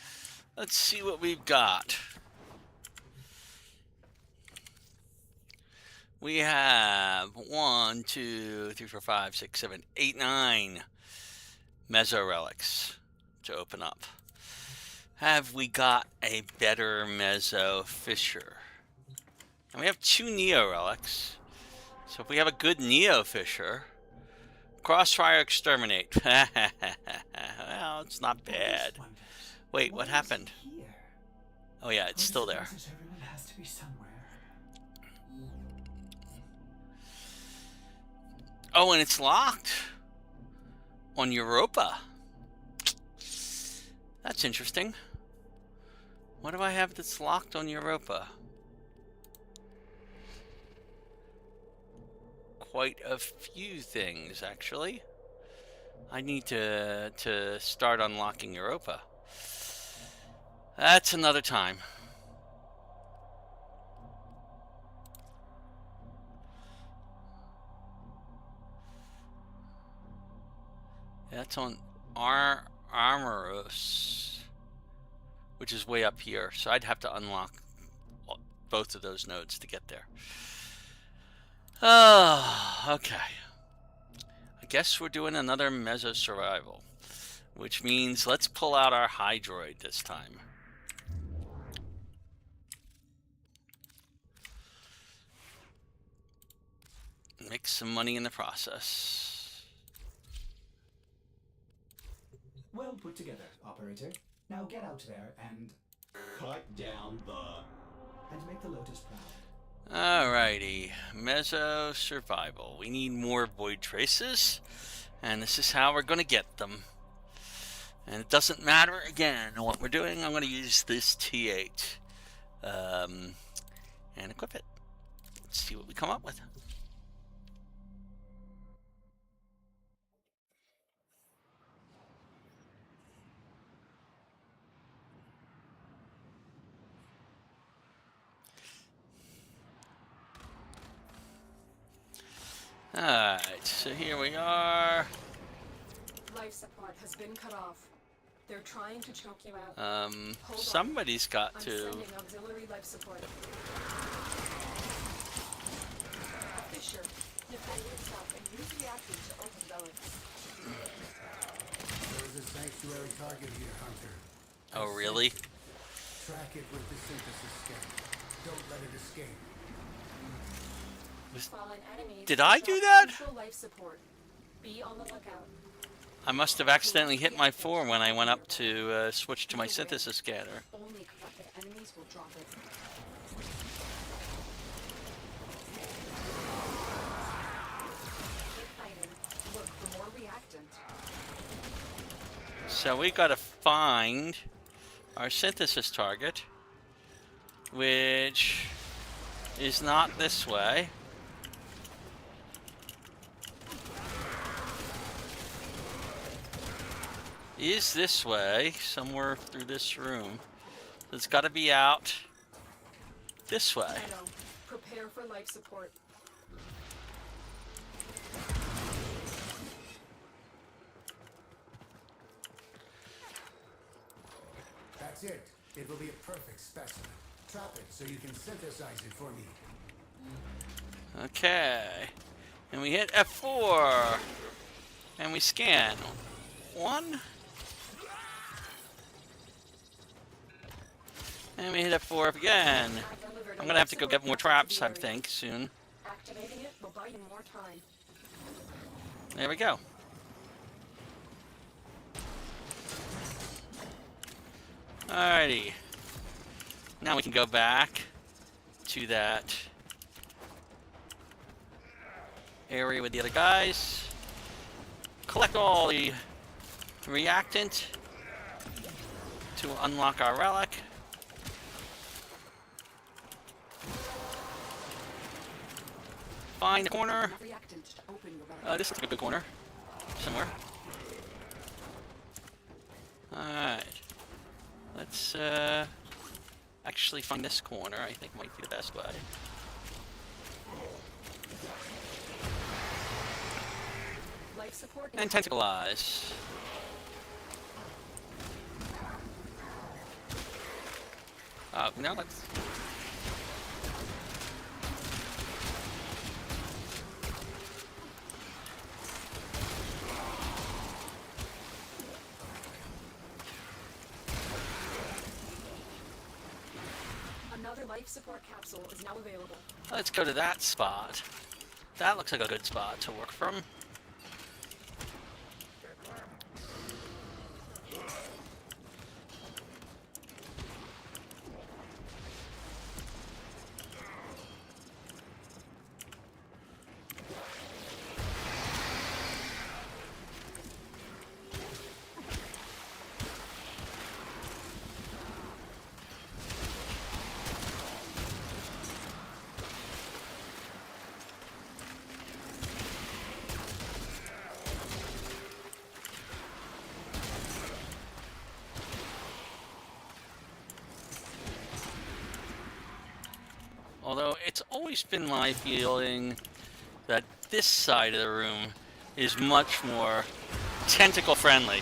Let's see what we've got. We have 1, 2, 3, 4, 5, 6, 7, 8, 9 Meso Relics to open up. Have we got a better Meso Fisher? And we have 2 Neo Relics. So if we have a good Neo Fisher, Crossfire Exterminate. Well, it's not bad. Wait, what happened? Oh yeah, it's still there. Everyone has to be somewhere. Oh, and it's locked on Europa. That's interesting. What do I have that's locked on Europa? Quite a few things, actually. I need to start unlocking Europa. That's another time. That's on Armoros, which is way up here. So I'd have to unlock both of those nodes to get there. Oh, okay. I guess we're doing another Meso Survival, which means let's pull out our Hydroid this time. Make some money in the process. Well put together, operator. Now get out there and cut down and make the Lotus proud. Alrighty, Meso Survival. We need more Void Traces, and this is how we're going to get them. And it doesn't matter, again, what we're doing. I'm going to use this T8 and equip it. Let's see what we come up with. Alright, so here we are. life support has been cut off. They're trying to choke you out. Somebody's got I'm to. sending auxiliary life support. Fisher, defend yourself and use reactors to open relics. There is a sanctuary target here, Hunter. Oh, really? Track it with the synthesis scanner. Don't let it escape. Fallen enemies Did I do that? crucial life support. Be on the lookout. I must have accidentally hit my 4 when I went up to switch to my synthesis scanner. Only corrupted enemies will drop it. Keep fighting. Look for more reactant. So we gotta find our synthesis target, which is not this way. Is this way, somewhere through this room. It's got to be out this way. Meadow, prepare for life support. That's it. It will be a perfect specimen. Trap it so you can synthesize it for me. Okay. And we hit F4. And we scan. 1. And we hit F4 again. I'm gonna have to go get more traps, I think, soon. Activating it will buy you more time. There we go. Alrighty. Now we can go back to that area with the other guys. Collect all the reactant to unlock our relic. Find the corner. Reactant to open your relic. This looks like a good corner. Somewhere. Alright. Let's actually find this corner. I think might be the best way. Life support And tentacleize. Oh, now let's. Another life support capsule is now available. Let's go to that spot. That looks like a good spot to work from. Although it's always been my feeling that this side of the room is much more tentacle friendly.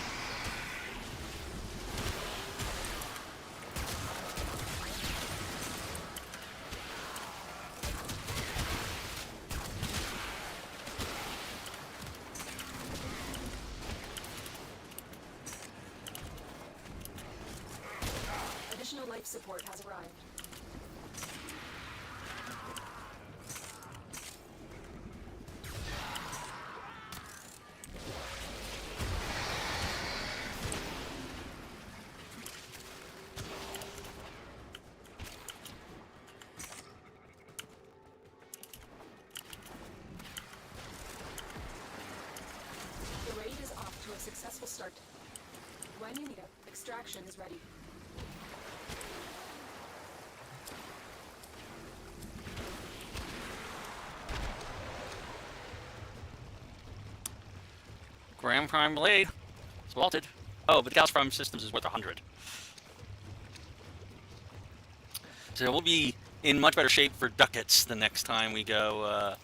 Additional life support has arrived. The raid is off to a successful start. When you need it, extraction is ready. Grand Prime Blade. It's vaulted. Oh, but the Gauss Prime Systems is worth 100. So we'll be in much better shape for ducats the next time we go,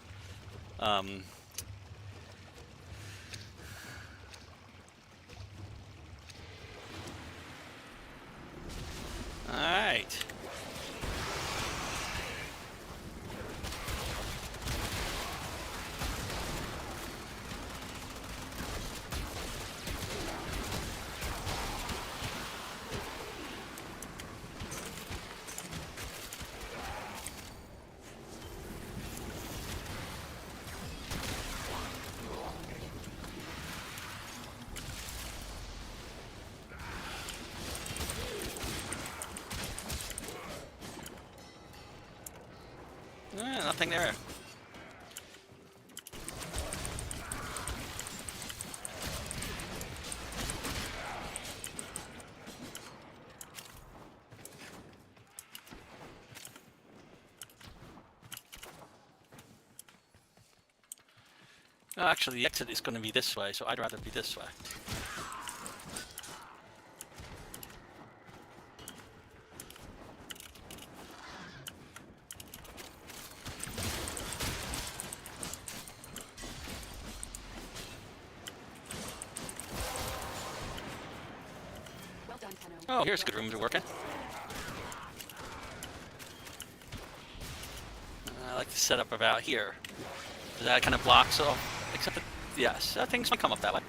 Alright. Nothing there. Oh, actually, the exit is going to be this way, so I'd rather be this way. Oh, here's a good room to work in. I like to set up about here. That kind of blocks off, except that, yes, things might come up that way.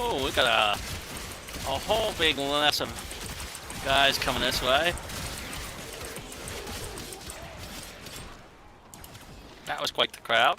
Oh, we got a whole big mess of guys coming this way. That was quite the crowd.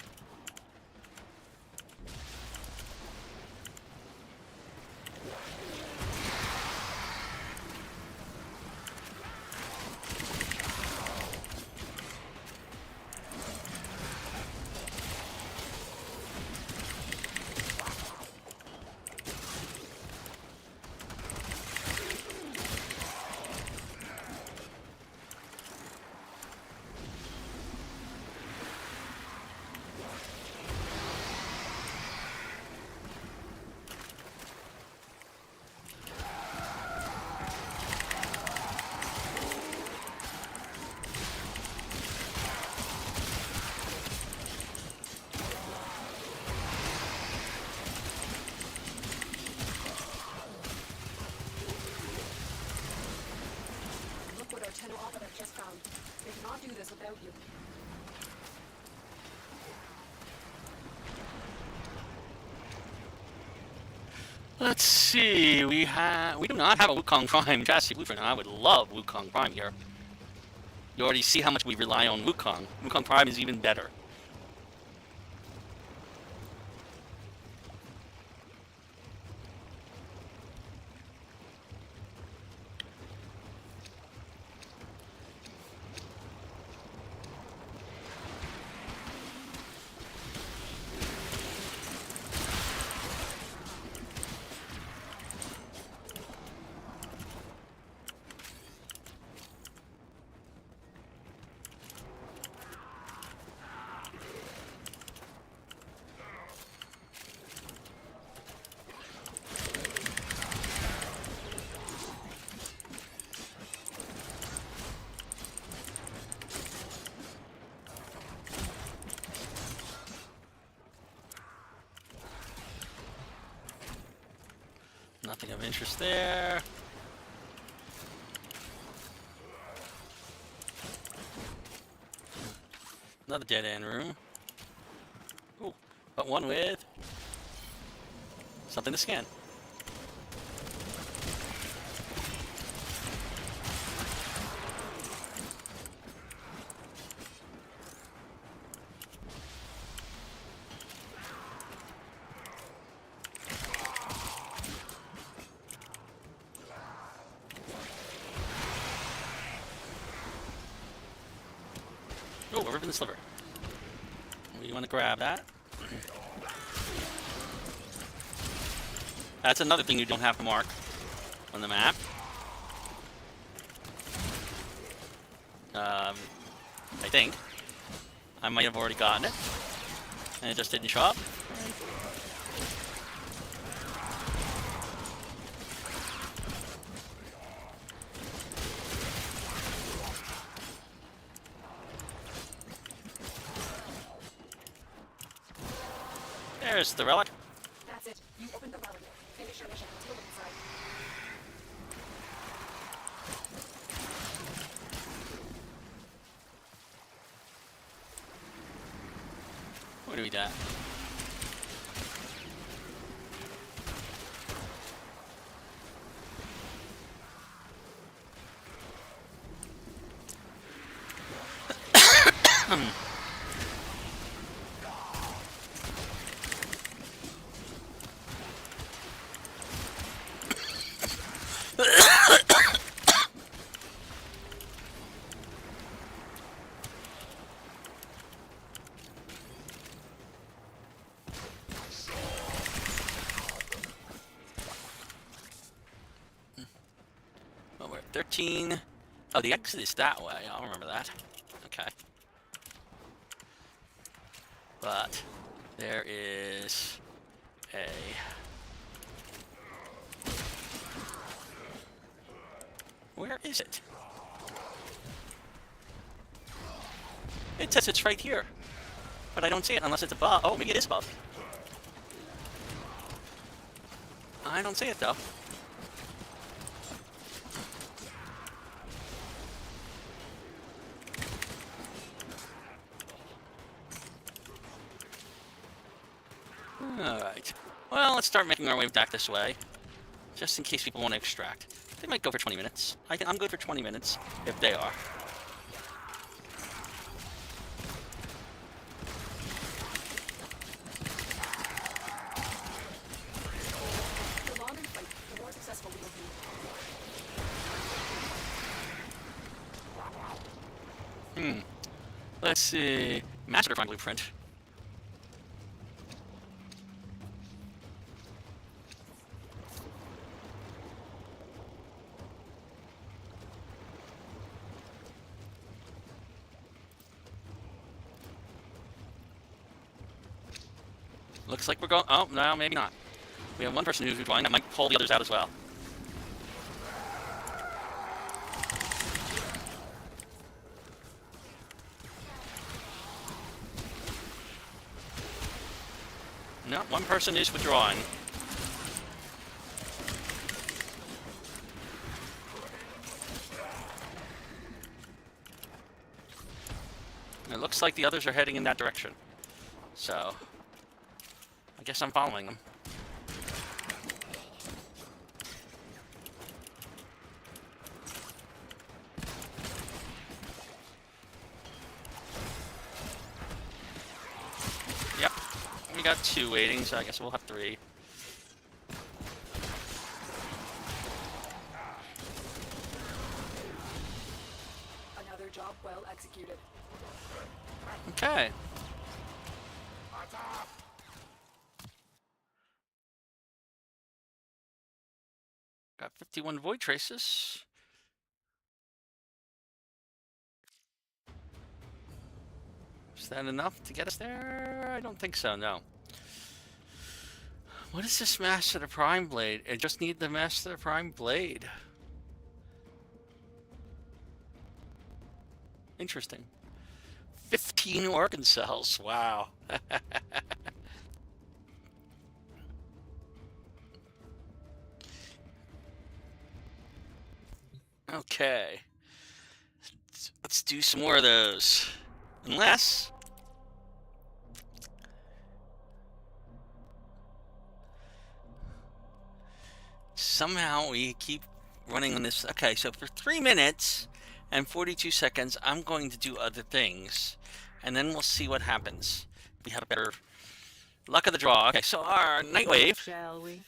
Let's see, we do not have a Wukong Prime chassis blueprint. I would love Wukong Prime here. You already see how much we rely on Wukong. Wukong Prime is even better. Nothing of interest there. Another dead end room. Ooh, but one with something to scan. Oh, a ribbon sliver. We want to grab that. That's another thing you don't have to mark on the map. I think. I might have already gotten it. And it just didn't show up. There's the relic. That's it. You opened the relic. Finish your mission. Let's go inside. What do we got? Well, we're at 13. Oh, the exit is that way. I'll remember that. Okay. But there is a... Where is it? It says it's right here. But I don't see it unless it's above. Oh, maybe it is above. I don't see it though. Alright. Well, let's start making our way back this way. Just in case people want to extract. They might go for 20 minutes. I'm good for 20 minutes, if they are. The longer you fight, the more successful we will be. Let's see. Master Prime Blueprint. Looks like we're going... Oh, no, maybe not. We have one person who's joined. That might pull the others out as well. No, one person is withdrawing. It looks like the others are heading in that direction. So... I guess I'm following them. Yep. We got 2 waiting, so I guess we'll have 3. Another job well executed. Okay. Got 51 void traces. Is that enough to get us there? I don't think so, no. What is this Master of the Prime Blade? I just need the Master of the Prime Blade. Interesting. 15 organ cells. Wow. Okay. Let's do some more of those. Unless somehow we keep running on this. Okay, so for 3 minutes and 42 seconds, I'm going to do other things. And then we'll see what happens. We have a better luck of the draw. Okay, so our Nightwave. Shall we?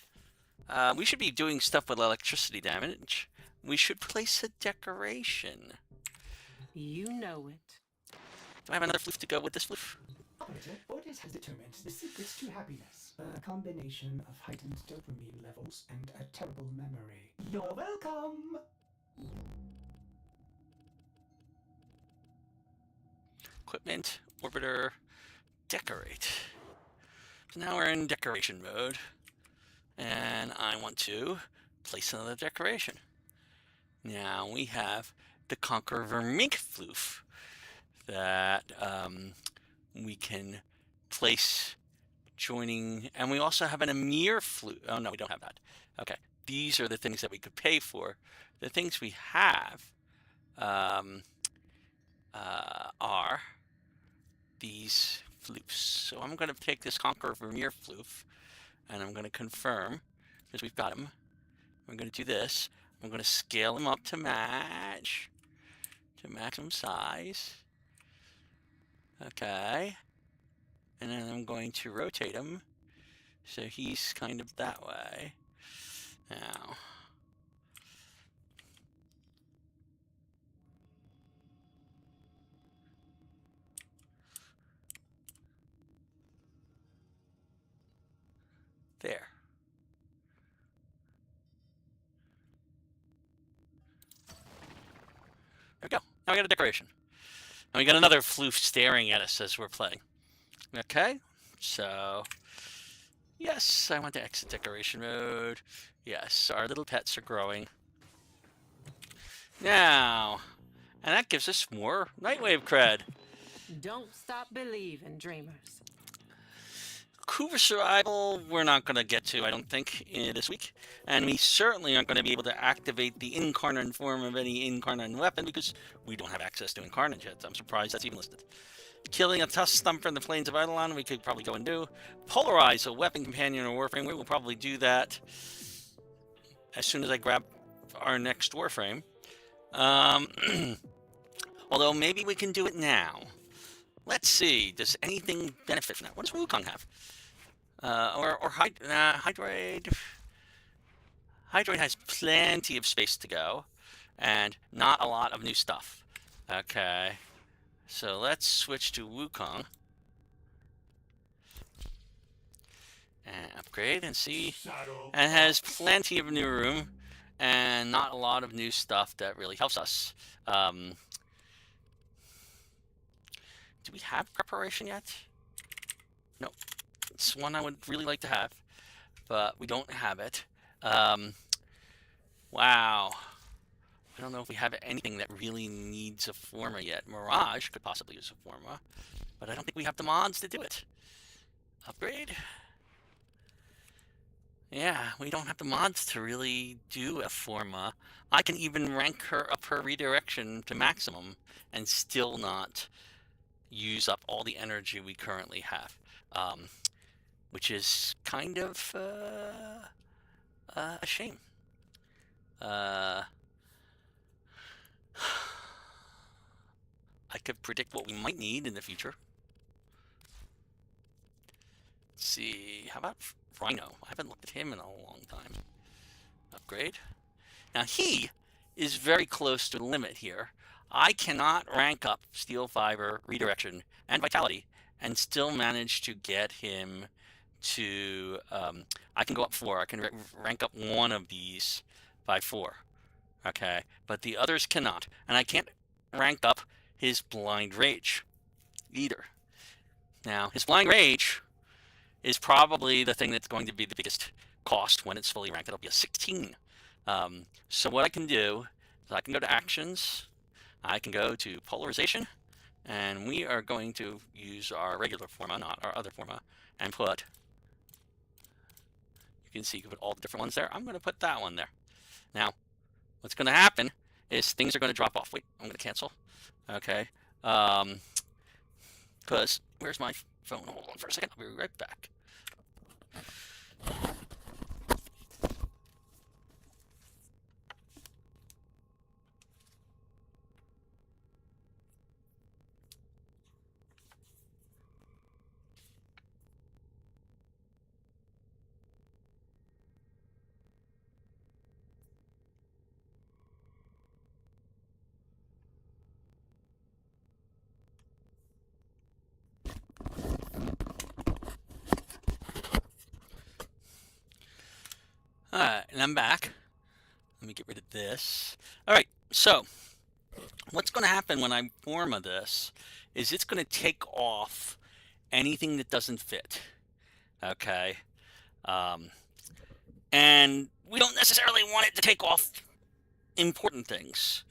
We should be doing stuff with electricity damage. We should place a decoration. You know it. Do I have another floof to go with this floof? Operator, Ordis has determined the secrets to happiness. A combination of heightened dopamine levels and a terrible memory. You're welcome! Equipment, orbiter, decorate. So now we're in decoration mode. And I want to place another decoration. Now we have the Conquer Vermink floof that we can place joining, and we also have an Emir floof. Oh no, we don't have that. Okay, these are the things that we could pay for. The things we have are these floofs. So I'm going to take this Conquer Vermeer floof, and I'm going to confirm, because we've got him. I'm going to do this. I'm going to scale him up to match, to maximum size. Okay. And then I'm going to rotate him, so he's kind of that way. Now, there. There we go. Now we got a decoration. And we got another floof staring at us as we're playing. Okay, so yes, I want to exit decoration mode. Yes, our little pets are growing. Now, and that gives us more Nightwave cred. Don't stop believing, dreamers. Cougar Survival, we're not going to get to, I don't think, this week. And we certainly aren't going to be able to activate the incarnate form of any incarnate weapon because we don't have access to incarnate yet. I'm surprised that's even listed. Killing a Tusk Thumper in the Plains of Eidolon, we could probably go and do. Polarize a weapon companion or Warframe, we will probably do that as soon as I grab our next Warframe. Although maybe we can do it now. Let's see, does anything benefit from that? What does Wukong have? Hydroid. Hydroid has plenty of space to go, and not a lot of new stuff. Okay, so let's switch to Wukong. And upgrade and see. And has plenty of new room, and not a lot of new stuff that really helps us. Do we have preparation yet? No. It's one I would really like to have, but we don't have it. Wow. I don't know if we have anything that really needs a forma yet. Mirage could possibly use a forma, but I don't think we have the mods to do it. Upgrade? Yeah, we don't have the mods to really do a forma. I can even rank her up her redirection to maximum and still not use up all the energy we currently have, which is kind of a shame. I could predict what we might need in the future. Let's see, how about Rhino? I haven't looked at him in a long time. Upgrade. Now he is very close to the limit here. I cannot rank up Steel Fiber, Redirection, and Vitality and still manage to get him to... I can go up 4. I can rank up one of these by 4. Okay, but the others cannot. And I can't rank up his Blind Rage either. Now, his Blind Rage is probably the thing that's going to be the biggest cost when it's fully ranked. It'll be a 16. So what I can do is I can go to Actions... I can go to Polarization, and we are going to use our regular forma, not our other forma, and put, you can see you can put all the different ones there. I'm going to put that one there. Now, what's going to happen is things are going to drop off. Wait, I'm going to cancel. Okay. Because where's my phone? Hold on for a second. I'll be right back. Alright, and I'm back. Let me get rid of this. Alright, so what's going to happen when I form this is it's going to take off anything that doesn't fit. Okay. And we don't necessarily want it to take off important things.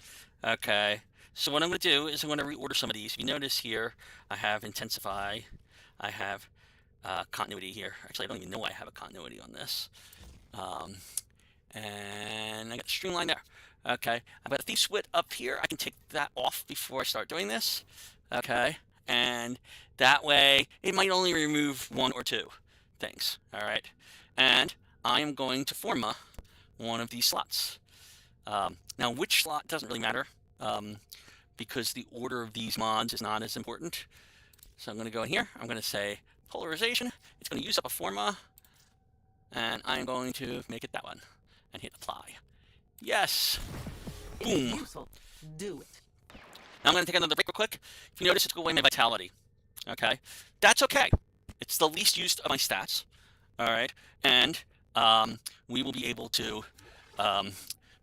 Okay. So what I'm going to do is I'm going to reorder some of these. If you notice here, I have Intensify. I have continuity here. Actually, I don't even know I have a continuity on this. And I got the streamline there. Okay, I've got a Thief's Wit up here. I can take that off before I start doing this. Okay, and that way it might only remove 1 or 2 things. All right, and I am going to forma one of these slots. Now, which slot doesn't really matter because the order of these mods is not as important. So I'm going to go in here. I'm going to say polarization. It's going to use up a forma. And I'm going to make it that one and hit apply. Yes. Boom. Useful. Do it. Now I'm going to take another break real quick. If you notice, it's going away my vitality. Okay. That's okay. It's the least used of my stats. All right. And we will be able to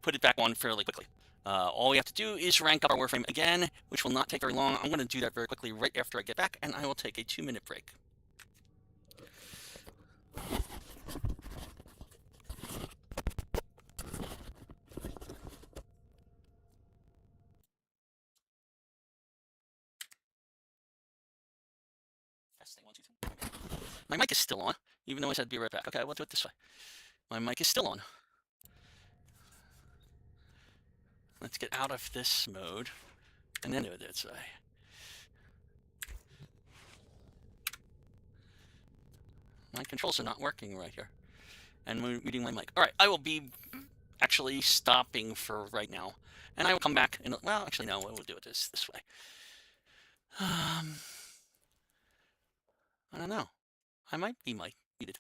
put it back on fairly quickly. All we have to do is rank up our Warframe again, which will not take very long. I'm going to do that very quickly right after I get back, and I will take a 2-minute break. My mic is still on, even though I said be right back. Okay, we'll do it this way. My mic is still on. Let's get out of this mode and then do it this way. My controls are not working right here. And muting my mic. All right, I will be actually stopping for right now. And I will come back. And, well, actually, no, we'll do it this way. I don't know. I might be muted.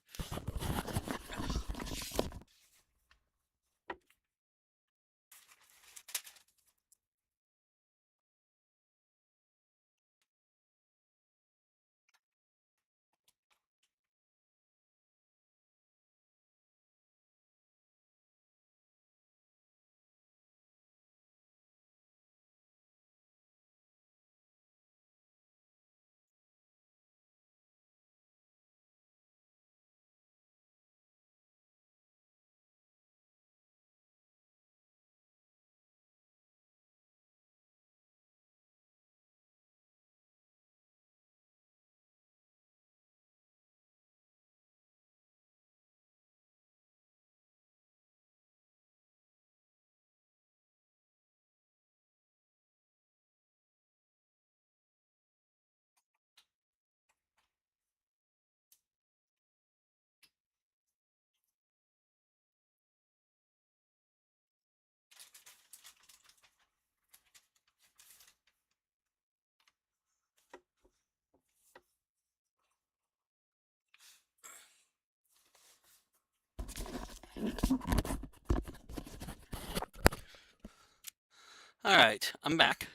All right, I'm back.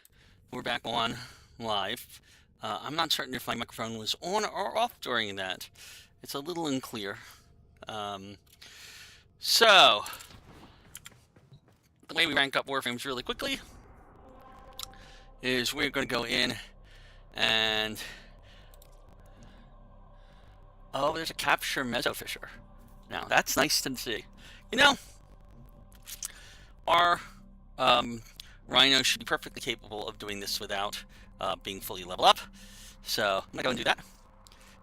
We're back on live. I'm not certain if my microphone was on or off during that. It's a little unclear. So, the way we rank up Warframes really quickly is we're going to go in and... Oh, there's a capture Mesofisher. Now, that's nice to see. You know, our Rhino should be perfectly capable of doing this without being fully level up. So, I'm going to go and do that.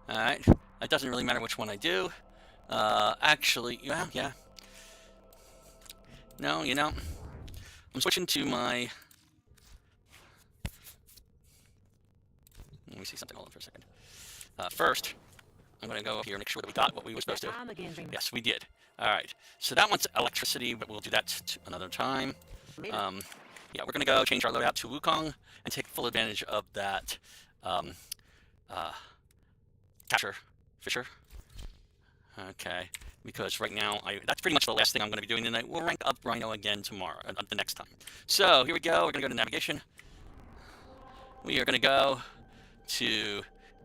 Alright. It doesn't really matter which one I do. Actually, yeah. No, you know, I'm switching to my... Let me see something. Hold on for a second. First, I'm going to go here and make sure that we got what we were supposed to. Yes, we did. All right. So that one's electricity, but we'll do that another time. Yeah, we're going to go change our loadout to Wukong and take full advantage of that capture Fisher. Okay. Because right now, that's pretty much the last thing I'm going to be doing tonight. We'll rank up Rhino again tomorrow, the next time. So here we go. We're going to go to navigation. We are going to go to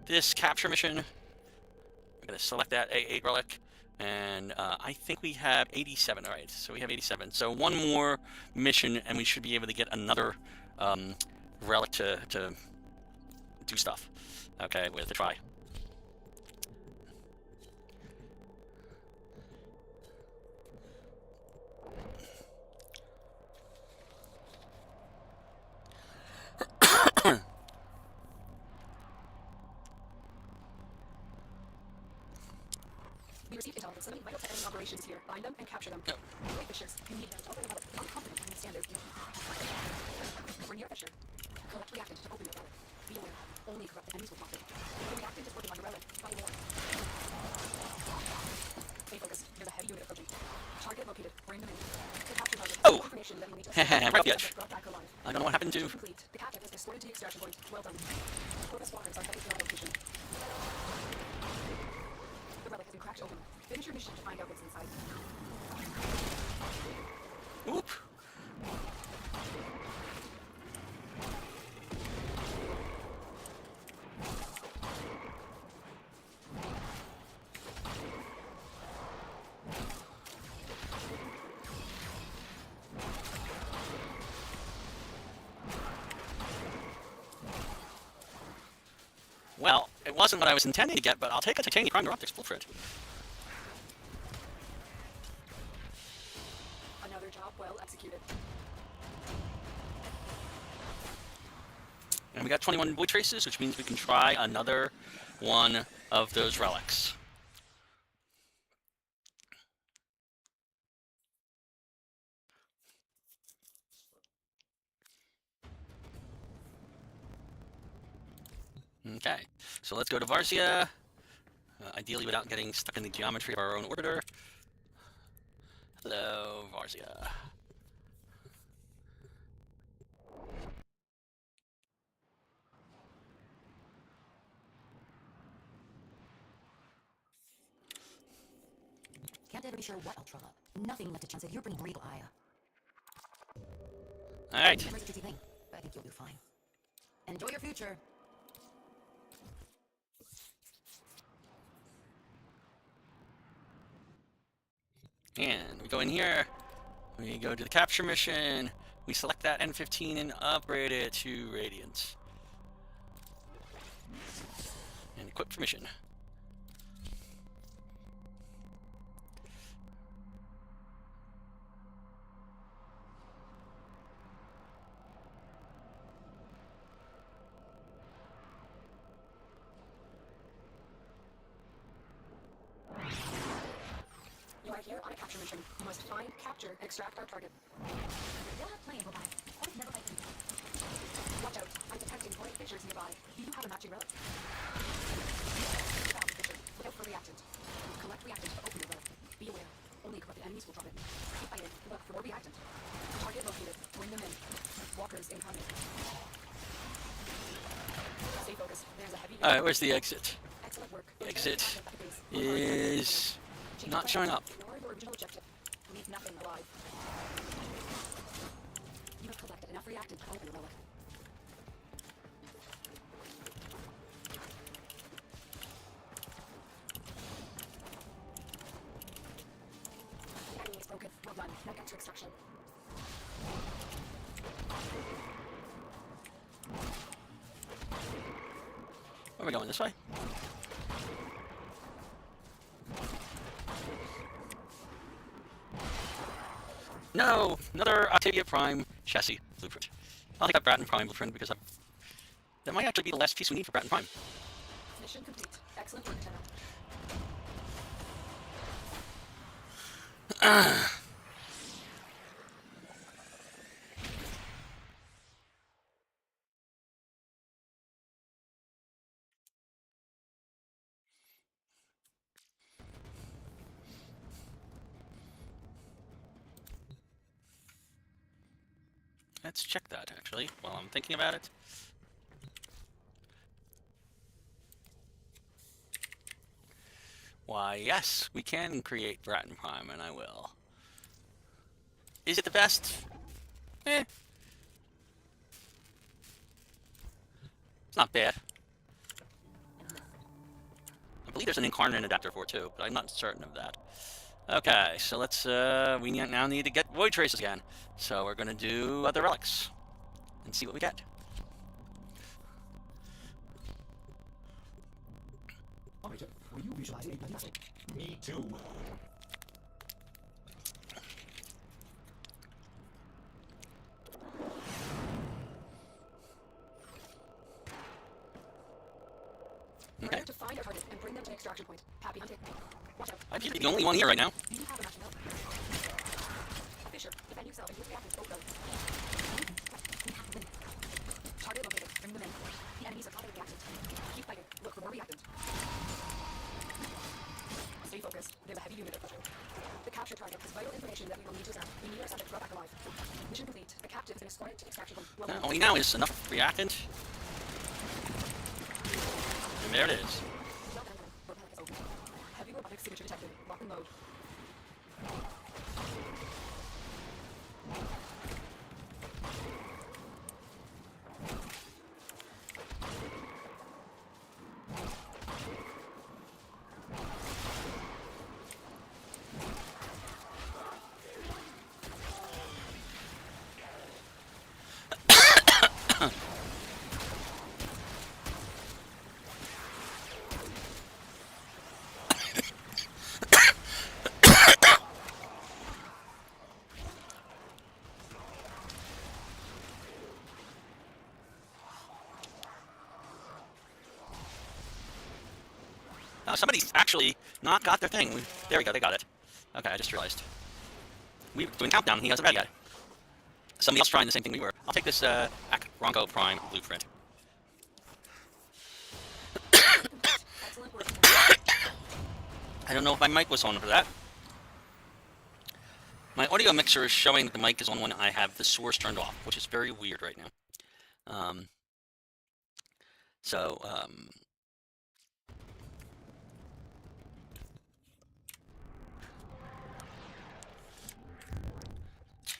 this capture mission. We're going to select that A8 relic. And I think we have 87. All right, so we have 87. So one more mission, and we should be able to get another relic to do stuff. Okay, with a try. We received intel that some vital tech operations here. Find them and capture them. Wait, Fishers. You need them to open the relic. I'm confident you can stand their guilt. We're near Fisher. Collect reactant to open the relic. Be aware. Only corrupted enemies will profit. The reactant is working on the relic. Find more. Stay focused. There's a heavy unit approaching. Target located. Bring them in. To capture target. Oh! Information that you need to Right off the edge. brought back alive. I don't know what happened to... Complete. The captive is escorted to the extraction point. Well done. Corvus squadrons are headed to that location. The relic has been cracked open. Finish your mission to find out what's inside. Oop. Well, it wasn't what I was intending to get, but I'll take a titanium prime optics blueprint. Another job well executed. And we got 21 void traces, which means we can try another one of those relics. Okay, so let's go to Varzia, ideally without getting stuck in the geometry of our own orbiter. Hello, Varzia. Can't ever be sure what I'll trot up. Nothing left to chance if you're bringing regal ire. All right. It's a tricky thing, but I think you'll do fine. Enjoy your future. And we go in here, we go to the capture mission, we select that N15 and upgrade it to Radiant. And equip for mission. You are here on a capture mission. You must find, capture, and extract our target. They'll have plenty of robotics. Always never fight them. Watch out. I'm detecting bright fissures nearby. Do you have a matching relic? Found fissure. Look out for reactant. Collect reactant to open the relic. Be aware. Only corrupted enemies will drop it. Keep fighting. Look for more reactant. Target located. Bring them in. Walkers incoming. Stay focused. There's a heavy... Alright, where's the exit? Excellent work. Exit is not showing up. Ignore your original objective. Leave nothing alive. You have collected enough reactant to open the relic. The enemy is broken. Well done. Now get to extraction. Where are we going? This way? No! Another Octavia Prime chassis blueprint. I'll take that Bratton Prime blueprint because that might actually be the last piece we need for Bratton Prime. Mission complete. Excellent work, Lieutenant. Let's check that, actually, while I'm thinking about it. Why, yes, we can create Bratton Prime, and I will. Is it the best? Eh. It's not bad. I believe there's an incarnate adapter for it, too, but I'm not certain of that. Okay, so let's, we now need to get Void Traces again. So we're gonna do other relics and see what we get. Operator, were you visualizing a plastic? Me too. Okay. To find a target and bring them to the extraction point. Happy hunting. Watch out. I appear to be the only one here right now. Do you have enough to know? Fisher, defend yourself and use reactants to open. Target located. Bring them in. The enemies are caught in reactant. Keep fighting. Look for more reactant. Stay focused. There's a heavy unit approaching. The capture target is vital information that we will need to examine. We need our subject brought back alive. Mission complete. The captive has been escorted to the extraction point. Well, All we now is enough reactant. And there it is. heavy robotic signature detected. Lock and load. Somebody's actually not got their thing. There we go, they got it. Okay, I just realized. We were doing countdown, he has a bad guy. Somebody else trying the same thing we were. I'll take this Bronco Prime blueprint. I don't know if my mic was on for that. My audio mixer is showing that the mic is on when I have the source turned off, which is very weird right now.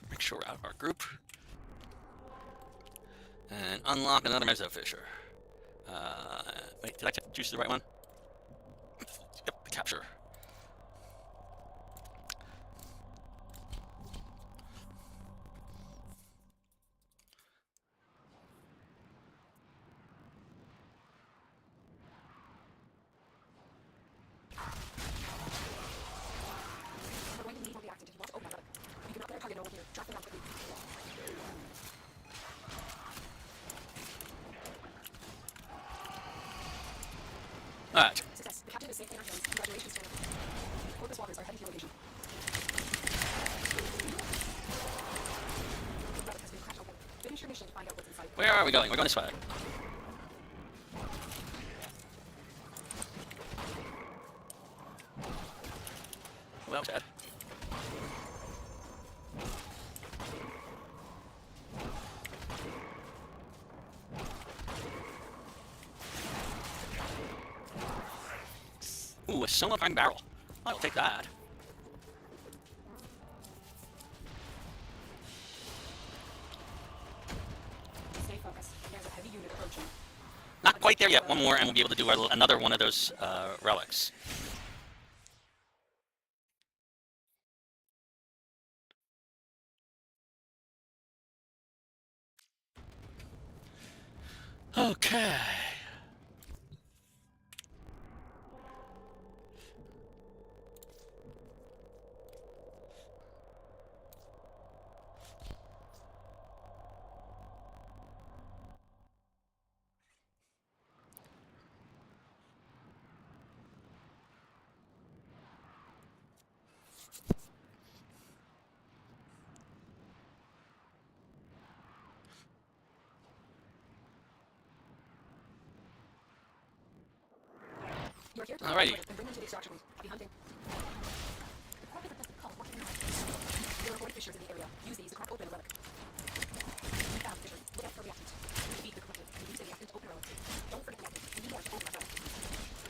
Make sure we're out of our group. And unlock another Mezzo Fisher. Wait, did I choose the right one? Yep, the capture. Alright. Success. The captive is safe in our hands. Congratulations, Tanner. Corpus walkers are heading to your location. The relic has been cracked open. Finish your mission to find out what's inside. Where are we going? We're going this way. Well, Chad. Ooh, a Soma Prime barrel. I'll take that. Stay focused. There's a heavy unit approaching. Not quite there yet. One more, and we'll be able to do another one of those relics. Okay. You're here to Alrighty. and bring them to the extraction point. Happy hunting. There are void fissures in the area. Use these to crack open a relic.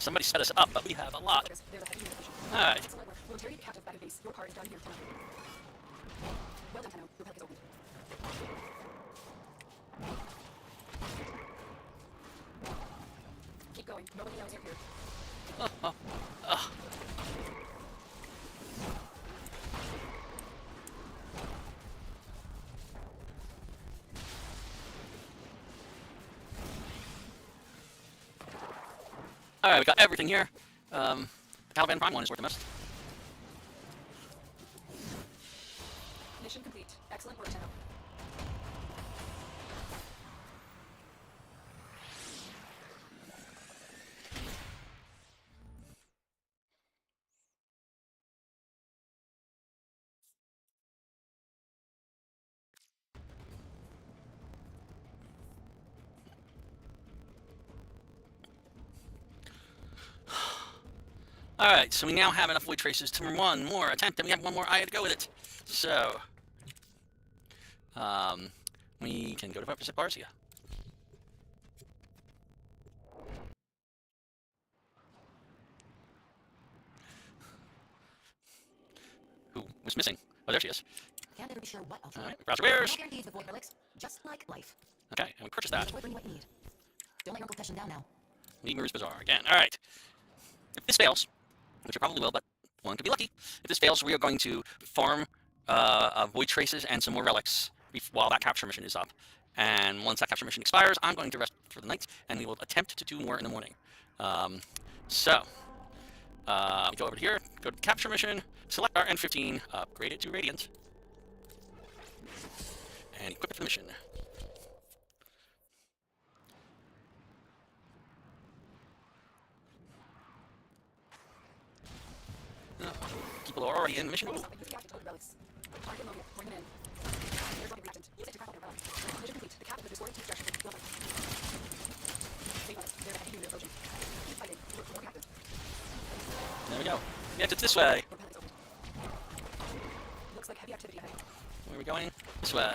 Somebody set us up, but we have a lot. Alright. Excellent work. We'll interrogate the captive back at base. Your part is done here, Tenno. Well done, Tenno. Your pellet is open. Keep going. Nobody knows you're here. Alright, we got everything here. The Taliban Prime one is worth the most. Mission complete. Excellent work, Tenno. Alright, so we now have enough void traces to one more attempt, and we have one more eye to go with it. So, we can go to Barcia. Who was missing? Oh, there she is. Can't ever be sure what I'll try. Alright, browser wares. No guarantees with void relics, just like life. Okay, and we purchased that. Avoid bringing what you need. Don't let your uncle down now. Lemur's Bazaar again. Alright. If this fails, which it probably will, but one could be lucky. If this fails, we are going to farm void traces and some more relics while that capture mission is up. And once that capture mission expires, I'm going to rest for the night, and we will attempt to do more in the morning. We go over here, go to the capture mission, select our N15, upgrade it to Radiant, and equip it for the mission. People are already in the mission. Use the reactant to open relics. Target located. Bring them in. There's one reactant. Use it to craft their relic. Mission complete. The captive is restored to destruction. Well done. Save us. There's a heavy unit approaching. Keep fighting. Look for more captive. There we go. Yes, it's this way. Your pellet's open. Looks like heavy activity ahead. Where are we going? This way.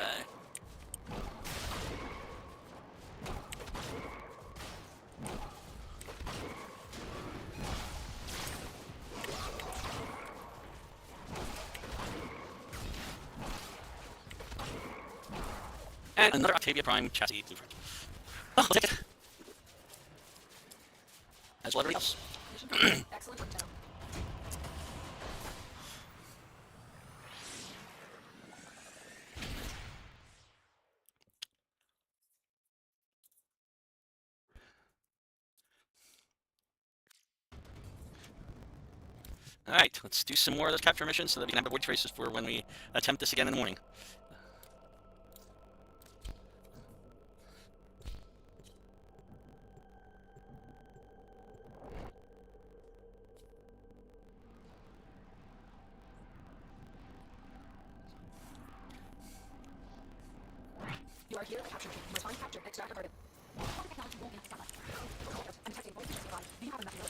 And another Octavia Prime chassis blueprint. Oh, I'll take it. As will everybody else. Mission complete. Excellent work, Tenno. Alright, let's do some more of those capture missions so that we can have the void traces for when we attempt this again in the morning. You are here at the capture mission. You must find capture and extract a burden. All the technology won't be enough to stop us. I'm detecting void traces nearby. Do you have enough to know?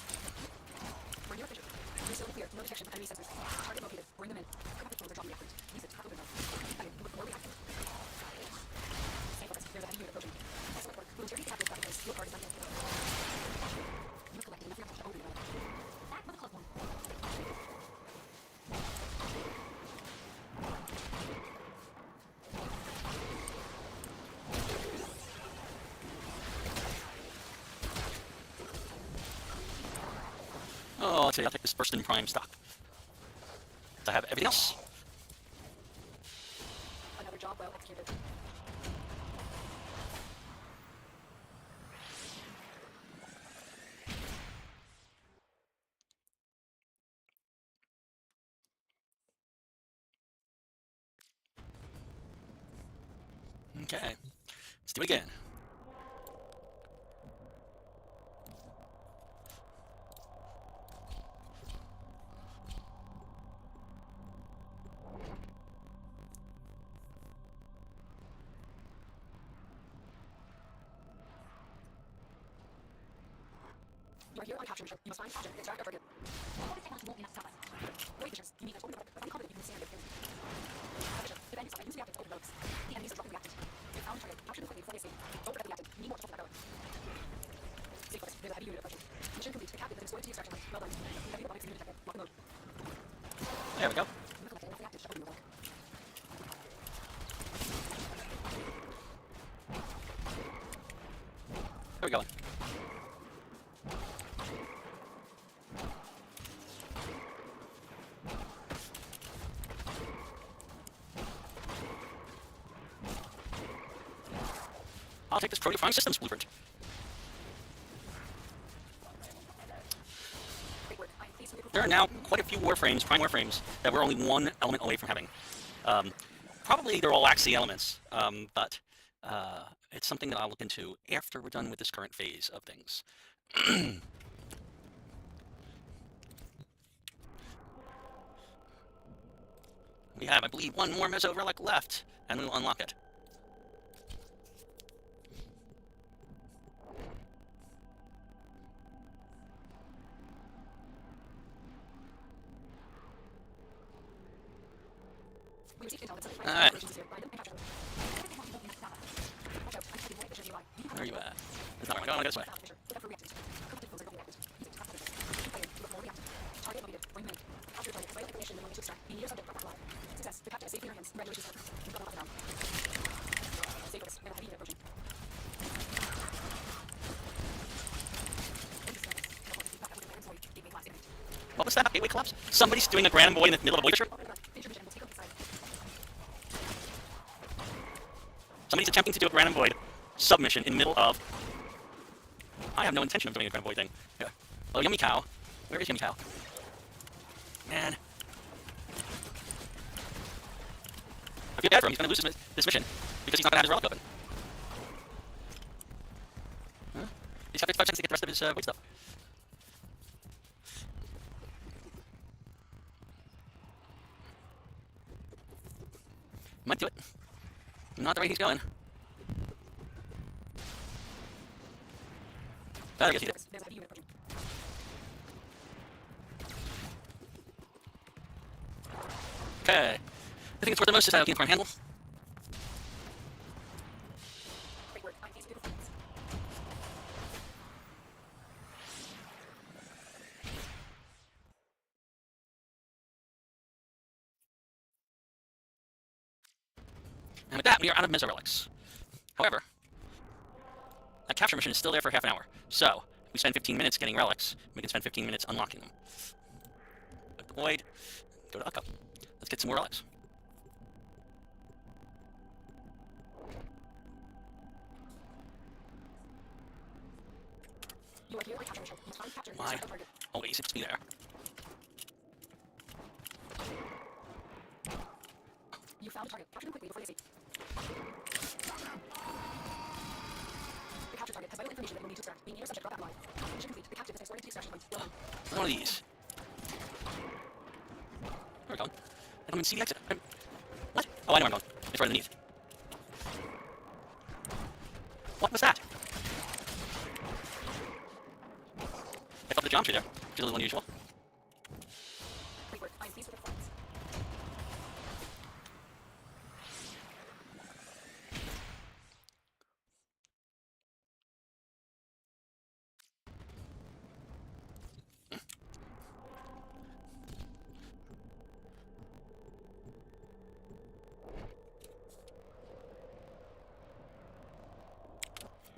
We're near Fisher. Facility clear. No detection of enemy sensors. Target located. Bring them in. Corrupted flows are dropping reactants. Use it to crack open them. Keep fighting. Look for more reactants. Stay focused. There's a heavy unit approaching. Excellent work. We'll interrogate captive back at base. Your part is done yet. You're collecting enough reactants to open the relic. That was a close one. Oh, I'll tell you, I'll take this first in prime stock. I have everything else. Another job well executed. Okay, let's do it again. You are here on capture mission. You must find capture and extract a burden. All this technology won't be enough to stop us. Wait, missions. You need to open the relic, but I'm confident you can stand it. Capture. Defend yourself and use reactant to open relics. The enemies are dropping reactant. You found target. Capture them quickly before they escape. Don't forget the reactant. You need more to open that relic. Stay focused. There's a heavy unit approaching. Mission complete. The captive is destroyed There we go. There we go. I'll take this Proteofine Systems blueprint. There are now quite a few Warframes, Prime Warframes, that we're only one element away from having. Probably they're all Axie elements, but it's something that I'll look into after we're done with this current phase of things. We have, I believe, one more Meso Relic left, and we'll unlock it. Alright. Where are you at? It's not where I'm going, this way. What was that? Gateway collapse? Somebody's doing a Grand Void in the middle of a void trip? Somebody's attempting to do a Grand Void submission in the middle of... I have no intention of doing a Grand Void thing. Yeah. Oh, Yummy Cow. Where is Yummy Cow? Man. I feel bad for him. He's going to lose this mission because he's not going to have his relic open. Huh? He's got 55 seconds to get the rest of his void stuff. Might do it. Not the way he's going. I guess he did. Okay. I think it's worth the most is looking for a handle. And with that, we are out of Meso Relics. However, that capture mission is still there for half an hour. So, we spend 15 minutes getting relics, we can spend 15 minutes unlocking them. Void, go to Ukko. Let's get some more relics. Why? Always, it's me there. You found a target. Capture them quickly before they see. The capture target has vital information that you will need to extract. Being near subject brought back alive. Mission complete. The captive is escorted to the extraction point. Well done. One of these. Where are we going? I don't even see the exit. What? Oh, I know where I'm going. It's right underneath. What was that? I felt the geometry there, which is a little unusual.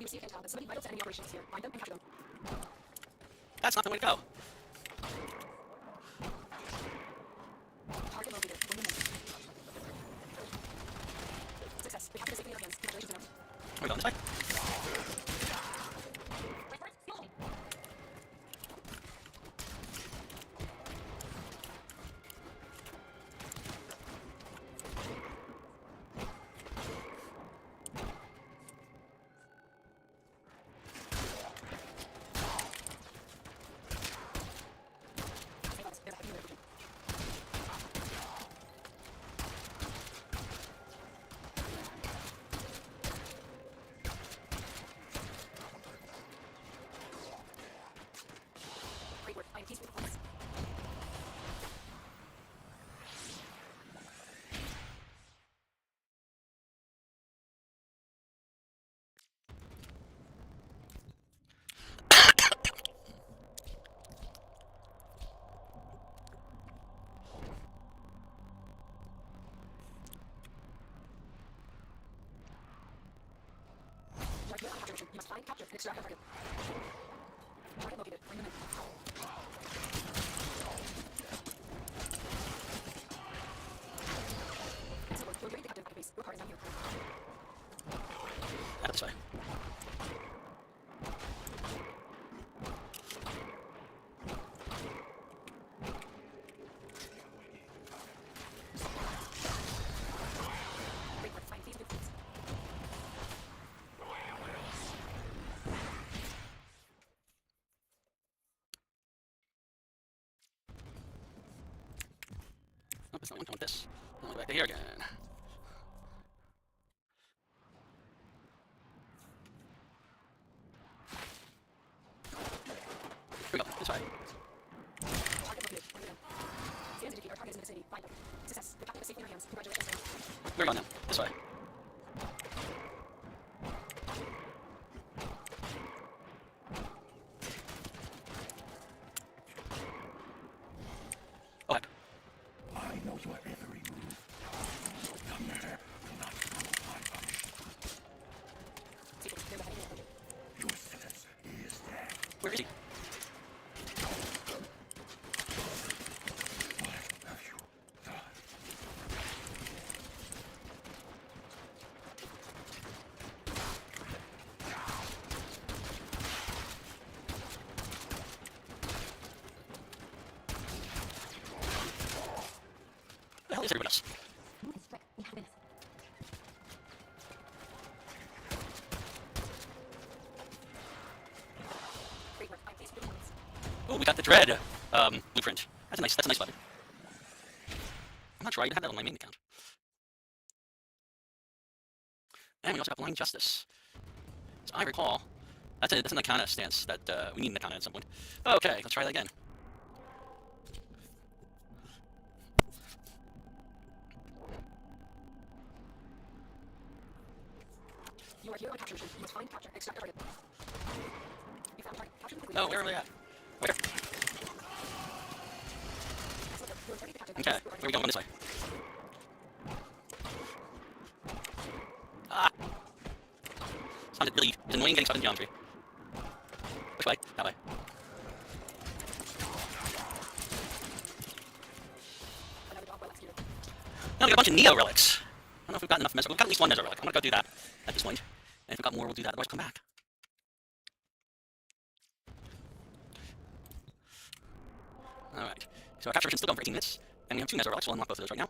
BBC can tell that somebody vital to enemy operations here. Find them and capture them. That's not the way to go. Target located. 1 minute. Success. The capture is safely in our hands. Congratulations, Venom. Are we going this way? You must find, capture, and extract the target. Target located. Bring them in. Silver, locate the captive base. Your card is down here. That's fine. Nope, it's not one. I want this. I want to go back to here again. Here we go. This way. Where are you going now? This way. Oh, heck. I know your every move. The matter will not go unpunished. Your sentence is dead. Where is he? What have you done? Where the hell is everybody else? Oh, we got the dread blueprint. That's a nice weapon. I'm not sure I even have that on my main account. And we also got blind justice. So I recall, that's an Icona stance that we need an Icona at some point. Okay, let's try that again. You are here on capture mission. You must find, capture, and extract the target. You found target. Capture quickly. No, where are they at? Where? Okay, here we go, going this way. Ah! It's annoying getting stuck in geometry. Which way? That way. Now we got a bunch of Neo relics. I don't know if we've got enough Meso. We've got at least one Meso relic. I'm gonna go do that at this point. And if we've got more, we'll do that. Otherwise, come back. Alright. So our capture mission's still going for 18 minutes. And we have 2 Meso relics. We'll unlock both of those right now.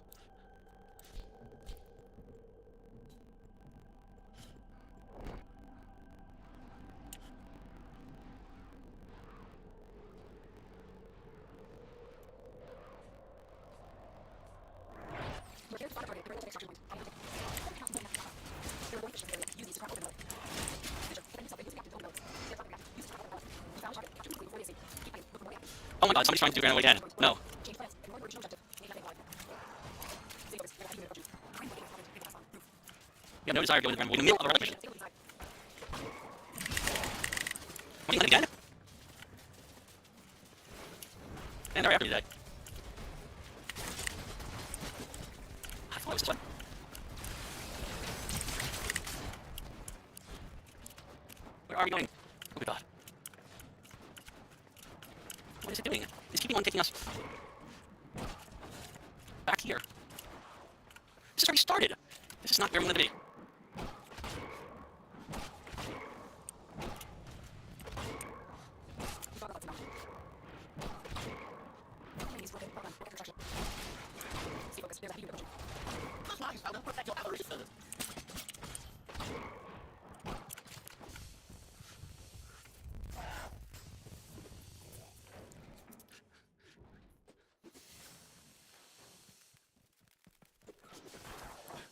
Oh my god, somebody's trying to do Granaway again. No. We have no desire to go into Granaway in the middle of a relic mission. Are we again? And they're after you today. I thought it was this one. Where are we going? Oh my god. What is it doing? It's keeping on taking us back here. This has already started. This is not where we want to be.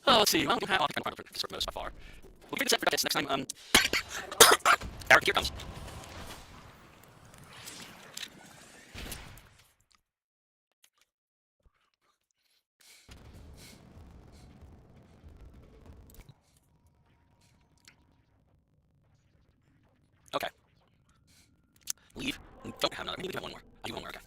Oh, let's see. Well, we have all the kind of part of this most by far. We'll figure this out for this next time. Eric, here comes. Okay. Leave. We don't have another. Maybe we do have one more. I do one more, okay.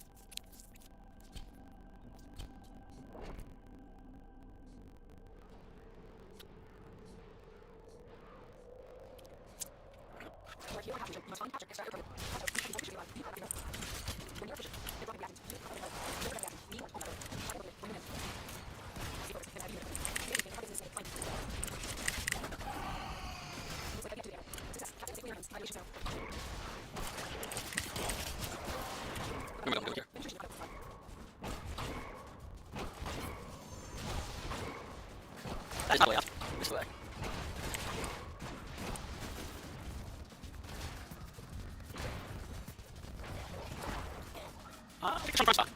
That is not the way out. This is the way. Take some front spot.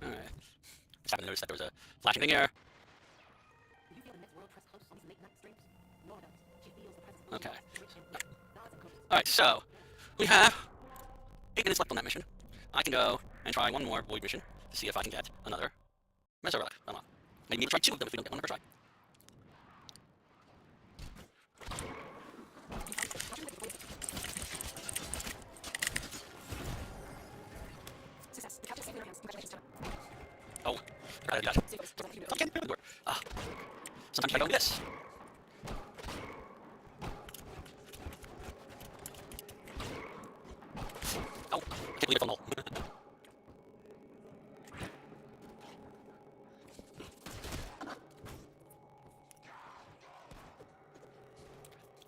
Alright. Just happened to notice that there was a flashing thing here. Okay. Alright, so we have 8 minutes left on that mission. I can go and try one more void mission to see if I can get another Meso Relic. I don't know. Maybe we'll try 2 of them if we don't get one per try. Oh, I got it. Sometimes I go like this. Oh, I can't believe it's on all.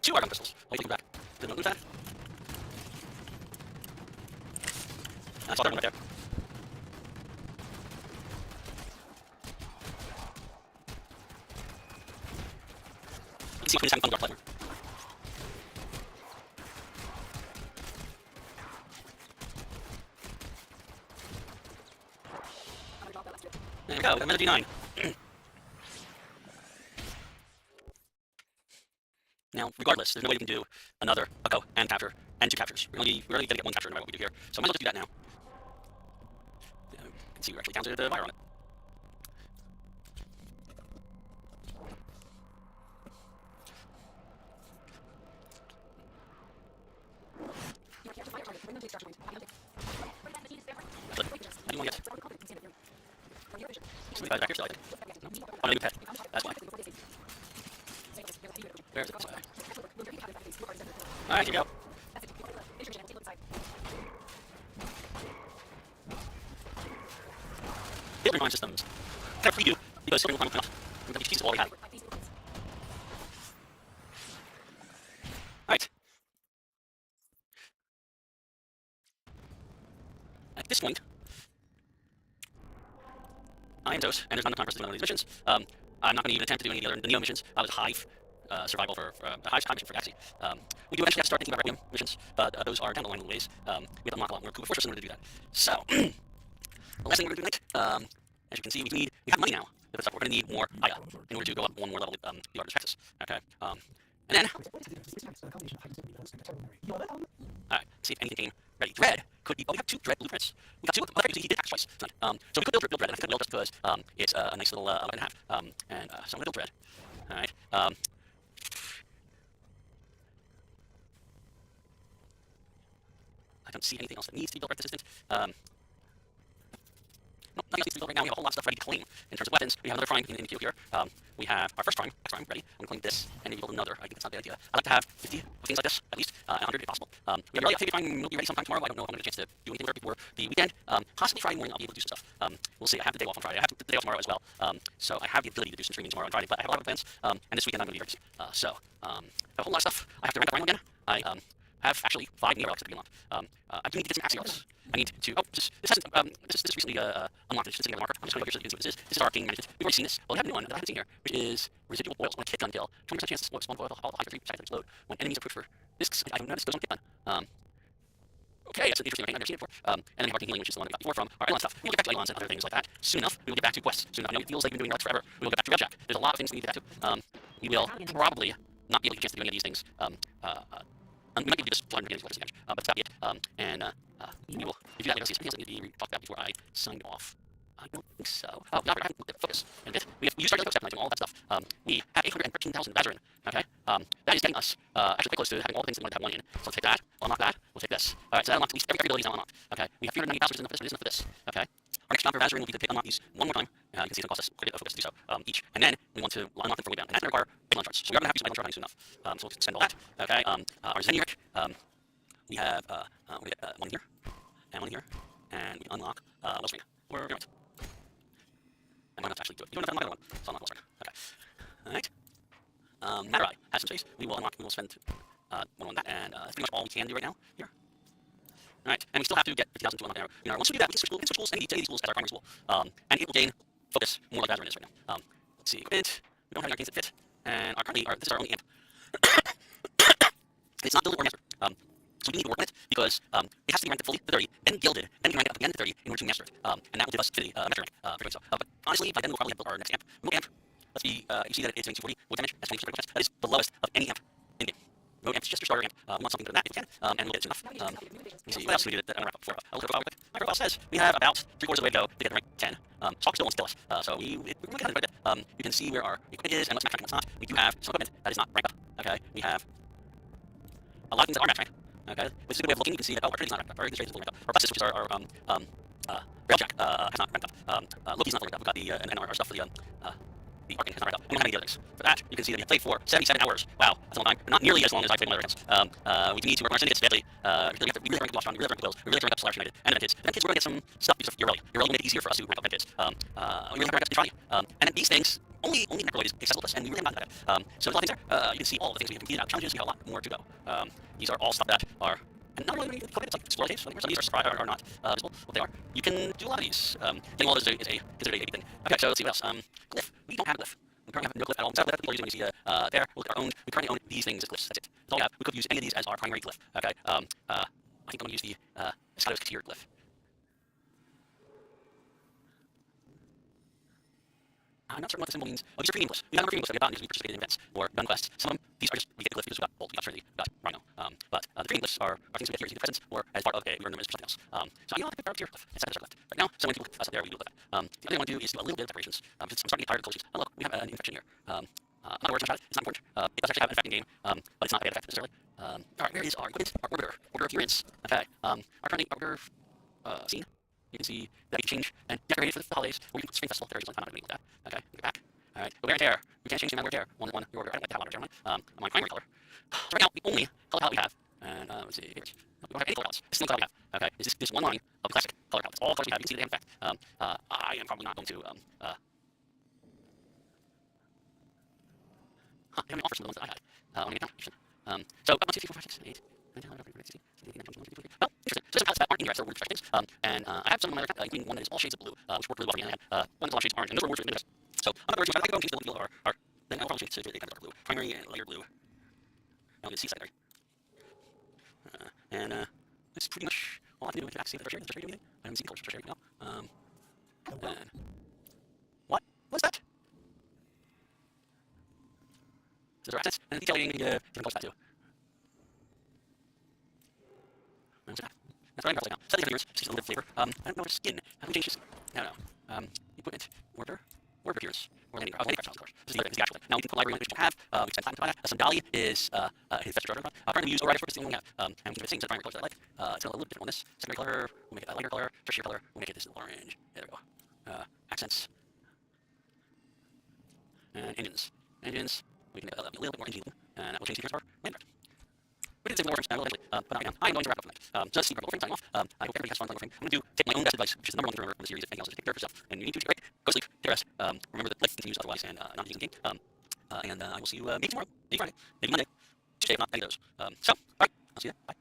Two argon crystals. I'll take you back. Didn't lose that. That's all right there. Let's see if we can find the dark player. There we go, we got another D9. Now, regardless, there's no way we can do another echo and capture and 2 captures. We're only going to get 1 capture no matter what we do here. So I might as well just do that now. Yeah, you can see we're actually counted the wire on it. What do you want to get? Some guys back here still, I think. No? Oh, no, new pet. That's why. Where is it? This way. Alright, here we go. Hit rewind systems. Kind of redo, because something will find enough. We've got each piece of all we have. Alright. At this point, I am Dose, and there's not enough time for us to do one of these missions. I'm not going to even attempt to do any of the Neo missions. I was a Hive survival for Hive mission for Galaxy. We do eventually have to start thinking about Requiem missions, but those are down the line a little ways. We have to unlock a lot more cool forces in order to do that. So, the last thing we're going to do tonight, as you can see, we have money now. We're going to need more Aya in order to go up one more level with the Artist Texas. Okay. And then, alright, see if anything came ready. Dread could be. Oh, we have 2 Dread blueprints. We got 2 of them. He did act twice tonight. So we could build Dread, and I think I will just because it's a nice little weapon to have. So I'm gonna build Dread. Alright. I don't see anything else that needs to be built right this instant. Nope, nothing else needs to be built right now. We have a whole lot of stuff ready to claim in terms of weapons. We have another Prime in the queue here. We have our first Prime, X Prime, ready. I'm going to claim this, and maybe build another. I think that's not a bad idea. I like to have 50 of things like this, at least, 100 if possible. We have a Relic Prime will be ready sometime tomorrow. I don't know if I'm going to get a chance to do anything with it before the weekend. Possibly Friday morning I'll be able to do some stuff. We'll see. I have the day off on Friday. I have the day off tomorrow as well. So I have the ability to do some streaming tomorrow on Friday, but I have a lot of plans. And this weekend I'm going to be very busy. So, I have a whole lot of stuff. I have to rank up Rhino again. I have actually 5 Neo Relics that to be unlocked. I do need to get some Axios. I need to. Oh, this hasn't. This recently unlocked. It's just the marker. I'm just going to go here so you can see what this is. This is our Arcane Management. We've already seen this. Well, we have a new one that I haven't seen here, which is Residual Boils on a Kit Gun kill. 20% chance to spawn boil all high for 3 seconds explode when enemies are pushed for discs. I don't know this goes on Kit Gun. Okay, that's an interesting thing. I've never seen it before. And then we have Arcane Healing, which is the one we got before from our Eidolon stuff. We'll get back to Eidolons and other things like that soon enough. We will get back to quests soon enough. You know, it feels like we've been doing Relics forever. We will get back to Redjack. There's a lot of things we need to get back to. We will probably not be able to get a chance to do any of these things. We might be able to do this 400 games letters damage, but that's about it. We will do that later. See, something else that needs to be talked about before I sign off. I don't think so. Oh, no, I haven't looked at Focus in a bit. We used our daily focus and all that stuff. We have 813,000 Vazarin. Okay, that is getting us actually quite close to having all the things that we want to have one in. So let's take that. We'll unlock that. We'll take this. All right, so that unlocks at least every ability is now unlocked. Okay, we have 390 passwords enough for this, but it isn't for this. Okay, our next job for Vazarin will be to unlock these one more time. You can see it costs us quite a bit of focus to do so each, and then we want to unlock them for way down, and that's going to require Eidolon charts. So we are going to have to use Eidolon chart soon enough. So we'll send all that. Okay, our Zenieric. We have one here, and one here, and we can unlock Wellspring. We're right. And why not actually do it? You don't have to unlock another one, so I'll unlock Wellspring. Okay. Alright. Matterai has some space. We will unlock. We will spend one on that, and that's pretty much all we can do right now here. All right, and we still have to get 50,000 to unlock our. Once we do that, we can switch schools. Any schools as our primary school, and it will gain focus more like Azure is right now. Let's see, equipment. We don't have any arcanes that fit, and this is our only amp. It's not gilded or mastered. So we need to work on it because it has to be ranked at fully to 30, then gilded, then we can rank it up again to 30 in order to master it. And that will give us affinity, master rank for doing so. But honestly, by then we'll probably have built our next amp. Remote amp. Let's be, you see that it's doing 240 wood damage. That's 20%. That is the lowest of any amp in game. Remote amp is just your starter amp. We want something better than that if we can, and we'll get it soon enough. Let me see, what else do we do that I'm gonna wrap up before? I'll look at our profile real quick. My profile says we have about 3/4 of the way to go to get to rank 10. Talk still wants to kill us, so we're going to get quite a bit. You can see where our equipment is and what's max rank and what's not. We do have some equipment that is not ranked up. Okay, we have a lot of things that are max rank. Okay, which is a good way of looking. You can see that Trinity's not ranked up. Our Trade is ranked up. Our Plessis, which is our Railjack, has not ranked up. Loki's not ranked up. We've got the and our stuff for the Arcane has not ranked up. And we don't have any others. For that, you can see that we have played for 77 hours. Wow, that's a long time. But not nearly as long as I played on other accounts. We do need to work on our syndicates badly. We really have to rank up Lost Round. We really have to rank up Wills. We really have to rank up Solaris United and Event Kids. Event Kids, we're going to get some stuff because of your rally. Your rally made it easier for us to rank up Event Kids. We really have to rank up Neutrality. And then these things, only Necroid is accessible to us, and we really haven't gotten that. So there's a lot of things there. You can see all the things we have completed out challenges. We have a lot more to go. These are all stuff that are. And not really equipment, it's like explore caves. Some of these are not visible, what they are. You can do a lot of these. Getting all of those is considered a big thing. Okay, so let's see what else. Glyph. We don't have a glyph. We currently have no glyph at all. Instead of that, people are using, we see there. We'll look at our own. We currently own these things as glyphs. That's it. That's all we have. We could use any of these as our primary glyph. Okay. I think I'm going to use the Shadows Tier glyph. I'm not certain what the symbol means. Oh, these are premium glyphs. We got a number of premium glyphs that we got because we participated in events or done quests. Some of them, these are just, we get the glyph because we got Bolt, we got Trinity, we got Rhino. But the premium glyphs are things we get here as either presents or as part of we learn them as for something else. So I think our tier glyph. It's our glyph. Right now, so many people us up there, we do that. The other thing I want to do is do a little bit of preparations. I'm starting to get tired of the close. Oh, look, we have an infection here. I'm not worried about it. It's not important. It does actually have an effect in game, but it's not a bad effect necessarily. Alright, where is our equipment? Our orbiter. Order of appearance. Okay. Our currently order scene. You can see that we can change and decorate it for the holidays, or you can put Spring Festival. There's like I'm not going to do that. Okay, get back. Alright, wear and tear. We can't change the amount of wear and tear. One, your order. I don't like to have a lot of tear on my primary color. So right now, the only color palette we have, and let's see, favorites. We don't have any color palettes. This is the color we have. Okay, is this one line of the classic color palette. That's all colors we have. You can see the effect. I am probably not going to they haven't offered some of the ones that I had on the account. So 1, 2, 3, 4, 5, 6, 7, 8, 9, 10, 11, 12, 13, 14, 15, 16, 17, 18, 19, 20, 21. Well, interesting. So there's some palettes that aren't in here that are really fresh things. And I have some of my other including one that is all shades of blue, which worked really well for me. And I had one that's all shades of orange, and those were words really best. So I'm not going to I can change the blue are then I'll probably change to kind of dark blue, primary and lighter blue. Now I'm going to see secondary. And that's pretty much all I have to do. I can actually see the tertiary. The tertiary doing anything. I haven't seen colors for tertiary now. And what? What's that? So there are assets, and the detailing you need to different colors that too. That's what I'm now. Set the different see a little bit of flavor. I don't know what skin. How do we change his? No. Equipment. Order appearance. Or landing craft styles, of course. This is the actual. Now we can put library which we don't have. We spend time to buy that. Some Dali is his fetch starter. Currently we use Orion for the thing we have. And we can make the primary colors that I like. It's a little bit different on this. Secondary color, we'll make it a lighter color. Tertiary color, we'll make it this orange. There we go. Accents. And engines. We can make a little bit more engine, and we'll change the appearance of our land art. We did the same with Warframe, eventually, but not right now. I'm going to wrap up tonight. So let's see, Warframe signing off. I hope everybody has fun playing Warframe. I'm going to take my own best advice, which is the #1 thing to remember from the series, if anything else, is take care of yourself. And you need to take a break, go sleep, take a rest. Remember that life continues otherwise, and not using the game. And I will see you maybe tomorrow, maybe Friday, maybe Monday, Tuesday, if not any of those. So, alright, I'll see you. Bye.